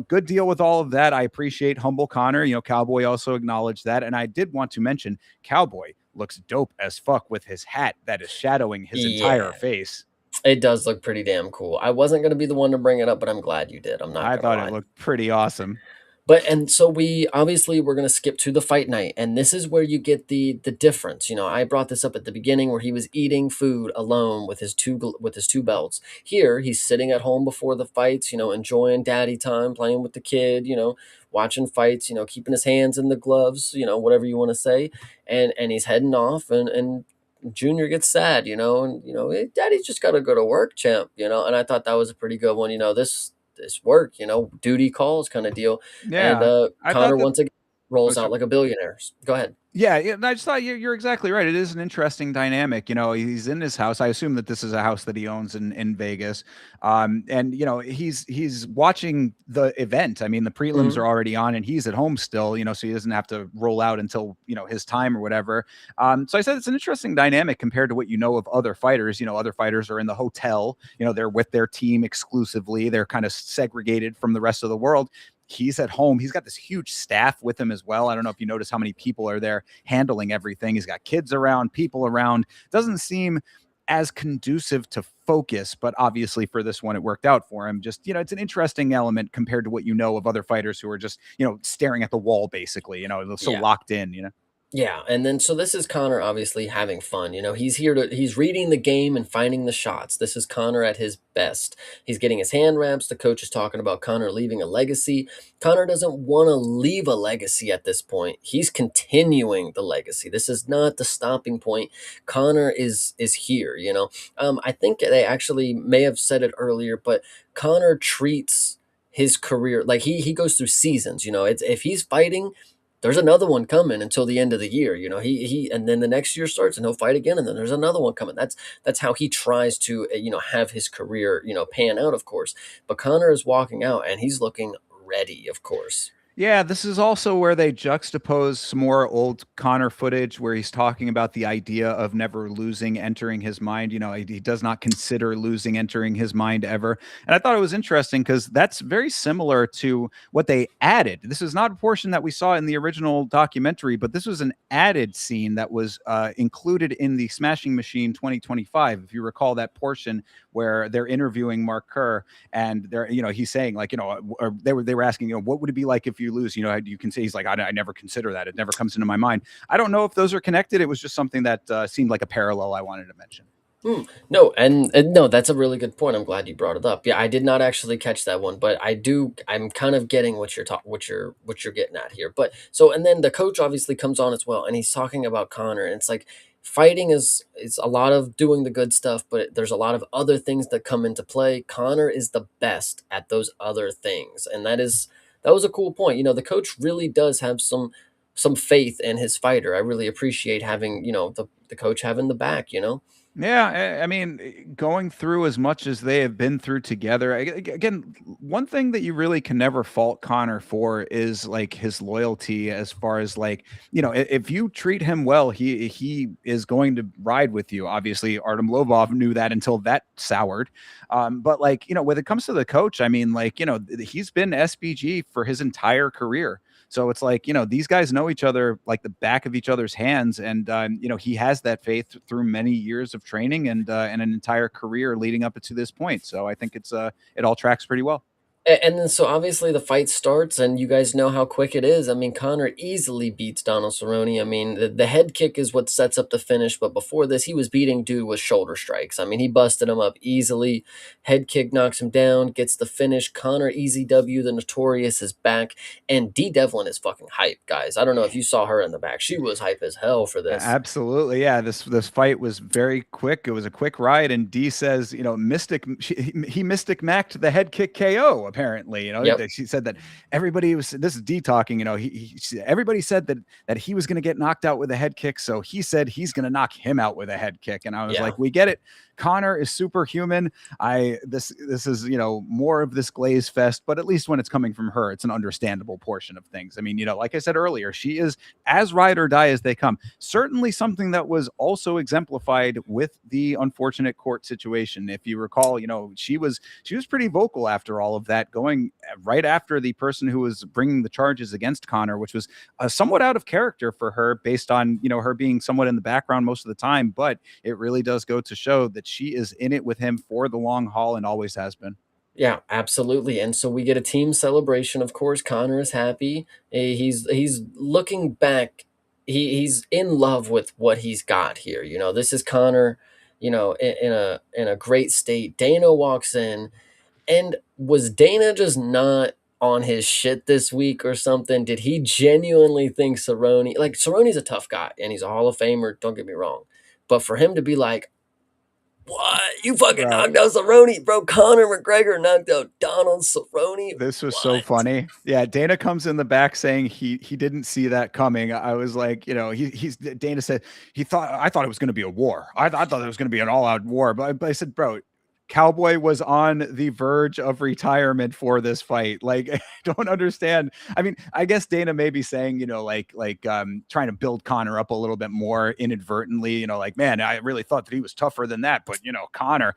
good deal with all of that. I appreciate humble Connor. Cowboy also acknowledged that, and I did want to mention Cowboy looks dope as fuck with his hat that is shadowing his entire Yeah, face. it does look pretty damn cool. I wasn't going to be the one to bring it up, but I'm glad you did. I'm not I going to thought it lie. looked pretty awesome. But and so we're going to skip to the fight night, and this is where you get the difference. I brought this up at the beginning where he was eating food alone with his two belts. Here he's sitting at home before the fights, enjoying daddy time, playing with the kid, watching fights, keeping his hands in the gloves, whatever you want to say, and he's heading off, and Junior gets sad, and "Hey, Daddy's just got to go to work, champ," and I thought that was a pretty good one. This work, duty calls kind of deal. And Yeah, I thought Connor that. once again Oh, rolls out sorry. like a billionaire. Go ahead. Yeah, yeah. I just thought you're exactly right. It is an interesting dynamic. He's in his house. I assume that this is a house that he owns in Vegas. And he's watching the event. I mean, the prelims Mhm. are already on, and he's at home still. So he doesn't have to roll out until his time or whatever. So I said it's an interesting dynamic compared to what of other fighters. Other fighters are in the hotel. They're with their team exclusively. They're kind of segregated from the rest of the world. He's at home. He's got this huge staff with him as well. I don't know if you notice how many people are there handling everything. He's got kids around, people around. Doesn't seem as conducive to focus, but obviously for this one, it worked out for him. Just, it's an interesting element compared to what of other fighters who are just, staring at the wall, basically, so Yeah. locked in. Yeah, and then so this is Connor obviously having fun. He's reading the game and finding the shots. This is Connor at his best. He's getting his hand wraps. The coach is talking about Connor leaving a legacy. Connor doesn't want to leave a legacy at this point. He's continuing the legacy. This is not the stopping point. Connor is here. I think they actually may have said it earlier, but Connor treats his career like he goes through seasons. It's if he's fighting, there's another one coming until the end of the year. He and then the next year starts and he'll fight again, and then there's another one coming. That's how he tries to have his career pan out, of course. But Connor is walking out and he's looking ready, of course. Yeah, this is also where they juxtapose some more old Connor footage where he's talking about the idea of never losing entering his mind. He does not consider losing entering his mind ever. And I thought it was interesting because that's very similar to what they added. This is not a portion that we saw in the original documentary, but this was an added scene that was included in the Smashing Machine 2025. If you recall that portion where they're interviewing Mark Kerr and he's saying like, or they were asking, what would it be like if you lose? You can say, he's like, I never consider that. It never comes into my mind. I don't know if those are connected. It was just something that seemed like a parallel I wanted to mention. No, and no, that's a really good point. I'm glad you brought it up. Yeah, I did not actually catch that one, but I do. I'm kind of getting what you're getting at here. But so, and then the coach obviously comes on as well, and he's talking about Connor, and it's like fighting is a lot of doing the good stuff, but there's a lot of other things that come into play. Connor is the best at those other things, and that was a cool point. The coach really does have some faith in his fighter. I really appreciate having the coach having the back. Yeah, I mean, going through as much as they have been through together. Again, one thing that you really can never fault Connor for is like his loyalty. As far as like, if you treat him well, he is going to ride with you. Obviously, Artem Lobov knew that until that soured. But like, when it comes to the coach, I mean, like, he's been SBG for his entire career. So it's like, these guys know each other like the back of each other's hands. And, he has that faith through many years of training and an entire career leading up to this point. So I think it all tracks pretty well. And then so obviously the fight starts, and you guys know how quick it is. I mean, Connor easily beats Donald Cerrone. I mean, the head kick is what sets up the finish, but before this, he was beating dude with shoulder strikes. I mean, he busted him up easily. Head kick knocks him down, gets the finish. Connor Easy W, the Notorious, is back, and D Devlin is fucking hype, guys. I don't know if you saw her in the back. She was hype as hell for this. Absolutely, yeah. This fight was very quick. It was a quick ride, and D says, he Mystic Mac'd the head kick KO. Apparently, Yep. she said that everybody was. This is D talking. Everybody said that he was going to get knocked out with a head kick, so he said he's going to knock him out with a head kick. And I was Yeah. like, we get it. Conor is superhuman. This is, more of this glaze fest, but at least when it's coming from her, it's an understandable portion of things. I mean, like I said earlier, she is as ride or die as they come. Certainly something that was also exemplified with the unfortunate court situation. If you recall, she was pretty vocal after all of that, going right after the person who was bringing the charges against Conor, which was somewhat out of character for her based on, her being somewhat in the background most of the time. But it really does go to show that she is in it with him for the long haul and always has been. Yeah, absolutely. And so we get a team celebration. Of course, Connor is happy. He's looking back. He's in love with what he's got here. This is Connor, in a great state. Dana walks in, and was Dana just not on his shit this week or something? Did he genuinely think Cerrone's a tough guy and he's a Hall of Famer, don't get me wrong. But for him to be like, what? You fucking Bro, knocked out Cerrone, bro. Conor McGregor knocked out Donald Cerrone. this was so What? funny. Yeah, Dana comes in the back saying he didn't see that coming. I was like, he's Dana said I thought it was going to be a war. I thought it was going to be an all out war. But I said, bro, Cowboy was on the verge of retirement for this fight. Like, I don't understand. I mean, I guess Dana may be saying, trying to build Connor up a little bit more inadvertently, like, man, I really thought that he was tougher than that. But, Connor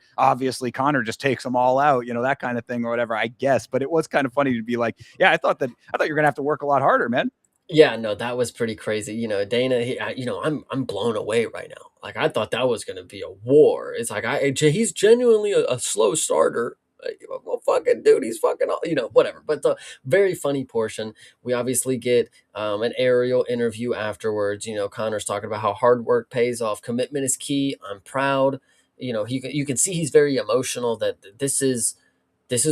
just takes them all out, that kind of thing or whatever, I guess. But it was kind of funny to be like, yeah, I thought you were going to have to work a lot harder, man. Yeah, no, that was pretty crazy. Dana, I'm blown away right now. Like I thought that was going to be a war. It's like he's genuinely a slow starter. Well, fucking dude, he's fucking whatever. But the very funny portion, we obviously get an aerial interview afterwards. Connor's talking about how hard work pays off, commitment is key. I'm proud. You can see he's very emotional. That this is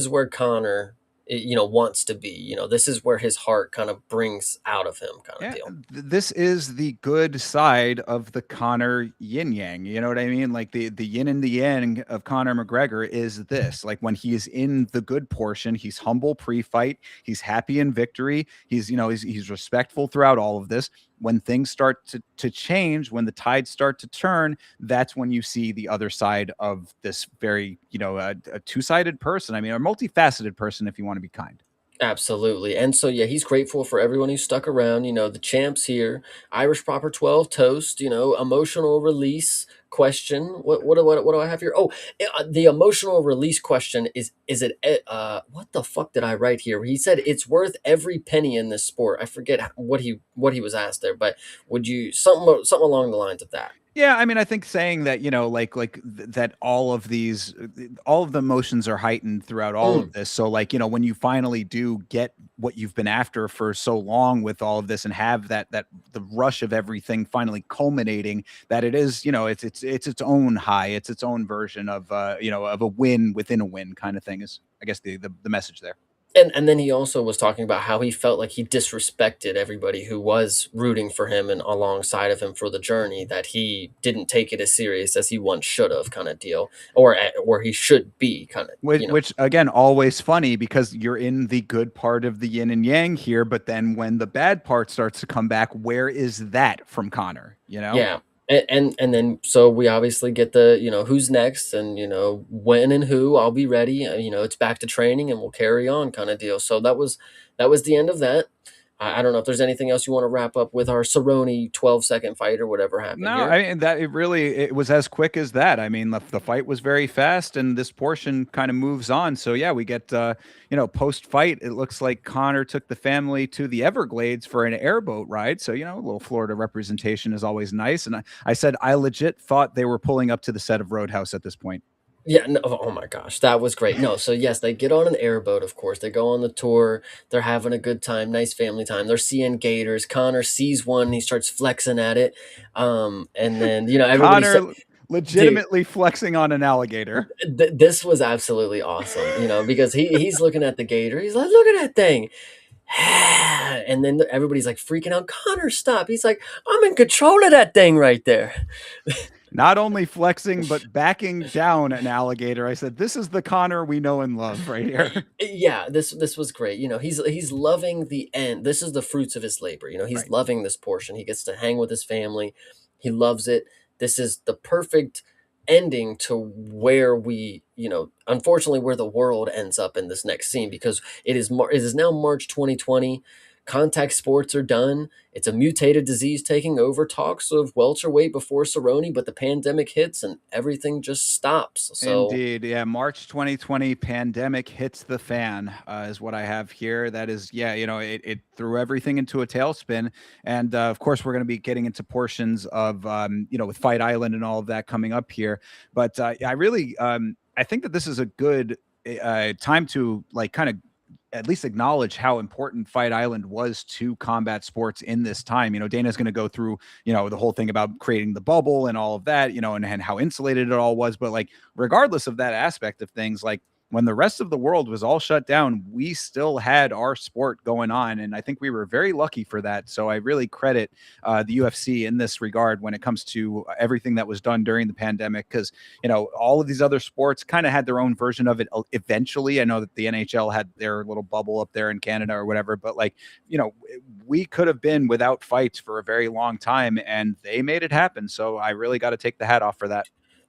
where Connor wants to be. This is where his heart kind of brings out of him, kind of Yeah, deal. this is the good side of the Connor yin yang. You know what I mean? Like the yin and the yang of Conor McGregor is this. Like when he's in the good portion, he's humble pre-fight, he's happy in victory, he's respectful throughout all of this. When things start to change, when the tides start to turn, that's when you see the other side of this very, a two-sided person. I mean, a multifaceted person, if you want to be kind. Absolutely. And so yeah, he's grateful for everyone who stuck around. The champs here, Irish Proper 12 toast, emotional release question. What do I have here? Oh, the emotional release question is it what the fuck did I write here? He said it's worth every penny in this sport. I forget what he was asked there, but would you something along the lines of that? Yeah, I mean, I think saying that, that all of the emotions are heightened throughout all Mm. of this. So, like, when you finally do get what you've been after for so long with all of this and have that the rush of everything finally culminating, that it is, it's its own high, it's its own version of of a win within a win kind of thing is, I guess, the message there. And then he also was talking about how he felt like he disrespected everybody who was rooting for him and alongside of him for the journey, that he didn't take it as serious as he once should have, kind of deal, or where he should be, kind of, Which again, always funny because you're in the good part of the yin and yang here, but then when the bad part starts to come back, where is that from Connor? Yeah. And then so we obviously get the who's next, and when and who. I'll be ready. It's back to training and we'll carry on, kind of deal. So that was the end of that. I don't know if there's anything else you want to wrap up with our Cerrone 12-second fight or whatever happened No, here. I mean that it was as quick as that. I mean, the fight was very fast, and this portion kind of moves on. So yeah, we get post fight. It looks like Connor took the family to the Everglades for an airboat ride. So a little Florida representation is always nice. And I said I legit thought they were pulling up to the set of Roadhouse at this point. Yeah, no, oh my gosh, that was great. No, so yes, they get on an airboat, of course. They go on the tour. They're having a good time, nice family time. They're seeing gators. Connor sees one, and he starts flexing at it. And then, everybody said, Connor dude, legitimately flexing on an alligator. this was absolutely awesome, because he's looking at the gator. He's like, look at that thing. And then everybody's like freaking out. Connor, stop. He's like, I'm in control of that thing right there. Not only flexing, but backing down an alligator. I said, this is the Connor we know and love right here. Yeah, this was great. He's loving the end. This is the fruits of his labor. He's Right. loving this portion. He gets to hang with his family. He loves it. This is the perfect ending to where we, unfortunately, where the world ends up in this next scene, because it is now March 2020. Contact sports are done. It's a mutated disease taking over. Talks of welterweight before Cerrone, but the pandemic hits and everything just stops. So Indeed. Yeah. March 2020 pandemic hits the fan, is what I have here. That is, yeah, it threw everything into a tailspin. And of course, we're going to be getting into portions of, with Fight Island and all of that coming up here. But I think that this is a good time to like kind of at least acknowledge how important Fight Island was to combat sports in this time. Dana's going to go through, the whole thing about creating the bubble and all of that, and how insulated it all was. But like, regardless of that aspect of things, like when the rest of the world was all shut down, we still had our sport going on. And I think we were very lucky for that. So I really credit the UFC in this regard when it comes to everything that was done during the pandemic. Because all of these other sports kind of had their own version of it eventually. I know that the NHL had their little bubble up there in Canada or whatever, but like, we could have been without fights for a very long time and they made it happen. So I really got to take the hat off for that.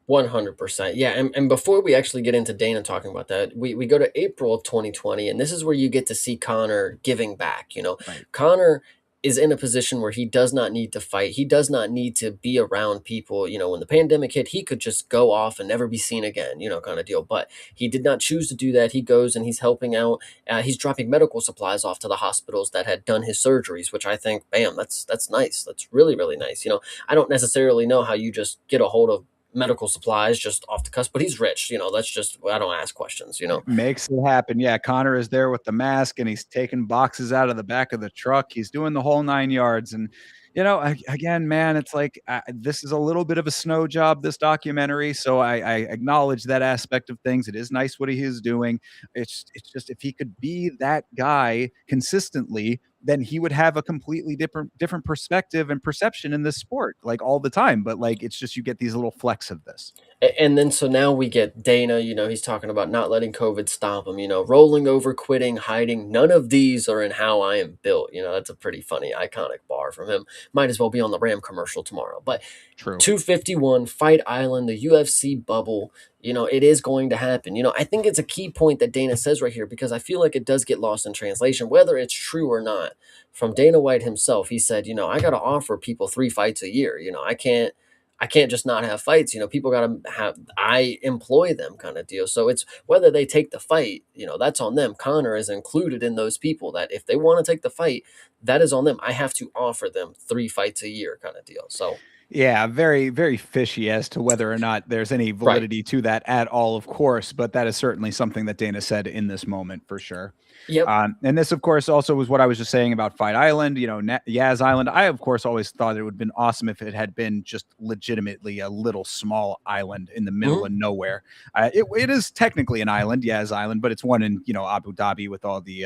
100%. Yeah. And before we actually get into Dana talking about that, we go to April of 2020, and this is where you get to see Connor giving back. Right. Connor is in a position where he does not need to fight. He does not need to be around people. When the pandemic hit, he could just go off and never be seen again, kind of deal. But he did not choose to do that. He goes and he's helping out. He's dropping medical supplies off to the hospitals that had done his surgeries, which I think, bam, that's nice. That's really, really nice. I don't necessarily know how you just get a hold of medical supplies just off the cusp, but he's rich. That's just, I don't ask questions. Makes it happen. Yeah, Connor is there with the mask and he's taking boxes out of the back of the truck. He's doing the whole 9 yards. And, again, man, it's like this is a little bit of a snow job, this documentary. So I acknowledge that aspect of things. It is nice what he is doing. It's just if he could be that guy consistently, then he would have a completely different perspective and perception in this sport, like all the time. But like, it's just you get these little flecks of this. And then so now we get Dana, he's talking about not letting COVID stop him, rolling over, quitting, hiding. None of these are in how I am built. That's a pretty funny, iconic bar from him. Might as well be on the Ram commercial tomorrow. But True. 251, Fight Island, the UFC bubble, it is going to happen. I think it's a key point that Dana says right here, because I feel like it does get lost in translation, whether it's true or not. From Dana White himself, he said, I got to offer people 3 fights a year. I can't just not have fights. People got to have, I employ them, kind of deal. So it's whether they take the fight, that's on them. Connor is included in those people that if they want to take the fight, that is on them. I have to offer them 3 fights a year, kind of deal. So, Yeah, very, very fishy as to whether or not there's any right. validity to that at all, of course, but that is certainly something that Dana said in this moment for sure. Yep. And this, of course, also was what I was just saying about Fight Island, Yaz Island. I, of course, always thought it would have been awesome if it had been just legitimately a little small island in the middle Mhm. of nowhere. It is technically an island, Yaz Island, but it's one in, Abu Dhabi with all the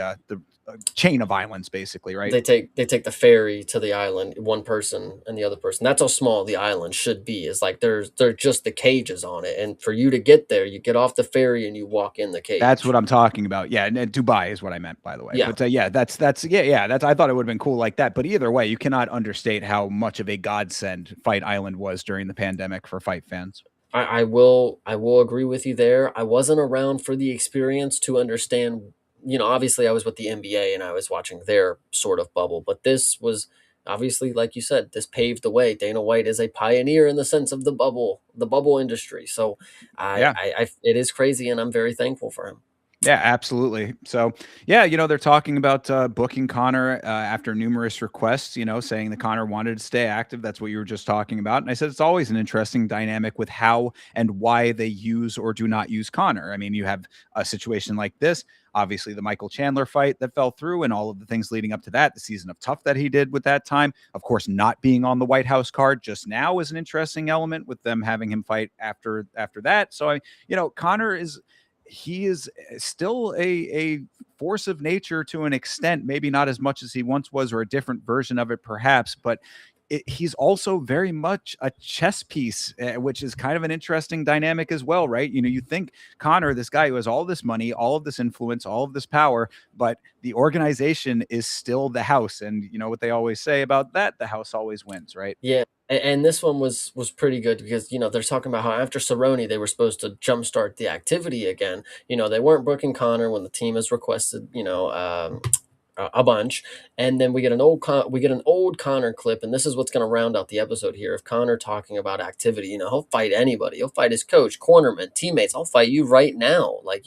chain of islands, basically, right? They take the ferry to the island, one person and the other person. That's how small the island should be. Is like they're just the cages on it, and for you to get there, you get off the ferry and you walk in the That's what cage. I'm talking about. Yeah, and Dubai is what I meant, by the way. Yeah, But yeah, that's yeah. That's I thought it would have been cool like that. But either way, you cannot understate how much of a godsend Fight Island was during the pandemic for fight fans. I will agree with you there. I wasn't around for the experience to understand. Obviously I was with the NBA and I was watching their sort of bubble, but this was obviously, like you said, this paved the way. Dana White is a pioneer in the sense of the bubble industry. So Yeah. it is crazy, and I'm very thankful for him. Yeah, absolutely. So, yeah, they're talking about booking Connor after numerous requests, saying that Connor wanted to stay active. That's what you were just talking about. And I said it's always an interesting dynamic with how and why they use or do not use Connor. I mean, you have a situation like this, obviously the Michael Chandler fight that fell through and all of the things leading up to that, the season of Tough that he did with that time. Of course, not being on the White House card just now is an interesting element with them having him fight after that. So, Connor is he is still a force of nature to an extent, maybe not as much as he once was, or a different version of it, perhaps. But he's also very much a chess piece, which is kind of an interesting dynamic as well, right? You know, you think Conor, this guy who has all this money, all of this influence, all of this power, but the organization is still the house. And you know what they always say about that? The house always wins, right? Yeah, and this one was pretty good because, they're talking about how after Cerrone, they were supposed to jumpstart the activity again. They weren't booking Connor when the team has requested, a bunch, and then we get an old Connor clip, and this is what's going to round out the episode here of Connor talking about activity. He'll fight anybody. He'll fight his coach, cornerman, teammates. I'll fight you right now. Like,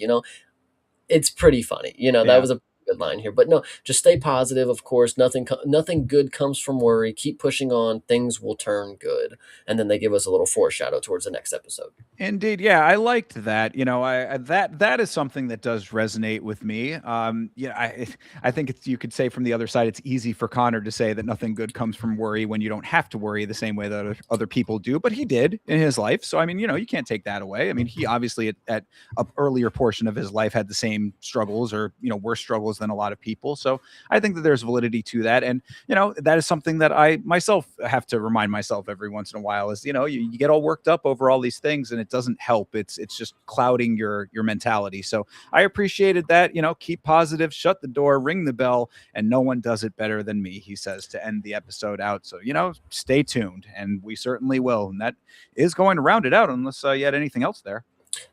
it's pretty funny. That Yeah. was a good line here. But no, just stay positive. Of course, nothing good comes from worry. Keep pushing on. Things will turn good. And then they give us a little foreshadow towards the next episode. Indeed, yeah, I liked that. You know, that is something that does resonate with me. Yeah, I think it's, you could say from the other side, it's easy for Connor to say that nothing good comes from worry when you don't have to worry the same way that other people do, but he did in his life. So I mean, you know, you can't take that away. I mean, he obviously at a earlier portion of his life had the same struggles, or you know, worse struggles than a lot of people. So I think that there's validity to that, and you know, that is something that I myself have to remind myself every once in a while. Is, you know, you get all worked up over all these things, and it doesn't help. It's just clouding your mentality. So I appreciated that. You know, keep positive, shut the door, ring the bell, and no one does it better than me, he says to end the episode out. So, you know, stay tuned, and we certainly will. And that is going to round it out, unless you had anything else there.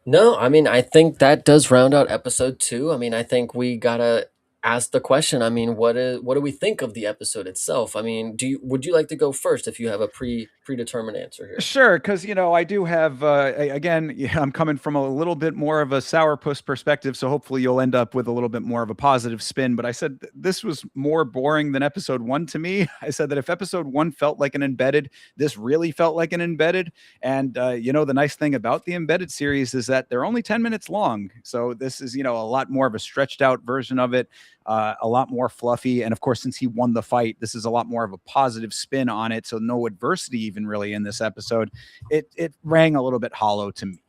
No, I mean, I think that does round out episode 2. I mean, I think we gotta ask the question. I mean, what do we think of the episode itself? I mean, would you like to go first if you have a predetermined answer here? Sure, because you know I do have again. Yeah, I'm coming from a little bit more of a sourpuss perspective, so hopefully you'll end up with a little bit more of a positive spin. But I said this was more boring than episode 1 to me. I said that if episode 1 felt like an embedded, this really felt like an embedded. And you know, the nice thing about the embedded series is that they're only 10 minutes long, so this is, you know, a lot more of a stretched out version of it. A lot more fluffy. And of course, since he won the fight, this is a lot more of a positive spin on it. So no adversity even really in this episode. It rang a little bit hollow to me.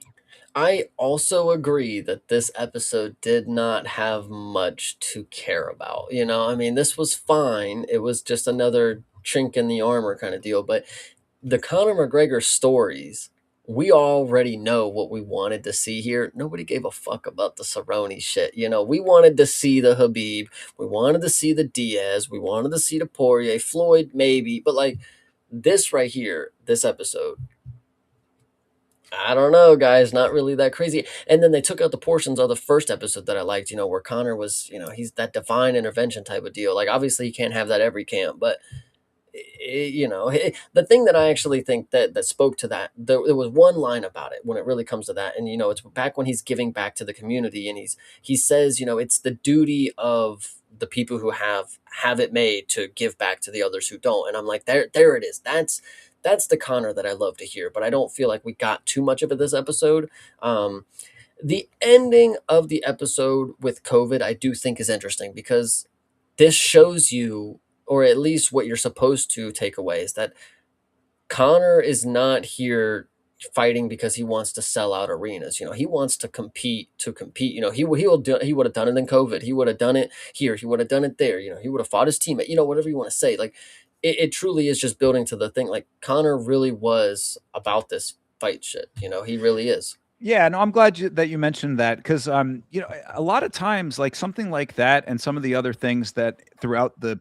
I also agree that this episode did not have much to care about. I mean, this was fine. It was just another chink in the armor kind of deal. But the Conor McGregor stories, we already know what we wanted to see here. Nobody gave a fuck about the Cerrone shit. We wanted to see the Habib. We wanted to see the Diaz. We wanted to see the Poirier. Floyd, maybe. But like this right here, this episode, I don't know, guys, not really that crazy. And then they took out the portions of the first episode that I liked, where Connor was, he's that divine intervention type of deal. Like, obviously, you can't have that every camp, but the thing that I actually think that spoke to that, there was one line about it when it really comes to that, and it's back when he's giving back to the community, and he says, it's the duty of the people who have it made to give back to the others who don't. And I'm like, there it is. That's the Connor that I love to hear, but I don't feel like we got too much of it this episode. The ending of the episode with COVID, I do think is interesting because this shows you, or at least what you're supposed to take away, is that Connor is not here fighting because he wants to sell out arenas. He wants to compete to compete. He would have done it in COVID. He would have done it here. He would have done it there. He would have fought his teammate. Whatever you want to say. Like it truly is just building to the thing. Like Connor really was about this fight shit. He really is. Yeah, no, I'm glad that you mentioned that, because you know, a lot of times, like something like that, and some of the other things that throughout the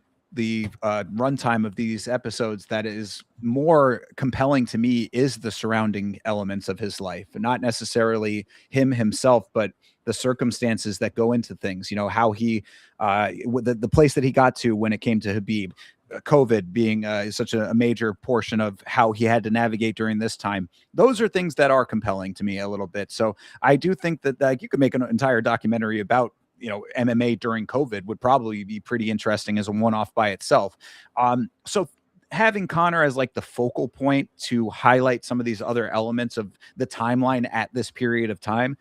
runtime of these episodes that is more compelling to me is the surrounding elements of his life, and not necessarily him himself, but the circumstances that go into things. You know, how he the place that he got to when it came to Habib. COVID being such a major portion of how he had to navigate during this time. Those are things that are compelling to me a little bit. So I do think that like you could make an entire documentary about, you know, MMA during COVID would probably be pretty interesting as a one-off by itself. So having Connor as like the focal point to highlight some of these other elements of the timeline at this period of time,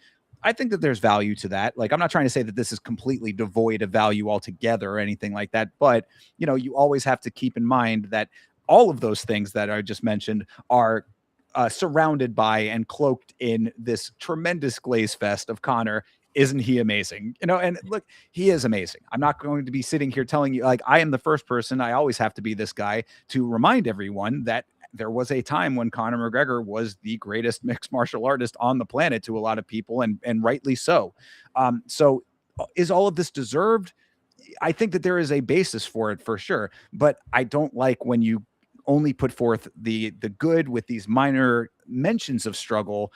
I think that there's value to that. Like, I'm not trying to say that this is completely devoid of value altogether or anything like that, but you know, you always have to keep in mind that all of those things that I just mentioned are surrounded by and cloaked in this tremendous glaze fest of Connor isn't he amazing? You know, and look, he is amazing. I'm not going to be sitting here telling you, like, I am the first person, I always have to be this guy to remind everyone that there was a time when Conor McGregor was the greatest mixed martial artist on the planet to a lot of people, and rightly so. Is all of this deserved? I think that there is a basis for it for sure, but I don't like when you only put forth the good with these minor mentions of struggle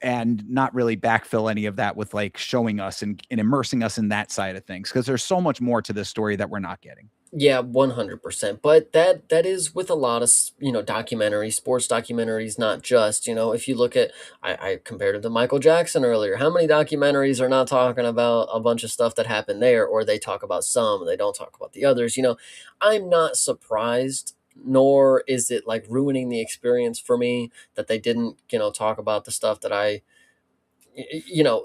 and not really backfill any of that with like showing us and immersing us in that side of things, because there's so much more to this story that we're not getting. Yeah, 100%. But that is with a lot of documentaries, sports documentaries, not just, if you look at, I compared it to Michael Jackson earlier. How many documentaries are not talking about a bunch of stuff that happened there, or they talk about some, and they don't talk about the others? I'm not surprised, nor is it like ruining the experience for me that they didn't, talk about the stuff that y- you know,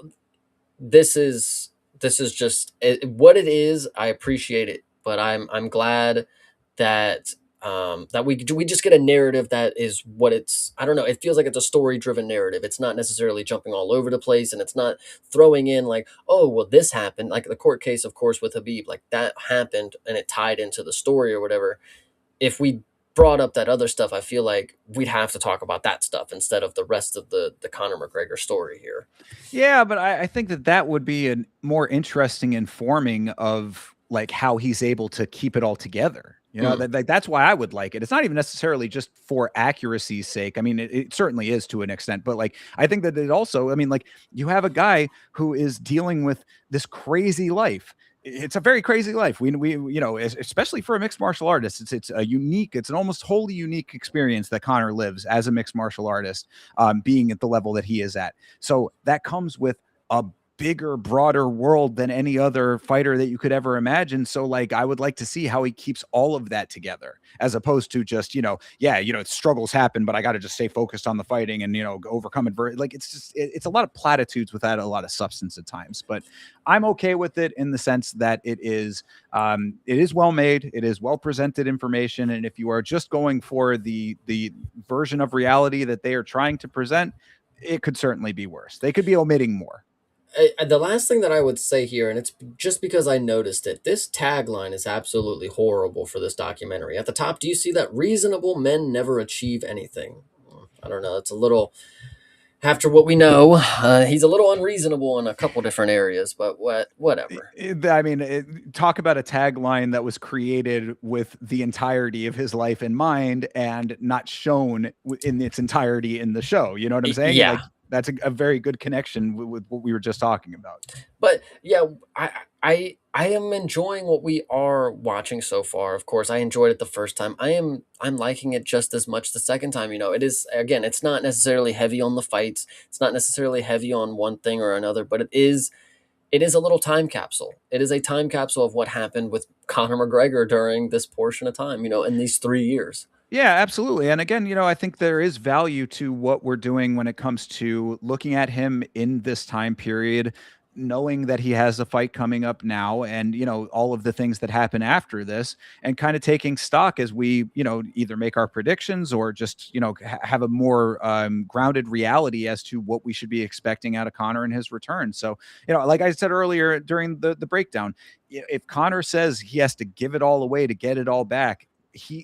this is just what it is. I appreciate it, but I'm glad that that we just get a narrative that is what it's. I don't know. It feels like it's a story driven narrative. It's not necessarily jumping all over the place, and it's not throwing in like, oh well, this happened, like the court case, of course, with Habib, like that happened, and it tied into the story or whatever. If we brought up that other stuff, I feel like we'd have to talk about that stuff instead of the rest of the Conor McGregor story here. Yeah, but I think that that would be a more interesting informing of like how he's able to keep it all together. You know, Mm. that like that's why I would like it. It's not even necessarily just for accuracy's sake. I mean, it certainly is to an extent, but like I think that it also, I mean, like you have a guy who is dealing with this crazy life. It's a very crazy life. We you know, especially for a mixed martial artist, it's a unique, it's an almost wholly unique experience that Connor lives as a mixed martial artist, being at the level that he is at. So that comes with a bigger, broader world than any other fighter that you could ever imagine. So, like, I would like to see how he keeps all of that together, as opposed to just, yeah, struggles happen, but I got to just stay focused on the fighting and, overcome it. Like, it's just, it's a lot of platitudes without a lot of substance at times. But I'm okay with it in the sense that it is well made, it is well presented information, and if you are just going for the version of reality that they are trying to present, it could certainly be worse. They could be omitting more. The last thing that I would say here, and it's just because I noticed it, this tagline is absolutely horrible for this documentary. At the top, do you see that? Reasonable men never achieve anything. I don't know. It's a little, after what we know, he's a little unreasonable in a couple different areas, but whatever. I mean, talk about a tagline that was created with the entirety of his life in mind and not shown in its entirety in the show. You know what I'm saying? Yeah. Like, that's a very good connection with what we were just talking about. But yeah, I am enjoying what we are watching so far. Of course, I enjoyed it the first time. I'm liking it just as much the second time. It is, again, it's not necessarily heavy on the fights. It's not necessarily heavy on one thing or another, but it is a little time capsule. It is a time capsule of what happened with Conor McGregor during this portion of time, in these 3 years. Yeah, absolutely. And again, I think there is value to what we're doing when it comes to looking at him in this time period, knowing that he has a fight coming up now and, all of the things that happen after this, and kind of taking stock as we, either make our predictions or just, have a more grounded reality as to what we should be expecting out of Connor and his return. So, like I said earlier during the breakdown, if Connor says he has to give it all away to get it all back,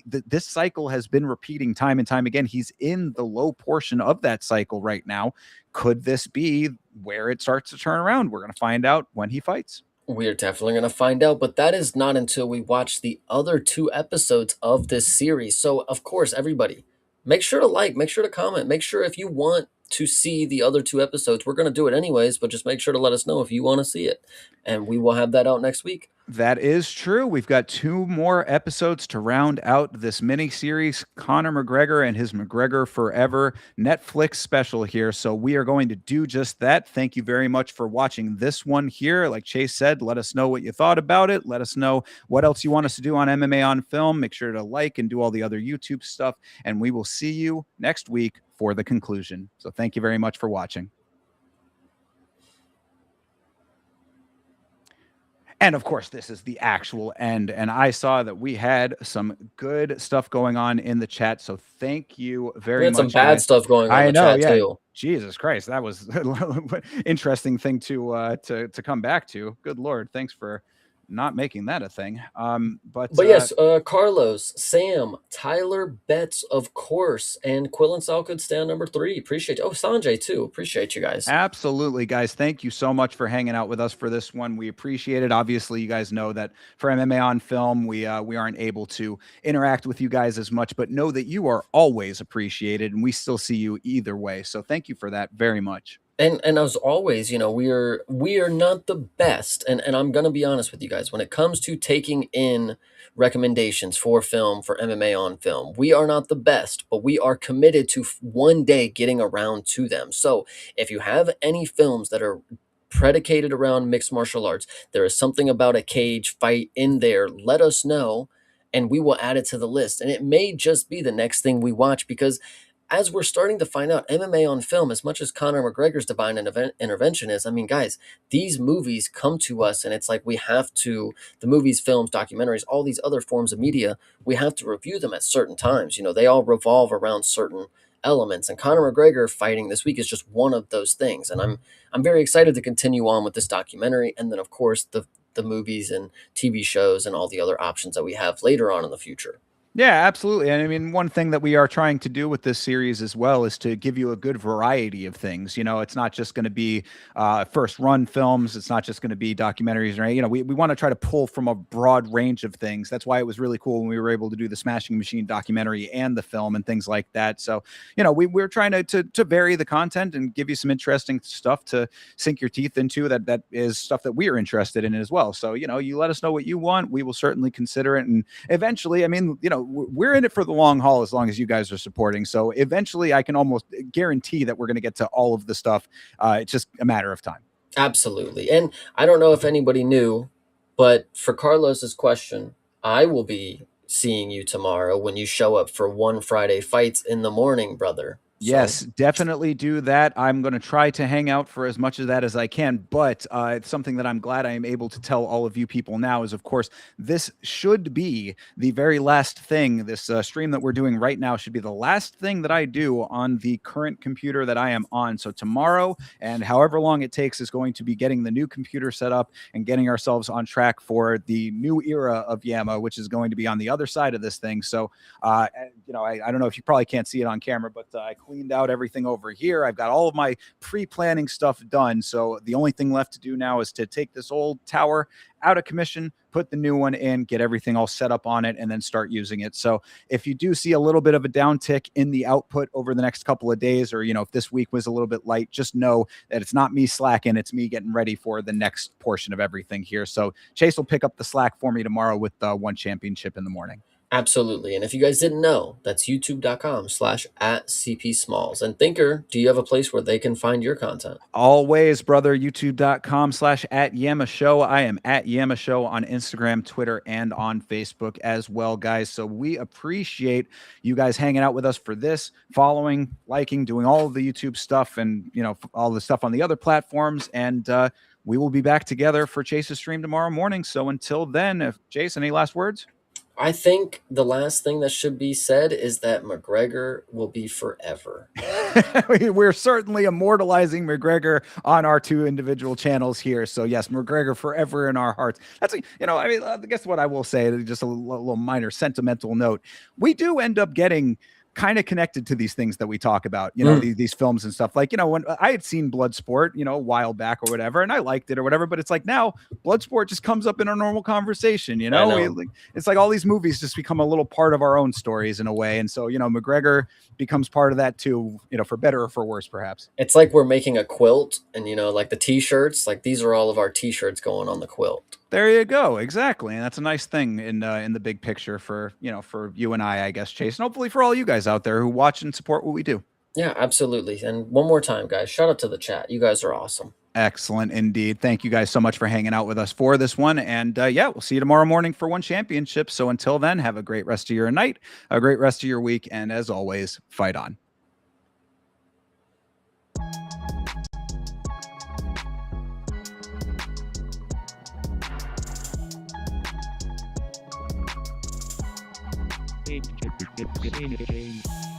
this cycle has been repeating time and time again. He's in the low portion of that cycle right now. Could this be where it starts to turn around? We're going to find out when he fights. We're definitely going to find out, but that is not until we watch the other 2 episodes of this series. So, of course, everybody, make sure to like, make sure to comment, make sure if you want to see the other 2 episodes, we're going to do it anyways, but just make sure to let us know if you want to see it. And we will have that out next week. That is true. We've got 2 more episodes to round out this mini series, Conor McGregor and his McGregor Forever Netflix special here. So we are going to do just that. Thank you very much for watching this one here. Like Chase said, let us know what you thought about it. Let us know what else you want us to do on MMA on Film. Make sure to like and do all the other YouTube stuff. And we will see you next week for the conclusion. So thank you very much for watching. And of course, this is the actual end. And I saw that we had some good stuff going on in the chat. So thank you We very had some much, you bad guys. stuff going on in I the know, chat yeah. too. Jesus Christ, that was interesting thing to come back to. Good Lord, thanks for not making that a thing. But yes, Carlos, Sam, Tyler Betts, of course, and Quill and Sal could stay on number 3. Appreciate you. Oh, Sanjay too. Appreciate you guys. absolutely, guys. Thank you so much for hanging out with us for this one. We appreciate it. Obviously, you guys know that for MMA on Film, we aren't able to interact with you guys as much, but know that you are always appreciated, and we still see you either way. So thank you for that very much. And as always, we are not the best, and I'm gonna be honest with you guys when it comes to taking in recommendations for film for MMA on Film. We are not the best, but we are committed to one day getting around to them. So if you have any films that are predicated around mixed martial arts, there is something about a cage fight in there, let us know and we will add it to the list. And it may just be the next thing we watch because as we're starting to find out, MMA on Film, as much as Conor McGregor's divine intervention is, I mean, guys, these movies come to us, and it's like we have to, the movies, films, documentaries, all these other forms of media, we have to review them at certain times. They all revolve around certain elements, and Conor McGregor fighting this week is just one of those things. And I'm very excited to continue on with this documentary, and then of course the movies and TV shows and all the other options that we have later on in the future. Yeah, absolutely. And I mean, one thing that we are trying to do with this series as well is to give you a good variety of things. It's not just going to be first run films. It's not just going to be documentaries, right? We want to try to pull from a broad range of things. That's why it was really cool when we were able to do the Smashing Machine documentary and the film and things like that. So, we're trying to vary the content and give you some interesting stuff to sink your teeth into that is stuff that we are interested in as well. So, you let us know what you want. We will certainly consider it. And eventually, I mean, we're in it for the long haul as long as you guys are supporting. So eventually I can almost guarantee that we're going to get to all of the stuff. It's just a matter of time. Absolutely. And I don't know if anybody knew, but for Carlos's question, I will be seeing you tomorrow when you show up for One Friday Fights in the morning, brother. So Yes, definitely do that. I'm going to try to hang out for as much of that as I can, but it's something that I'm glad I am able to tell all of you people now is, of course, this should be the very last thing. This stream that we're doing right now should be the last thing that I do on the current computer that I am on. So tomorrow, and however long it takes, is going to be getting the new computer set up and getting ourselves on track for the new era of Yama, which is going to be on the other side of this thing. So, I don't know if you probably can't see it on camera, but I cleaned out everything over here. I've got all of my pre-planning stuff done. So the only thing left to do now is to take this old tower out of commission, put the new one in, get everything all set up on it, and then start using it. So if you do see a little bit of a downtick in the output over the next couple of days, or, if this week was a little bit light, just know that it's not me slacking. It's me getting ready for the next portion of everything here. So Chase will pick up the slack for me tomorrow with One Championship in the morning. absolutely. And if you guys didn't know, that's youtube.com/@CP Smalls. And Thinker, do you have a place where they can find your content? Always, brother, youtube.com/@Yama Show. I am at Yama Show on Instagram, Twitter, and on Facebook as well, guys. So we appreciate you guys hanging out with us for this, following, liking, doing all of the YouTube stuff and, all the stuff on the other platforms. And we will be back together for Chase's stream tomorrow morning. So until then, Chase, any last words? I think the last thing that should be said is that McGregor will be forever. We're certainly immortalizing McGregor on our two individual channels here. So yes, McGregor forever in our hearts. That's, I guess what I will say, just a little minor sentimental note. We do end up getting kind of connected to these things that we talk about, these films and stuff. Like, when I had seen Bloodsport, a while back or whatever, and I liked it or whatever, but it's like now Bloodsport just comes up in our normal conversation, it's like all these movies just become a little part of our own stories in a way. And so, McGregor becomes part of that too, for better or for worse, perhaps. It's like we're making a quilt and, like the t-shirts, like these are all of our t-shirts going on the quilt. There you go. Exactly. And that's a nice thing in the big picture for you and I guess, Chase, and hopefully for all you guys out there who watch and support what we do. Yeah, absolutely. And one more time, guys, shout out to the chat. You guys are awesome. Excellent indeed. Thank you guys so much for hanging out with us for this one. And we'll see you tomorrow morning for One Championship. So until then, have a great rest of your night, a great rest of your week. And as always, fight on. Game.